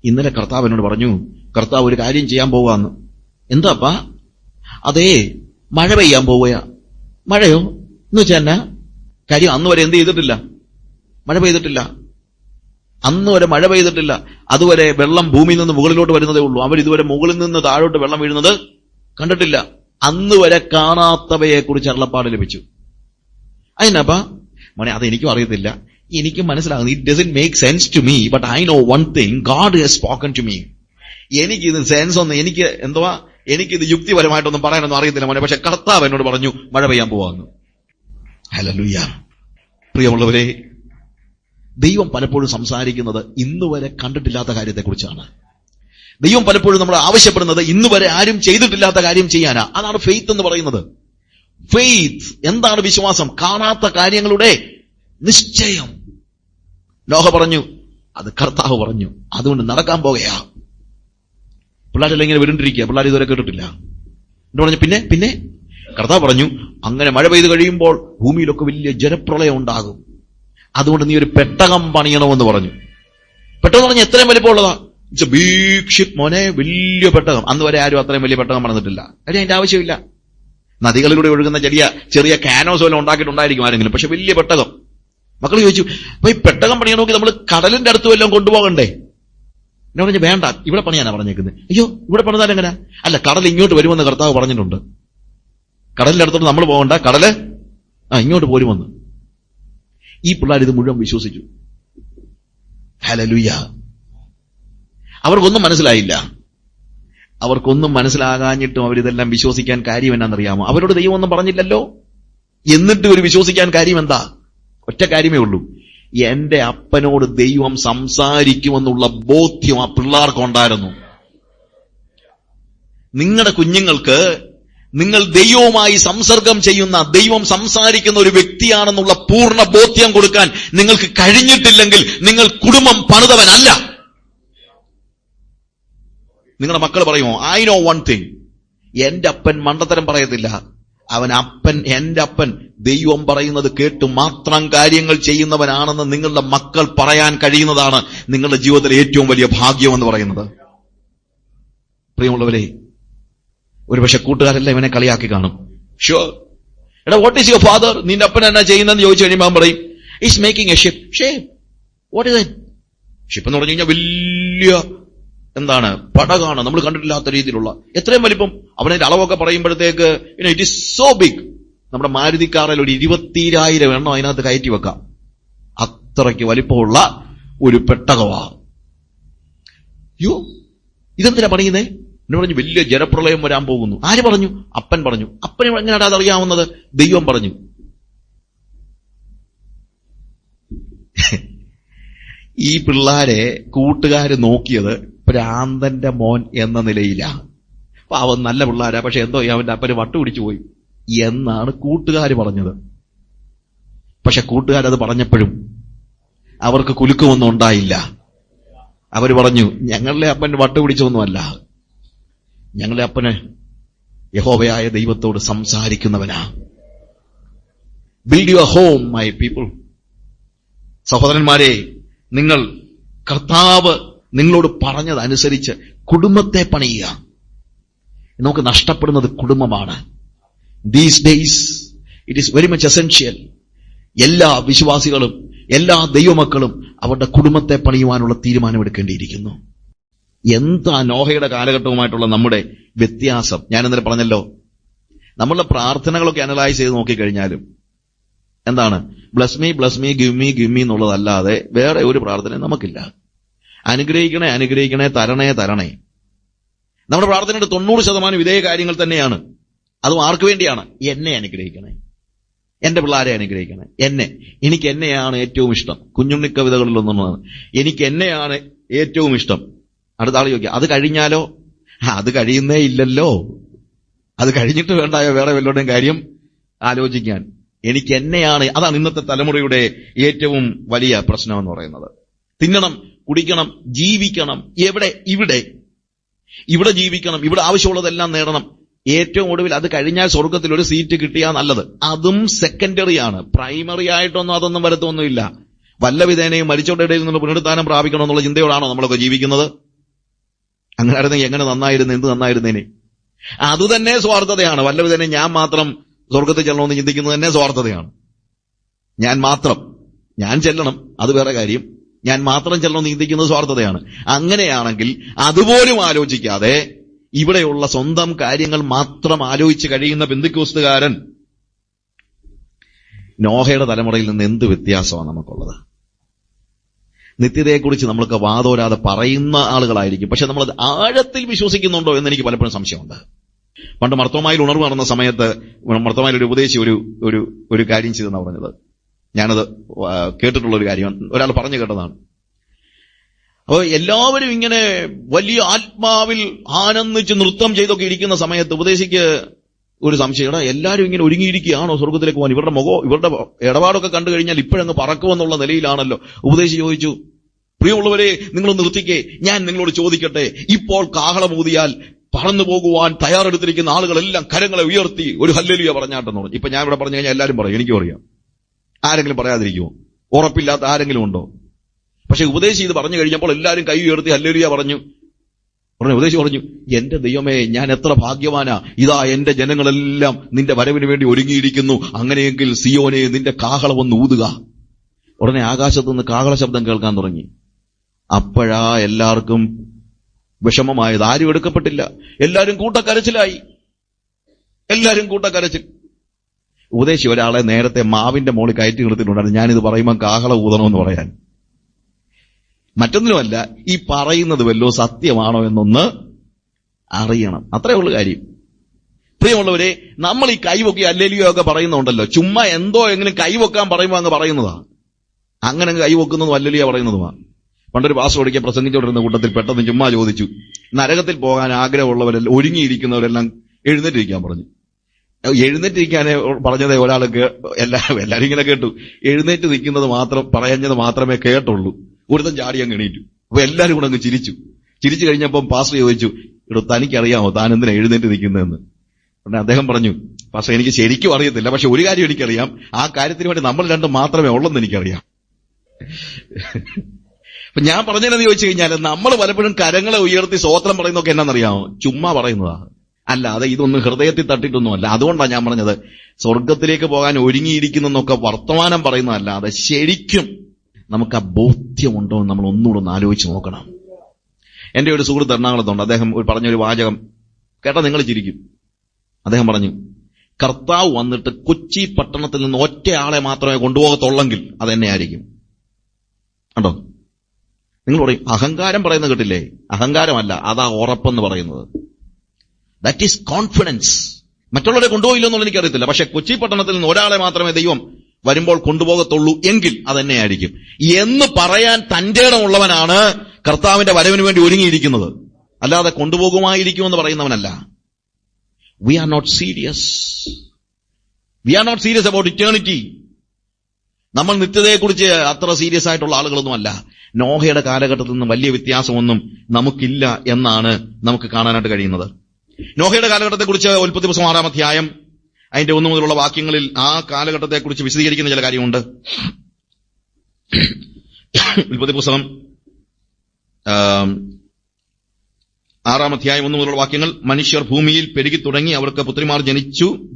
ഇന്നലെ കർത്താവ് എന്നോട് പറഞ്ഞു, കർത്താവ് ഒരു കാര്യം ചെയ്യാൻ പോവാന്ന്. എന്താപ്പാ? അതേ, മഴ പെയ്യാൻ പോവുകയാ. മഴയോ എന്ന് വെച്ചാൽ എന്നാ കാര്യം? അന്ന് വരെ എന്ത് ചെയ്തിട്ടില്ല? മഴ പെയ്തിട്ടില്ല. അന്ന് വരെ മഴ പെയ്തിട്ടില്ല. അതുവരെ വെള്ളം ഭൂമിയിൽ നിന്ന് മുകളിലോട്ട് വരുന്നതേ ഉള്ളൂ. അവരിതുവരെ മുകളിൽ നിന്ന് താഴോട്ട് വെള്ളം വീഴുന്നത് കണ്ടിട്ടില്ല. അന്ന് വരെ കാണാത്തവയെ കുറിച്ച് അരുളപ്പാട് ലഭിച്ചു. അതിനപ്പാ മോനെ, അതെനിക്കും അറിയത്തില്ല, എനിക്കും മനസ്സിലാകുന്നു. It doesn't make sense to me, but I know one thing, God has spoken to me. എനിക്കിത് സെൻസ് ഒന്നും, എനിക്കിത് യുക്തിപരമായിട്ടൊന്നും പറയാനൊന്നും അറിയത്തില്ല മോനെ, പക്ഷെ കർത്താവ് എന്നോട് പറഞ്ഞു മഴ പെയ്യാൻ പോവാന്ന്. ഹല്ലേലൂയ. പ്രിയമുള്ളവരെ, ദൈവം പലപ്പോഴും സംസാരിക്കുന്നത് ഇന്നുവരെ കണ്ടിട്ടില്ലാത്ത കാര്യത്തെക്കുറിച്ചാണ്. ദൈവം പലപ്പോഴും നമ്മൾ ആവശ്യപ്പെടുന്നത് ഇന്നുവരെ ആരും ചെയ്തിട്ടില്ലാത്ത കാര്യം ചെയ്യാനാ. അതാണ് ഫെയ്ത്ത് എന്ന് പറയുന്നത്. ഫെയ്ത്ത് എന്താണ്? വിശ്വാസം. കാണാത്ത കാര്യങ്ങളുടെ നിശ്ചയം. നോഹ പറഞ്ഞു, അത് കർത്താവ് പറഞ്ഞു, അതുകൊണ്ട് നടക്കാൻ പോകുകയാ. പിള്ളേരെല്ലാം ഇങ്ങനെ വരുണ്ടിരിക്കുക, പിള്ളേർ ഇതുവരെ കേട്ടിട്ടില്ല. എന്ന് പറഞ്ഞു പിന്നെ കർത്താവ് പറഞ്ഞു, അങ്ങനെ മഴ പെയ്ത് കഴിയുമ്പോൾ ഭൂമിയിലൊക്കെ വലിയ ജലപ്രളയം ഉണ്ടാകും, അതുകൊണ്ട് നീ ഒരു പെട്ടകം പണിയണമെന്ന് പറഞ്ഞു. പെട്ടകം പറഞ്ഞ എത്രയും വലിപ്പമുള്ളതാ? ഇറ്റ്സ് എ ബിഗ് ഷിപ്പ് മോനെ, വലിയ പെട്ടകം. അന്ന് വരെ ആരും അത്രയും വലിയ പെട്ടകം പണിതിട്ടില്ല. കാര്യം അതിന്റെ ആവശ്യമില്ല. നദികളിലൂടെ ഒഴുകുന്ന ചെറിയ കാനോസ് വല്ലതും ഉണ്ടാക്കിയിട്ടുണ്ടായിരിക്കും ആരെങ്കിലും, പക്ഷെ വലിയ പെട്ടകം. മക്കൾ ചോദിച്ചു, അപ്പൊ ഈ പെട്ടകം പണിയണമെങ്കിൽ നമ്മൾ കടലിന്റെ അടുത്ത് വല്ലതും കൊണ്ടുപോകണ്ടേ? എന്നെ പറഞ്ഞു, വേണ്ട, ഇവിടെ പണിയാനാ പറഞ്ഞേക്കുന്നത്. അയ്യോ, ഇവിടെ പണിതാൽ എങ്ങനെ? അല്ല, കടൽ ഇങ്ങോട്ട് വരുമെന്ന് കർത്താവ് പറഞ്ഞിട്ടുണ്ട്. കടലിന്റെ അടുത്തോട്ട് നമ്മൾ പോകണ്ട, കടല് ഇങ്ങോട്ട് പോരുമെന്ന്. ഈ പിള്ളേർ ഇത് മുഴുവൻ വിശ്വസിച്ചു. ഹല്ലേലൂയ. അവർക്കൊന്നും മനസ്സിലായില്ല. അവർക്കൊന്നും മനസ്സിലാകാഞ്ഞിട്ടും അവരിതെല്ലാം വിശ്വസിക്കാൻ കാര്യം എന്നാണെന്നറിയാമോ? അവരോട് ദൈവം ഒന്നും പറഞ്ഞില്ലല്ലോ. എന്നിട്ട് ഒരു വിശ്വസിക്കാൻ കാര്യം എന്താ? ഒറ്റ കാര്യമേ ഉള്ളൂ, എന്റെ അപ്പനോട് ദൈവം സംസാരിക്കുമെന്നുള്ള ബോധ്യം ആ പിള്ളേർക്കുണ്ടായിരുന്നു. നിങ്ങളുടെ കുഞ്ഞുങ്ങൾക്ക് നിങ്ങൾ ദൈവവുമായി സംസർഗം ചെയ്യുന്ന, ദൈവം സംസാരിക്കുന്ന ഒരു വ്യക്തിയാണെന്നുള്ള പൂർണ്ണ ബോധ്യം കൊടുക്കാൻ നിങ്ങൾക്ക് കഴിഞ്ഞിട്ടില്ലെങ്കിൽ നിങ്ങൾ കുടുംബം പണിതവനല്ല. നിങ്ങളുടെ മക്കൾ പറയുമോ, ഐ നോ വൺ തിങ്, എന്റെ അപ്പൻ മണ്ടത്തരം പറയത്തില്ല, എന്റെ അപ്പൻ ദൈവം പറയുന്നത് കേട്ട് മാത്രം കാര്യങ്ങൾ ചെയ്യുന്നവനാണെന്ന് നിങ്ങളുടെ മക്കൾ പറയാൻ കഴിയുന്നതാണ് നിങ്ങളുടെ ജീവിതത്തിലെ ഏറ്റവും വലിയ ഭാഗ്യം എന്ന് പറയുന്നത്. പ്രിയമുള്ളവരെ, ഒരുപക്ഷെ കൂട്ടുകാരെല്ലാം ഇവനെ കളിയാക്കി കാണും. ഷുവർ. എടാ, വാട്ട് ഈസ് യുവർ ഫാദർ? നിന്റെ അപ്പൻ എന്നാ ചെയ്യുന്നതെന്ന് ചോദിച്ചു കഴിയുമ്പോൾ പറയും, is making A ship. Ship? What is it? Ship എന്ന് പറഞ്ഞു കഴിഞ്ഞാൽ വലിയ പടകാണ്, നമ്മൾ കണ്ടിട്ടില്ലാത്ത രീതിയിലുള്ള. എത്രയും വലിപ്പം. അവനതിന്റെ അളവൊക്കെ പറയുമ്പോഴത്തേക്ക് ഇറ്റ് ഈസ് സോ ബിഗ്. നമ്മുടെ മാരുതി കാറിൽ ഒരു 20,000 എണ്ണം അതിനകത്ത് കയറ്റി വെക്കാം. അത്രയ്ക്ക് വലിപ്പമുള്ള ഒരു പെട്ടകവാ. യോ, ഇതെന്തിനാ പണിയുന്നേ? എന്നെ പറഞ്ഞു, വലിയ ജലപ്രളയം വരാൻ പോകുന്നു. ആര് പറഞ്ഞു? അപ്പൻ പറഞ്ഞു. അപ്പന് എങ്ങനെയാണ് അതറിയാവുന്നത്? ദൈവം പറഞ്ഞു. ഈ പിള്ളാരെ കൂട്ടുകാര് നോക്കിയത് ഭ്രാന്തന്റെ മോൻ എന്ന നിലയിലാണ്. പാവം നല്ല പിള്ളാരാ, പക്ഷെ എന്തോ അവന്റെ അപ്പന് വട്ടുപിടിച്ചു പോയി എന്നാണ് കൂട്ടുകാര് പറഞ്ഞത്. പക്ഷെ കൂട്ടുകാരത് പറഞ്ഞപ്പോഴും അവർക്ക് കുലുക്കമൊന്നും ഉണ്ടായില്ല. അവര് പറഞ്ഞു, ഞങ്ങളുടെ അപ്പന് വട്ടുപിടിച്ചൊന്നുമല്ല, ഞങ്ങളുടെ അപ്പന് യഹോവയായ ദൈവത്തോട് സംസാരിക്കുന്നവനാ. Build your home my people. സഹോദരന്മാരെ, നിങ്ങൾ കർത്താവ് നിങ്ങളോട് പറഞ്ഞതനുസരിച്ച് കുടുംബത്തെ പണിയുക. നമുക്ക് നഷ്ടപ്പെടുന്നത് കുടുംബമാണ്. These days it is very much essential. എല്ലാ വിശ്വാസികളും എല്ലാ ദൈവമക്കളും അവരുടെ കുടുംബത്തെ പണിയുവാനുള്ള തീരുമാനമെടുക്കേണ്ടിയിരിക്കുന്നു. എന്താ നോഹയുടെ കാലഘട്ടവുമായിട്ടുള്ള നമ്മുടെ വ്യത്യാസം? ഞാൻ ഇന്നലെ പറഞ്ഞല്ലോ, നമ്മളുടെ പ്രാർത്ഥനകളൊക്കെ അനലൈസ് ചെയ്ത് നോക്കിക്കഴിഞ്ഞാലും എന്താണ്, ബ്ലസ് മീ ഗിവ് മീ എന്നുള്ളതല്ലാതെ വേറെ ഒരു പ്രാർത്ഥനയും നമുക്കില്ല. അനുഗ്രഹിക്കണേ അനുഗ്രഹിക്കണേ, തരണേ തരണേ. നമ്മുടെ പ്രാർത്ഥനയുടെ 90% ഇതേ കാര്യങ്ങൾ തന്നെയാണ്. അതും ആർക്ക് വേണ്ടിയാണ്? എന്നെ അനുഗ്രഹിക്കണേ, എന്റെ പിള്ളേരെ അനുഗ്രഹിക്കണേ, എനിക്ക് എന്നെയാണ് ഏറ്റവും ഇഷ്ടം. കുഞ്ഞുണ്ണി കവിതകളിലൊന്നാണ് എനിക്ക് എന്നെയാണ് ഏറ്റവും ഇഷ്ടം. അടുത്ത ആൾ ചോദിക്കുക, അത് കഴിഞ്ഞാലോ? അത് കഴിയുന്നേ ഇല്ലല്ലോ. അത് കഴിഞ്ഞിട്ട് വേണ്ടായോ വേറെ വല്ലവരുടെയും കാര്യം ആലോചിക്കാൻ? എനിക്ക് എന്നെയാണ്. അതാണ് ഇന്നത്തെ തലമുറയുടെ ഏറ്റവും വലിയ പ്രശ്നം എന്ന് പറയുന്നത്. തിന്നണം, കുടിക്കണം, ജീവിക്കണം. എവിടെ? ഇവിടെ ജീവിക്കണം, ഇവിടെ ആവശ്യമുള്ളതെല്ലാം നേടണം. ഏറ്റവും ഒടുവിൽ അത് കഴിഞ്ഞാൽ സ്വർഗത്തിൽ ഒരു സീറ്റ് കിട്ടിയാൽ നല്ലത്. അതും സെക്കൻഡറിയാണ്. പ്രൈമറി ആയിട്ടൊന്നും അതൊന്നും വരത്തൊന്നുമില്ല. വല്ല വിധേനയും മരിച്ചവരുടെ ഇടയിൽ നിന്ന് പുനരുത്ഥാനം പ്രാപിക്കണമെന്നുള്ള ചിന്തയോടാണോ നമ്മളൊക്കെ ജീവിക്കുന്നത്? അങ്ങനെ ആയിരുന്നെങ്കിൽ എങ്ങനെ നന്നായിരുന്നു, എന്ത് നന്നായിരുന്നേനെ? അതുതന്നെ സ്വാർത്ഥതയാണ്. വല്ല വിധേനയും ഞാൻ മാത്രം സ്വർഗത്തിൽ ചെല്ലണമെന്ന് ചിന്തിക്കുന്നത് തന്നെ സ്വാർത്ഥതയാണ്. ഞാൻ ചെല്ലണം, അത് വേറെ കാര്യം. ഞാൻ മാത്രം ചെല്ലണമെന്ന് ചിന്തിക്കുന്നത് സ്വാർത്ഥതയാണ്. അങ്ങനെയാണെങ്കിൽ അതുപോലും ആലോചിക്കാതെ ഇവിടെയുള്ള സ്വന്തം കാര്യങ്ങൾ മാത്രം ആലോചിച്ച് കഴിയുന്ന പെന്തിക്കോസ്തുകാരൻ നോഹയുടെ തലമുറയിൽ നിന്ന് എന്ത് വ്യത്യാസമാണ് നമുക്കുള്ളത്? നിത്യതയെക്കുറിച്ച് നമ്മൾക്ക് വാദോരാതെ പറയുന്ന ആളുകളായിരിക്കും, പക്ഷെ നമ്മളത് ആഴത്തിൽ വിശ്വസിക്കുന്നുണ്ടോ എന്ന് എനിക്ക് പലപ്പോഴും സംശയമുണ്ട്. പണ്ട് മർത്തോമായിൽ ഉണർവ് നടന്ന സമയത്ത് മർത്തോമായിൽ ഒരു ഉപദേശി ഒരു കാര്യം ചെയ്തെന്നാണ് പറഞ്ഞത്. ഞാനത് കേട്ടിട്ടുള്ള ഒരു കാര്യം, ഒരാൾ പറഞ്ഞു കേട്ടതാണ്. അപ്പോൾ എല്ലാവരും ഇങ്ങനെ വലിയ ആത്മാവിൽ ആനന്ദിച്ച് നൃത്തം ചെയ്തൊക്കെ ഇരിക്കുന്ന സമയത്ത് ഉപദേശിക്ക് ഒരു സംശയം, എല്ലാവരും ഇങ്ങനെ ഒരുങ്ങിയിരിക്കുകയാണോ സ്വർഗത്തിലേക്ക് പോകാൻ? ഇവരുടെ ഇടപാടൊക്കെ കണ്ടു കഴിഞ്ഞാൽ ഇപ്പോഴങ്ങ് പറക്കുമെന്നുള്ള നിലയിലാണല്ലോ. ഉപദേശി ചോദിച്ചു, പ്രിയമുള്ളവരെ, നിങ്ങൾ നിർത്തിക്കേ, ഞാൻ നിങ്ങളോട് ചോദിക്കട്ടെ, ഇപ്പോൾ കാഹളമൂതിയാൽ പറന്നു പോകുവാൻ തയ്യാറെടുത്തിരിക്കുന്ന ആളുകളെല്ലാം കരങ്ങളെ ഉയർത്തി ഒരു ഹല്ലേലൂയ പറഞ്ഞാട്ടെന്ന് പറഞ്ഞു. ഇപ്പൊ ഞാൻ ഇവിടെ പറഞ്ഞു കഴിഞ്ഞാൽ എല്ലാവരും പറയും, എനിക്കും അറിയാം. ആരെങ്കിലും പറയാതിരിക്കുമോ? ഉറപ്പില്ലാത്ത ആരെങ്കിലും ഉണ്ടോ? പക്ഷെ ഉപദേശി ഇത് പറഞ്ഞു കഴിഞ്ഞപ്പോൾ എല്ലാവരും കൈ ഉയർത്തി ഹല്ലേലൂയ പറഞ്ഞു. ഉപദേശി പറഞ്ഞു, എന്റെ ദൈവമേ, ഞാൻ എത്ര ഭാഗ്യവാനാ! ഇതാ എന്റെ ജനങ്ങളെല്ലാം നിന്റെ വരവിന് വേണ്ടി ഒരുങ്ങിയിരിക്കുന്നു. അങ്ങനെയെങ്കിൽ സിയോനെ, നിന്റെ കാഹളം ഒന്ന് ഊതുക. ഉടനെ ആകാശത്തുനിന്ന് കാഹള ശബ്ദം കേൾക്കാൻ തുടങ്ങി. അപ്പോഴാ എല്ലാവർക്കും വിഷമമായത്. ആരും എടുക്കപ്പെട്ടില്ല. എല്ലാവരും കൂട്ടക്കരച്ചിലായി. ഉപദേശി ഒരാളെ നേരത്തെ മാവിന്റെ മോളിൽ കയറ്റി നിർത്തിയിട്ടുണ്ടായിരുന്നു, ഞാനിത് പറയുമ്പോൾ കാഹള ഊതണമെന്ന് പറയാൻ. മറ്റൊന്നിനുമല്ല, ഈ പറയുന്നത് വല്ലോ സത്യമാണോ എന്നൊന്ന് അറിയണം. അത്രേ ഉള്ളു കാര്യം. പ്രിയമുള്ളവരെ, നമ്മൾ ഈ കൈവൊക്കി ഹല്ലേലൂയ ഒക്കെ പറയുന്നുണ്ടല്ലോ, ചുമ്മാ എന്തോ എങ്ങനെ കൈവെക്കാൻ പറയുമ്പോൾ അങ്ങ് പറയുന്നതാ. അങ്ങനെ കൈവെക്കുന്നതും ഹല്ലേലൂയ പറയുന്നതുമാണ്. പണ്ടൊരു പാസ്റ്റർ ഒരിക്കൽ പ്രസംഗിച്ചുകൊണ്ടിരുന്ന കൂട്ടത്തിൽ പെട്ടെന്ന് ചുമ്മാ ചോദിച്ചു, നരകത്തിൽ പോകാൻ ആഗ്രഹമുള്ളവരെല്ലാം ഒരുങ്ങിയിരിക്കുന്നവരെല്ലാം എഴുന്നേറ്റിരിക്കാൻ പറഞ്ഞു. എഴുന്നേറ്റിരിക്കാനെ പറഞ്ഞതേ ഒരാൾ എല്ലാവരും ഇങ്ങനെ കേട്ടു. എഴുന്നേറ്റ് നിൽക്കുന്നത് പറഞ്ഞത് മാത്രമേ കേട്ടുള്ളൂ. ഒരുത്തൻ ചാടി അങ്ങ് എണീറ്റു. അപ്പൊ എല്ലാവരും കൂടെ അങ്ങ് ചിരിച്ചു കഴിഞ്ഞപ്പം പാസ്റ്റർ ചോദിച്ചു, തനിക്കറിയാമോ താൻ എന്തിനാ എഴുന്നേറ്റ് നിൽക്കുന്നതെന്ന്? ഉടനെ അദ്ദേഹം പറഞ്ഞു, പാസ്റ്റർ, എനിക്ക് ശരിക്കും അറിയത്തില്ല, പക്ഷെ ഒരു കാര്യം എനിക്കറിയാം, ആ കാര്യത്തിന് വേണ്ടി നമ്മൾ രണ്ടും മാത്രമേ ഉള്ളെന്ന് എനിക്കറിയാം. അപ്പൊ ഞാൻ പറഞ്ഞതെന്ന് ചോദിച്ചു കഴിഞ്ഞാൽ, നമ്മൾ പലപ്പോഴും കരങ്ങളെ ഉയർത്തി സ്തോത്രം പറയുന്നതൊക്കെ എന്നാന്നറിയാമോ? ചുമ്മാ പറയുന്നതാ, അല്ലാതെ ഇതൊന്നും ഹൃദയത്തിൽ തട്ടിയിട്ടൊന്നുമല്ല. അതുകൊണ്ടാണ് ഞാൻ പറഞ്ഞത്, സ്വർഗത്തിലേക്ക് പോകാൻ ഒരുങ്ങിയിരിക്കുന്നൊക്കെ വർത്തമാനം പറയുന്നതല്ലാതെ ശരിക്കും നമുക്ക് ആ ബോധ്യമുണ്ടോ എന്ന് നമ്മൾ ഒന്നുകൂടെ ഒന്ന് ആലോചിച്ച് നോക്കണം. എന്റെ ഒരു സുഹൃത്ത് എറണാകുളത്തുണ്ട്. അദ്ദേഹം പറഞ്ഞൊരു വാചകം കേട്ടാ നിങ്ങൾ ചിരിക്കും. അദ്ദേഹം പറഞ്ഞു, കർത്താവ് വന്നിട്ട് കൊച്ചി പട്ടണത്തിൽ നിന്ന് ഒറ്റയാളെ മാത്രമേ കൊണ്ടുപോകത്തുള്ളെങ്കിൽ അതെന്നെ ആയിരിക്കും. കണ്ടോ? നിങ്ങൾ പറയും, അഹങ്കാരം പറയുന്നത് കേട്ടില്ലേ? അഹങ്കാരമല്ല, അതാ ഉറപ്പെന്ന് പറയുന്നത്. That is confidence. മറ്റുള്ളവരെ കൊണ്ടുപോയില്ലോ എന്നുള്ള എനിക്കറിയത്തില്ല, പക്ഷെ കൊച്ചി പട്ടണത്തിൽ നിന്ന് ഒരാളെ മാത്രമേ ദൈവം വരുമ്പോൾ കൊണ്ടുപോകത്തുള്ളൂ എങ്കിൽ അതെന്നെ ആയിരിക്കും എന്ന് പറയാൻ തന്റെ ഇടമുള്ളവനാണ് കർത്താവിന്റെ വരവിന് വേണ്ടി ഒരുങ്ങിയിരിക്കുന്നത്. അല്ലാതെ കൊണ്ടുപോകുമായിരിക്കുമെന്ന് പറയുന്നവനല്ല. We are not serious about eternity. നമ്മൾ നിത്യതയെക്കുറിച്ച് അത്ര സീരിയസ് ആയിട്ടുള്ള ആളുകളൊന്നുമല്ല. നോഹയുടെ കാലഘട്ടത്തിൽ നിന്ന് വലിയ വ്യത്യാസമൊന്നും നമുക്കില്ല എന്നാണ് നമുക്ക് കാണാനായിട്ട് കഴിയുന്നത്. നോഹയുടെ കാലഘട്ടത്തെക്കുറിച്ച് ഉൽപ്പത്തി പുസ്തകം 6-ാം അധ്യായം അതിന്റെ 1 മുതലുള്ള വാക്യങ്ങളിൽ ആ കാലഘട്ടത്തെക്കുറിച്ച് വിശദീകരിക്കുന്ന ചില കാര്യമുണ്ട്. ഉൽപ്പത്തി പുസ്തകം 6-ാം അധ്യായം 1 മുതലുള്ള വാക്യങ്ങൾ. മനുഷ്യർ ഭൂമിയിൽ പെരുകി തുടങ്ങി, അവർക്ക് പുത്രിമാർ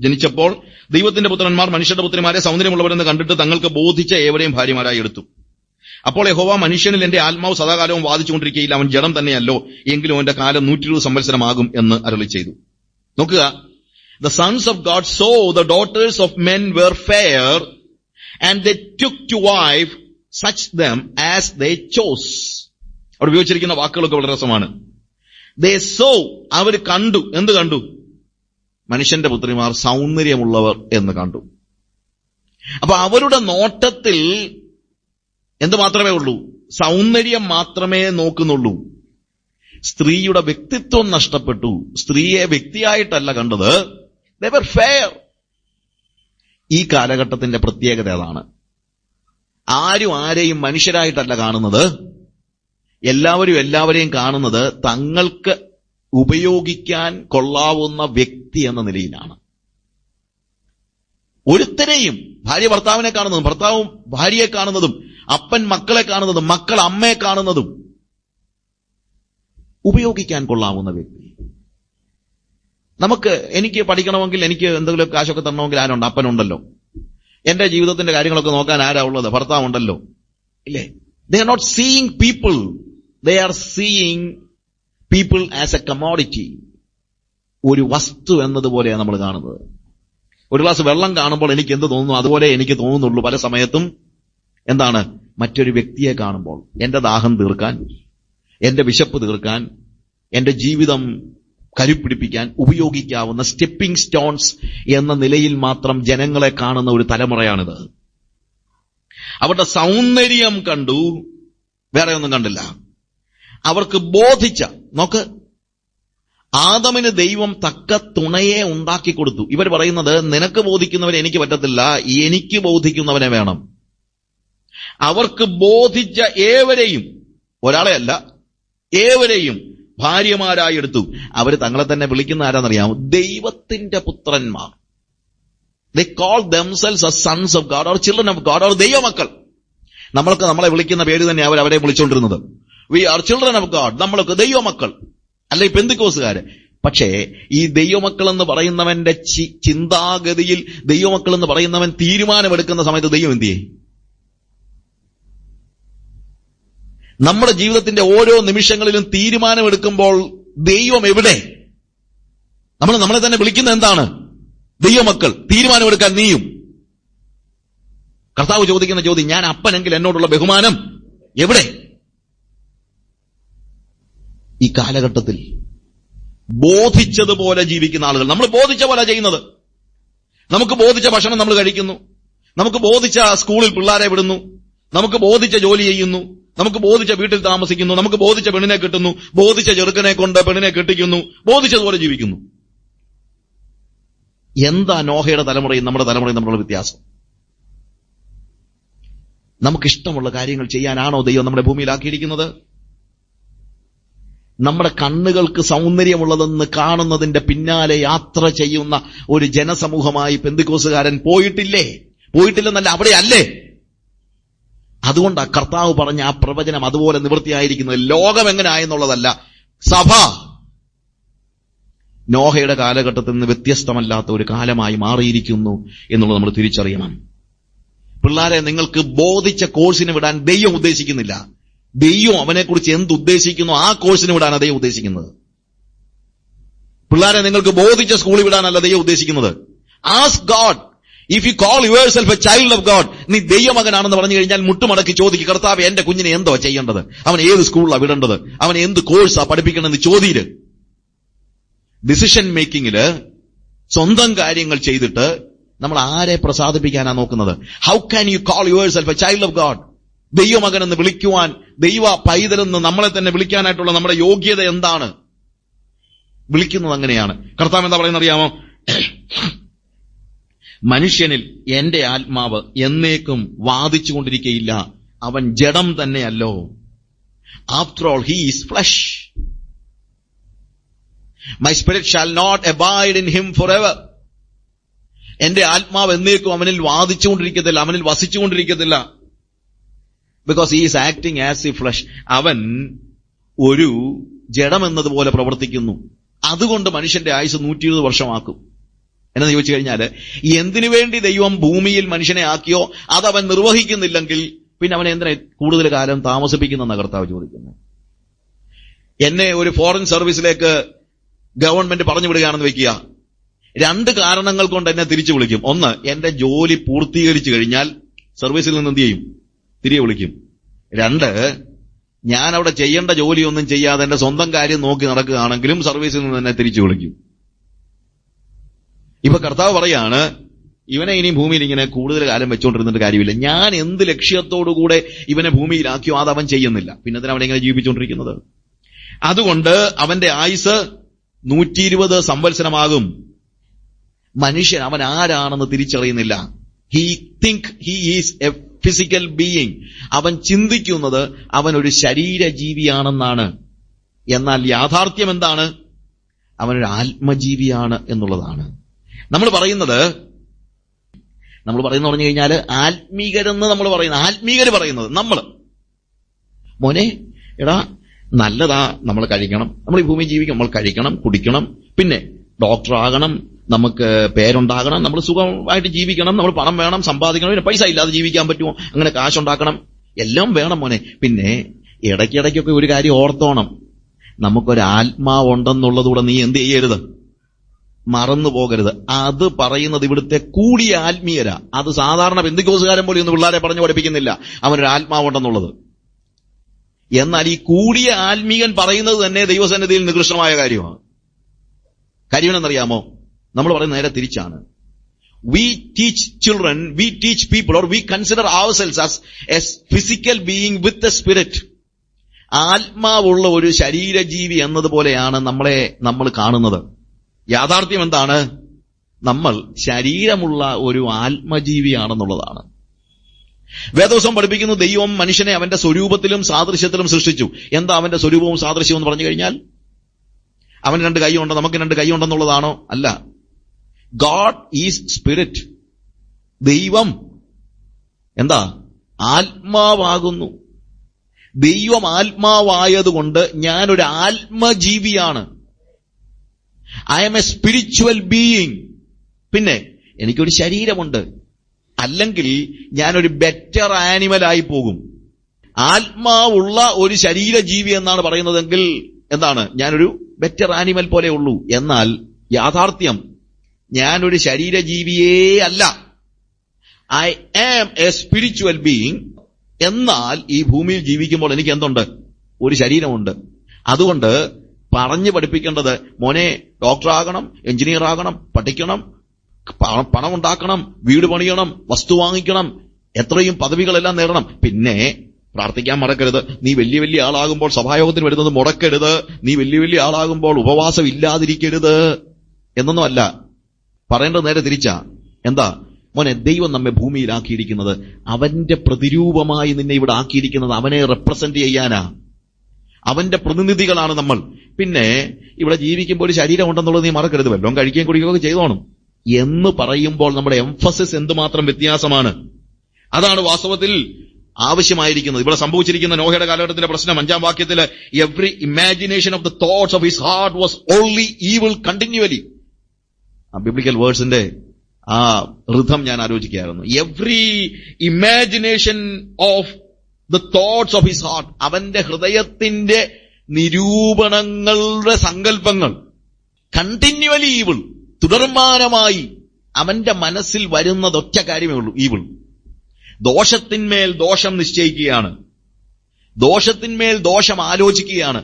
ജനിച്ചപ്പോൾ ദൈവത്തിന്റെ പുത്രന്മാർ മനുഷ്യരുടെ പുത്രിമാരെ സൗന്ദര്യമുള്ളവരെന്ന് കണ്ടിട്ട് തങ്ങൾക്ക് ബോധിച്ച ഏവരെയും ഭാര്യമാരായി എടുത്തു. അപ്പോൾ യഹോവ, മനുഷ്യനിൽ എന്റെ ആത്മാവ് സദാകാലവും വാദിച്ചുകൊണ്ടിരിക്കുകയില്ല, അവൻ ജഡം തന്നെയല്ലോ, എങ്കിലും അവന്റെ കാലം 120 സംവത്സരമാകും എന്ന് അരുളി ചെയ്തു. നോക്കുക, the sons of God saw the daughters of men were fair, and they took to wife such them as they chose. അവിടെ ഉപയോഗിച്ചിരിക്കുന്ന വാക്കുകളൊക്കെ വളരെ രസമാണ്. They saw, അവർ കണ്ടു. എന്ത് കണ്ടു? മനുഷ്യന്റെ പുത്രിമാർ സൗന്ദര്യമുള്ളവർ എന്ന് കണ്ടു. അപ്പൊ അവരുടെ നോട്ടത്തിൽ എന്ത് മാത്രമേ ഉള്ളൂ? സൗന്ദര്യം മാത്രമേ നോക്കുന്നുള്ളൂ. സ്ത്രീയുടെ വ്യക്തിത്വം നഷ്ടപ്പെട്ടു. സ്ത്രീയെ വ്യക്തിയായിട്ടല്ല കണ്ടത്, they were fair. ഈ കാലഘട്ടത്തിന്റെ പ്രത്യേകത അതാണ്. ആരും ആരെയും മനുഷ്യരായിട്ടല്ല കാണുന്നത്, എല്ലാവരെയും കാണുന്നത് തങ്ങൾക്ക് ഉപയോഗിക്കാൻ കൊള്ളാവുന്ന വ്യക്തി എന്ന നിലയിലാണ്. ഒരുത്തരെയും ഭാര്യ ഭർത്താവിനെ കാണുന്നതും ഭർത്താവും ഭാര്യയെ കാണുന്നതും അപ്പൻ മക്കളെ കാണുന്നതും മക്കൾ അമ്മയെ കാണുന്നതും ഉപയോഗിക്കാൻ കൊള്ളാവുന്ന വ്യക്തി. എനിക്ക് പഠിക്കണമെങ്കിൽ, എനിക്ക് എന്തെങ്കിലും കാശൊക്കെ തരണമെങ്കിൽ ആരുണ്ട്? അപ്പനുണ്ടല്ലോ. എന്റെ ജീവിതത്തിന്റെ കാര്യങ്ങളൊക്കെ നോക്കാൻ ആരാ ഉള്ളത്? ഭർത്താവുണ്ടല്ലോ, ഇല്ലേ? They are not seeing people, they are seeing people as a commodity. ഒരു വസ്തു എന്നതുപോലെയാണ് നമ്മൾ കാണുന്നത്. ഒരു ഗ്ലാസ് വെള്ളം കാണുമ്പോൾ എനിക്ക് എന്ത് തോന്നുന്നു അതുപോലെ എനിക്ക് തോന്നുന്നുള്ളൂ. പല സമയത്തും എന്താണ്? മറ്റൊരു വ്യക്തിയെ കാണുമ്പോൾ എന്റെ ദാഹം തീർക്കാൻ, എന്റെ വിശപ്പ് തീർക്കാൻ, എന്റെ ജീവിതം കരുപ്പിടിപ്പിക്കാൻ ഉപയോഗിക്കാവുന്ന സ്റ്റെപ്പിംഗ് സ്റ്റോൺസ് എന്ന നിലയിൽ മാത്രം ജനങ്ങളെ കാണുന്ന ഒരു തലമുറയാണിത്. അവരുടെ സൗന്ദര്യം കണ്ടു, വേറെ ഒന്നും കണ്ടില്ല. അവർക്ക് ബോധിച്ച, നോക്ക്, ആദമിന് ദൈവം തക്ക തുണയെ ഉണ്ടാക്കി കൊടുത്തു. ഇവർ പറയുന്നത്, നിനക്ക് ബോധിക്കുന്നവരെ എനിക്ക് പറ്റത്തില്ല, എനിക്ക് ബോധിക്കുന്നവനെ വേണം. അവർക്ക് ബോധിച്ച ഏവരെയും, ഒരാളെ അല്ല, ഏവരെയും ഭാര്യമാരായി എടുത്തു. അവർ തങ്ങളെ തന്നെ വിളിക്കുന്ന ആരാന്നറിയാമോ? ദൈവത്തിന്റെ പുത്രന്മാർ. They call themselves as sons of God or children of God or ദൈവമക്കൾ. നമ്മളൊക്കെ നമ്മളെ വിളിക്കുന്ന പേര് തന്നെ അവരെ വിളിച്ചുകൊണ്ടിരുന്നത്. We are children of God. നമ്മളൊക്കെ ദൈവമക്കൾ, അല്ല ഈ പെന്തിക്കോസുകാര്. പക്ഷേ ഈ ദൈവമക്കൾ എന്ന് പറയുന്നവന്റെ ചിന്താഗതിയിൽ, ദൈവമക്കൾ എന്ന് പറയുന്നവൻ തീരുമാനമെടുക്കുന്ന സമയത്ത് ദൈവം എന്ത് ചെയ്യും? നമ്മുടെ ജീവിതത്തിന്റെ ഓരോ നിമിഷങ്ങളിലും തീരുമാനമെടുക്കുമ്പോൾ ദൈവം എവിടെ? നമ്മളെ തന്നെ വിളിക്കുന്നത് എന്താണ്? ദൈവമക്കൾ. തീരുമാനമെടുക്കാൻ നീയും. കർത്താവ് ചോദിക്കുന്ന ചോദ്യം, ഞാൻ അപ്പനെങ്കിൽ എന്നോടുള്ള ബഹുമാനം എവിടെ? ഈ കാലഘട്ടത്തിൽ ബോധിച്ചതുപോലെ ജീവിക്കുന്ന ആളുകൾ. നമ്മൾ ബോധിച്ച പോലെ ചെയ്യുന്നത്. നമുക്ക് ബോധിച്ച ഭക്ഷണം നമ്മൾ കഴിക്കുന്നു, നമുക്ക് ബോധിച്ച സ്കൂളിൽ പിള്ളേരെ വിടുന്നു, നമുക്ക് ബോധിച്ച ജോലി ചെയ്യുന്നു, നമുക്ക് ബോധിച്ച വീട്ടിൽ താമസിക്കുന്നു, നമുക്ക് ബോധിച്ച പെണ്ണിനെ കിട്ടുന്നു, ബോധിച്ച ചെറുക്കനെ കൊണ്ട് പെണ്ണിനെ കെട്ടിക്കുന്നു, ബോധിച്ചതുപോലെ ജീവിക്കുന്നു. എന്താ നോഹയുടെ തലമുറയും നമ്മുടെ തലമുറയും തമ്മിലുള്ള വ്യത്യാസം? നമുക്കിഷ്ടമുള്ള കാര്യങ്ങൾ ചെയ്യാനാണോ ദൈവം നമ്മുടെ ഭൂമിയിലാക്കിയിരിക്കുന്നത്? നമ്മുടെ കണ്ണുകൾക്ക് സൗന്ദര്യമുള്ളതെന്ന് കാണുന്നതിന്റെ പിന്നാലെ യാത്ര ചെയ്യുന്ന ഒരു ജനസമൂഹമായി പെന്തിക്കോസുകാരൻ പോയിട്ടില്ലെന്നല്ല, അവിടെയല്ലേ? അതുകൊണ്ടാ കർത്താവ് പറഞ്ഞ ആ പ്രവചനം അതുപോലെ നിവൃത്തിയായിരിക്കുന്നത്. ലോകം എങ്ങനെയായെന്നുള്ളതല്ല, സഭ നോഹയുടെ കാലഘട്ടത്തിൽ നിന്ന് വ്യത്യസ്തമല്ലാത്ത ഒരു കാലമായി മാറിയിരിക്കുന്നു എന്നുള്ളത് നമ്മൾ തിരിച്ചറിയണം. പിള്ളാരെ, നിങ്ങൾക്ക് ബോധിച്ച കോഴ്സിന് വിടാൻ ദൈവം ഉദ്ദേശിക്കുന്നില്ല. ദൈവം അവനെക്കുറിച്ച് എന്തുദ്ദേശിക്കുന്നു ആ കോഴ്സിന് വിടാനാണ് ദൈവം ഉദ്ദേശിക്കുന്നത്. പിള്ളാരെ, നിങ്ങൾക്ക് ബോധിച്ച സ്കൂളിൽ വിടാനല്ല ദൈവം ഉദ്ദേശിക്കുന്നത്. Ask God, if you call yourself a child of God, നീ ദൈവമകനാണെന്ന് പറഞ്ഞു കഴിഞ്ഞാൽ മുട്ടുമടക്കി ചോദിക്കും, കർത്താവ് എന്റെ കുഞ്ഞിനെ എന്തോ ചെയ്യേണ്ടത്, അവൻ ഏത് സ്കൂളിലാണ് വിടേണ്ടത്, അവൻ എന്ത് കോഴ്സാ പഠിപ്പിക്കണമെന്ന് ചോദ്യം. ഡിസിഷൻ മേക്കിങ്ങില് സ്വന്തം കാര്യങ്ങൾ ചെയ്തിട്ട് നമ്മൾ ആരെ പ്രസാദിപ്പിക്കാനാ നോക്കുന്നത്? How can you call yourself a child of God? ദൈവമകൻ എന്ന് വിളിക്കുവാൻ, ദൈവ പൈതലെന്ന് നമ്മളെ തന്നെ വിളിക്കാനായിട്ടുള്ള നമ്മുടെ യോഗ്യത എന്താണ്? വിളിക്കുന്നത് അങ്ങനെയാണ്. കർത്താവ് എന്താ പറയുന്നത് അറിയാമോ? മനുഷ്യനിൽ എന്റെ ആത്മാവ് എന്നേക്കും വാദിച്ചുകൊണ്ടിരിക്കയില്ല, അവൻ ജഡം തന്നെയല്ലോ. After all he is flesh. My spirit shall not abide in him forever. എന്റെ ആത്മാവ് എന്നേക്കും അവനിൽ വാദിച്ചുകൊണ്ടിരിക്കത്തില്ല, അവനിൽ വസിച്ചുകൊണ്ടിരിക്കത്തില്ല. Because he is acting as a flesh. അവൻ ഒരു ജഡമെന്നതുപോലെ പ്രവർത്തിക്കുന്നു. അതുകൊണ്ട് മനുഷ്യന്റെ ആയുസ് 120 വർഷമാക്കും. എന്ന് ചോദിച്ചു കഴിഞ്ഞാൽ, എന്തിനു വേണ്ടി ദൈവം ഭൂമിയിൽ മനുഷ്യനെ ആക്കിയോ അതവൻ നിർവഹിക്കുന്നില്ലെങ്കിൽ പിന്നെ അവനെ എന്തിനാ കൂടുതൽ കാലം താമസിപ്പിക്കുന്ന കർത്താവ് ചോദിക്കുന്നത്. എന്നെ ഒരു ഫോറിൻ സർവീസിലേക്ക് ഗവൺമെന്റ് പറഞ്ഞു വിടുകയാണെന്ന് വെക്കുക. 2 കാരണങ്ങൾ കൊണ്ട് എന്നെ തിരിച്ചു വിളിക്കും. ഒന്ന്, എന്റെ ജോലി പൂർത്തീകരിച്ചു കഴിഞ്ഞാൽ സർവീസിൽ നിന്ന് എന്ത് ചെയ്യും? തിരികെ വിളിക്കും. 2, ഞാൻ അവിടെ ചെയ്യേണ്ട ജോലിയൊന്നും ചെയ്യാതെ എന്റെ സ്വന്തം കാര്യം നോക്കി നടക്കുകയാണെങ്കിലും സർവീസിൽ നിന്ന് എന്നെ തിരിച്ചു വിളിക്കും. ഇപ്പൊ കർത്താവ് പറയാണ്, ഇവനെ ഇനി ഭൂമിയിൽ ഇങ്ങനെ കൂടുതൽ കാലം വെച്ചുകൊണ്ടിരുന്നിട്ട് കാര്യമില്ല. ഞാൻ എന്ത് ലക്ഷ്യത്തോടുകൂടെ ഇവനെ ഭൂമിയിലാക്കിയോ അത് അവൻ ചെയ്യുന്നില്ല. പിന്നെ എന്തിനാ അവനെ ഇങ്ങനെ ജീവിച്ചുകൊണ്ടിരിക്കുന്നത്? അതുകൊണ്ട് അവന്റെ ആയുസ് 120 സംവത്സരമാകും. മനുഷ്യൻ അവൻ ആരാണെന്ന് തിരിച്ചറിയുന്നില്ല. He think he is a physical being. അവൻ ചിന്തിക്കുന്നത് അവൻ ഒരു ശരീരജീവിയാണെന്നാണ്. എന്നാൽ യാഥാർത്ഥ്യം എന്താണ്? അവനൊരു ആത്മജീവിയാണ് എന്നുള്ളതാണ്. നമ്മൾ പറയുന്നത് പറഞ്ഞു കഴിഞ്ഞാൽ ആത്മീകരെന്ന് നമ്മൾ പറയുന്നത്, ആത്മീകര് പറയുന്നത് നമ്മൾ, മോനെ എടാ നല്ലതാ, നമ്മൾ കഴിക്കണം, നമ്മൾ ഈ ഭൂമി ജീവിക്കും, നമ്മൾ കഴിക്കണം, കുടിക്കണം, പിന്നെ ഡോക്ടറാകണം, നമുക്ക് പേരുണ്ടാകണം, നമ്മൾ സുഖമായിട്ട് ജീവിക്കണം, നമ്മൾ പണം വേണം, സമ്പാദിക്കണം, പിന്നെ പൈസ ഇല്ലാതെ ജീവിക്കാൻ പറ്റുമോ? അങ്ങനെ കാശുണ്ടാക്കണം, എല്ലാം വേണം മോനെ. പിന്നെ ഇടയ്ക്കിടയ്ക്കൊക്കെ ഒരു കാര്യം ഓർത്തോണം, നമുക്കൊരു ആത്മാവുണ്ടെന്നുള്ളതുകൂടെ നീ എന്ത് ചെയ്യരുത്, മറന്നു പോകരുത്. അത് പറയുന്നത് ഇവിടുത്തെ കൂടിയ ആത്മീയരാ. അത് സാധാരണ പെന്തിക്കോസുകാരൻ പോലെ ഒന്നും പിള്ളേരെ പറഞ്ഞു പഠിപ്പിക്കുന്നില്ല അവനൊരു ആത്മാവുണ്ടെന്നുള്ളത്. എന്നാൽ ഈ കൂടിയ ആത്മീയൻ പറയുന്നത് തന്നെ ദൈവസന്നിധിയിൽ നികൃഷ്ടമായ കാര്യമാണ്. കാര്യമെന്നറിയാമോ? നമ്മൾ പറയുന്നത് നേരെ തിരിച്ചാണ്. We teach children, we teach people, or we consider ourselves as a physical being with a spirit. ആത്മാവുള്ള ഒരു ശരീരജീവി എന്നതുപോലെയാണ് നമ്മൾ കാണുന്നത്. യാഥാർത്ഥ്യം എന്താണ്? നമ്മൾ ശരീരമുള്ള ഒരു ആത്മജീവിയാണെന്നുള്ളതാണ്. വേദോസം പഠിപ്പിക്കുന്നു, ദൈവം മനുഷ്യനെ അവന്റെ സ്വരൂപത്തിലും സാദൃശ്യത്തിലും സൃഷ്ടിച്ചു. എന്താ അവന്റെ സ്വരൂപവും സാദൃശ്യവും എന്ന് പറഞ്ഞു കഴിഞ്ഞാൽ, അവന് 2 കൈയുണ്ട്, നമുക്ക് 2 കൈയുണ്ടെന്നുള്ളതാണോ? അല്ല. God is spirit. ദൈവം എന്താ? ആത്മാവാകുന്നു. ദൈവം ആത്മാവായതുകൊണ്ട് ഞാനൊരു ആത്മജീവിയാണ്. I am a spiritual being. പിന്നെ എനിക്കൊരു ശരീരമുണ്ട്. അല്ലെങ്കിൽ ഞാനൊരു ബെറ്റർ ആനിമലായി പോകും. ആത്മാവുള്ള ഒരു ശരീരജീവി എന്നാണ് പറയുന്നതെങ്കിൽ എന്താണ്? ഞാനൊരു ബെറ്റർ ആനിമൽ പോലെ ഉള്ളൂ. എന്നാൽ യാഥാർത്ഥ്യം ഞാനൊരു ശരീരജീവിയേ അല്ല. I am a spiritual being. എന്നാൽ ഈ ഭൂമിയിൽ ജീവിക്കുമ്പോൾ എനിക്ക് എന്തുണ്ട്? ഒരു ശരീരമുണ്ട്. അതുകൊണ്ട് പറഞ്ഞു പഠിപ്പിക്കേണ്ടത്, മോനെ ഡോക്ടറാകണം, എഞ്ചിനീയർ ആകണം, പഠിക്കണം, പണം ഉണ്ടാക്കണം, വീട് പണിയണം, വസ്തു വാങ്ങിക്കണം, എത്രയും പദവികളെല്ലാം നേടണം. പിന്നെ പ്രാർത്ഥിക്കാൻ മറക്കരുത്. നീ വലിയ വലിയ ആളാകുമ്പോൾ സഭായോഗത്തിന് വരുന്നത് മുടക്കരുത്. നീ വലിയ വലിയ ആളാകുമ്പോൾ ഉപവാസം ഇല്ലാതിരിക്കരുത് എന്നൊന്നും അല്ല പറയേണ്ടത്. നേരെ തിരിച്ചാ. എന്താ മോനെ? ദൈവം നമ്മെ ഭൂമിയിലാക്കിയിരിക്കുന്നത് അവന്റെ പ്രതിരൂപമായി നിന്നെ ഇവിടെ ആക്കിയിരിക്കുന്നത് അവനെ റെപ്രസെന്റ് ചെയ്യാനാ. അവന്റെ പ്രതിനിധികളാണ് നമ്മൾ. പിന്നെ ഇവിടെ ജീവിക്കുമ്പോൾ ഒരു ശരീരം ഉണ്ടെന്നുള്ളത് നീ മറക്കരുത്. വല്ലതും കഴിക്കുകയും കുടിക്കുകയൊക്കെ ചെയ്തോണം എന്ന് പറയുമ്പോൾ നമ്മുടെ എംഫസിസ് എന്തുമാത്രം വ്യത്യാസമാണ്. അതാണ് വാസ്തവത്തിൽ ആവശ്യമായിരിക്കുന്നത്. ഇവിടെ സംഭവിച്ചിരിക്കുന്ന നോഹയുടെ കാലഘട്ടത്തിലെ പ്രശ്നം 5-ാം വാക്യത്തില്, every imagination of the thoughts of his heart was only evil continually. ആ ബിബ്ലിക്കൽ വേർഡ്സിന്റെ ആ ഋതം ഞാൻ ആലോചിക്കുകയായിരുന്നു. Every imagination of the thoughts of his heart, അവന്റെ ഹൃദയത്തിന്റെ നിരൂപണങ്ങളുടെ സങ്കല്പങ്ങൾ, കണ്ടിന്യൂവലി ഈവിൾ, തുടർമാനമായി അവന്റെ മനസ്സിൽ വരുന്നത് ഒറ്റ കാര്യമേ ഉള്ളൂ, ഈവിൾ. ദോഷത്തിന്മേൽ ദോഷം നിശ്ചയിക്കുകയാണ്, ദോഷത്തിന്മേൽ ദോഷം ആലോചിക്കുകയാണ്,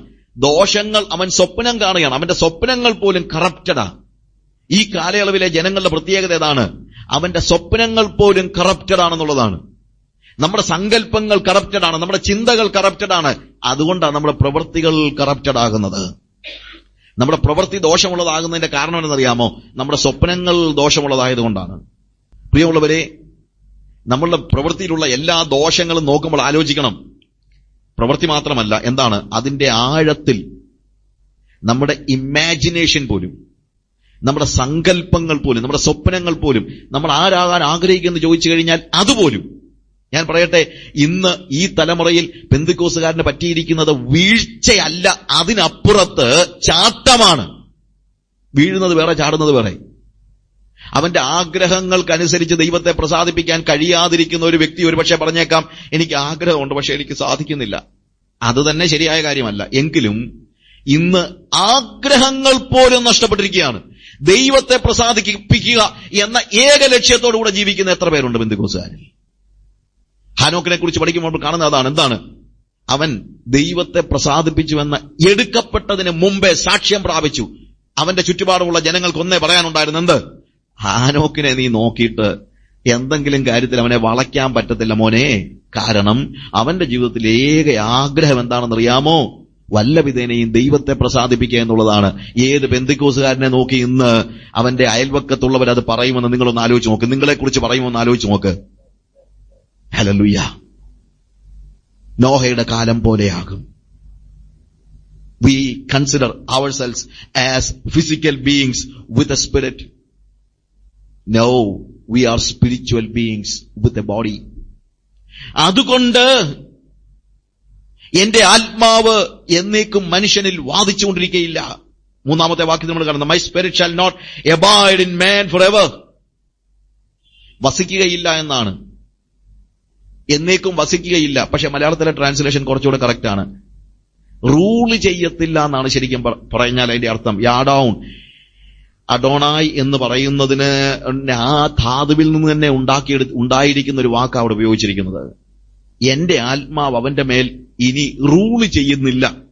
ദോഷങ്ങൾ അവൻ സ്വപ്നം കാണുകയാണ്. അവന്റെ സ്വപ്നങ്ങൾ പോലും കറപ്റ്റഡാ. ഈ കാലയളവിലെ ജനങ്ങളുടെ പ്രത്യേകത ഏതാണ്? അവന്റെ സ്വപ്നങ്ങൾ പോലും കറപ്റ്റഡ് ആണെന്നുള്ളതാണ്. നമ്മുടെ സങ്കല്പങ്ങൾ കറപ്റ്റഡ് ആണ്, നമ്മുടെ ചിന്തകൾ കറപ്റ്റഡ് ആണ്. അതുകൊണ്ടാണ് നമ്മുടെ പ്രവൃത്തികൾ കറപ്റ്റഡ് ആകുന്നത്. നമ്മുടെ പ്രവൃത്തി ദോഷമുള്ളതാകുന്നതിന്റെ കാരണം എന്നറിയാമോ? നമ്മുടെ സ്വപ്നങ്ങൾ ദോഷമുള്ളതായതുകൊണ്ടാണ്. പ്രിയമുള്ളവരെ, നമ്മളുടെ പ്രവൃത്തിയിലുള്ള എല്ലാ ദോഷങ്ങളും നോക്കുമ്പോൾ ആലോചിക്കണം. പ്രവൃത്തി മാത്രമല്ല, എന്താണ് അതിന്റെ ആഴത്തിൽ നമ്മുടെ ഇമാജിനേഷൻ പോലും, നമ്മുടെ സങ്കല്പങ്ങൾ പോലും, നമ്മുടെ സ്വപ്നങ്ങൾ പോലും, നമ്മൾ ആരാകാൻ ആഗ്രഹിക്കുമെന്ന് ചോദിച്ചു കഴിഞ്ഞാൽ അതുപോലും, ഞാൻ പറയട്ടെ, ഇന്ന് ഈ തലമുറയിൽ പെന്തിക്കോസുകാരന് പറ്റിയിരിക്കുന്നത് വീഴ്ചയല്ല, അതിനപ്പുറത്ത് ചാട്ടമാണ്. വീഴുന്നത് വേറെ, ചാടുന്നത് വേറെ. അവന്റെ ആഗ്രഹങ്ങൾക്കനുസരിച്ച് ദൈവത്തെ പ്രസാദിപ്പിക്കാൻ കഴിയാതിരിക്കുന്ന ഒരു വ്യക്തി ഒരുപക്ഷെ പറഞ്ഞേക്കാം, എനിക്ക് ആഗ്രഹമുണ്ട് പക്ഷെ എനിക്ക് സാധിക്കുന്നില്ല. അത് തന്നെ ശരിയായ കാര്യമല്ല. എങ്കിലും ഇന്ന് ആഗ്രഹങ്ങൾ പോലും നഷ്ടപ്പെട്ടിരിക്കുകയാണ്. ദൈവത്തെ പ്രസാദിപ്പിക്കുക എന്ന ഏക ലക്ഷ്യത്തോടുകൂടെ ജീവിക്കുന്ന എത്ര പേരുണ്ട് പെന്തിക്കോസുകാരിൽ? ഹാനോക്കിനെ കുറിച്ച് പഠിക്കുമ്പോൾ കാണുന്ന അതാണ്. എന്താണ്? അവൻ ദൈവത്തെ പ്രസാദിപ്പിച്ചുവെന്ന് എടുക്കപ്പെട്ടതിന് മുമ്പേ സാക്ഷ്യം പ്രാപിച്ചു. അവന്റെ ചുറ്റുപാടുമുള്ള ജനങ്ങൾക്ക് ഒന്നേ പറയാനുണ്ടായിരുന്നു, എന്ത്? ഹാനോക്കിനെ നീ നോക്കിയിട്ട് എന്തെങ്കിലും കാര്യത്തിൽ അവനെ വളയ്ക്കാൻ പറ്റത്തില്ല മോനെ. കാരണം അവന്റെ ജീവിതത്തിൽ ഏക ആഗ്രഹം എന്താണെന്നറിയാമോ? വല്ല വിധേനയും ദൈവത്തെ പ്രസാദിപ്പിക്കുക എന്നുള്ളതാണ്. ഏത് പെന്തിക്കോസുകാരനെ നോക്കി ഇന്ന് അവന്റെ അയൽവക്കത്തുള്ളവരത് പറയുമെന്ന് നിങ്ങളൊന്ന് ആലോചിച്ച് നോക്ക്. നിങ്ങളെക്കുറിച്ച് പറയുമെന്ന് ആലോചിച്ച് നോക്ക്. ഹല്ലേലൂയ. നോഹയുടെ കാലം പോലെയാകും. We consider ourselves as physical beings with a spirit. No, we are spiritual beings with a body. അതുകൊണ്ട് എന്റെ ആത്മാവ് എന്നേക്കും മനുഷ്യനിൽ വാദിച്ചുകൊണ്ടിരിക്കുകയില്ല. മൂന്നാമത്തെ വാക്യം നമ്മൾ കാണുന്നത്, My spirit shall not abide in man forever. വസിക്കുകയില്ല എന്നാണ്. എന്നേക്കും വസിക്കുകയില്ല. പക്ഷെ മലയാളത്തിലെ ട്രാൻസ്ലേഷൻ കുറച്ചുകൂടെ കറക്റ്റ് ആണ്. റൂള് ചെയ്യത്തില്ല എന്നാണ് ശരിക്കും പറഞ്ഞാൽ അതിന്റെ അർത്ഥം. യാഡൌൺ, അഡോണായ് എന്ന് പറയുന്നതിന് ആ ധാതുവിൽ നിന്ന് തന്നെ ഉണ്ടായിരിക്കുന്ന ഒരു വാക്ക് അവിടെ ഉപയോഗിച്ചിരിക്കുന്നത്. എന്റെ ആത്മാവ് അവന്റെ മേൽ ഇനി റൂള് ചെയ്യുന്നില്ല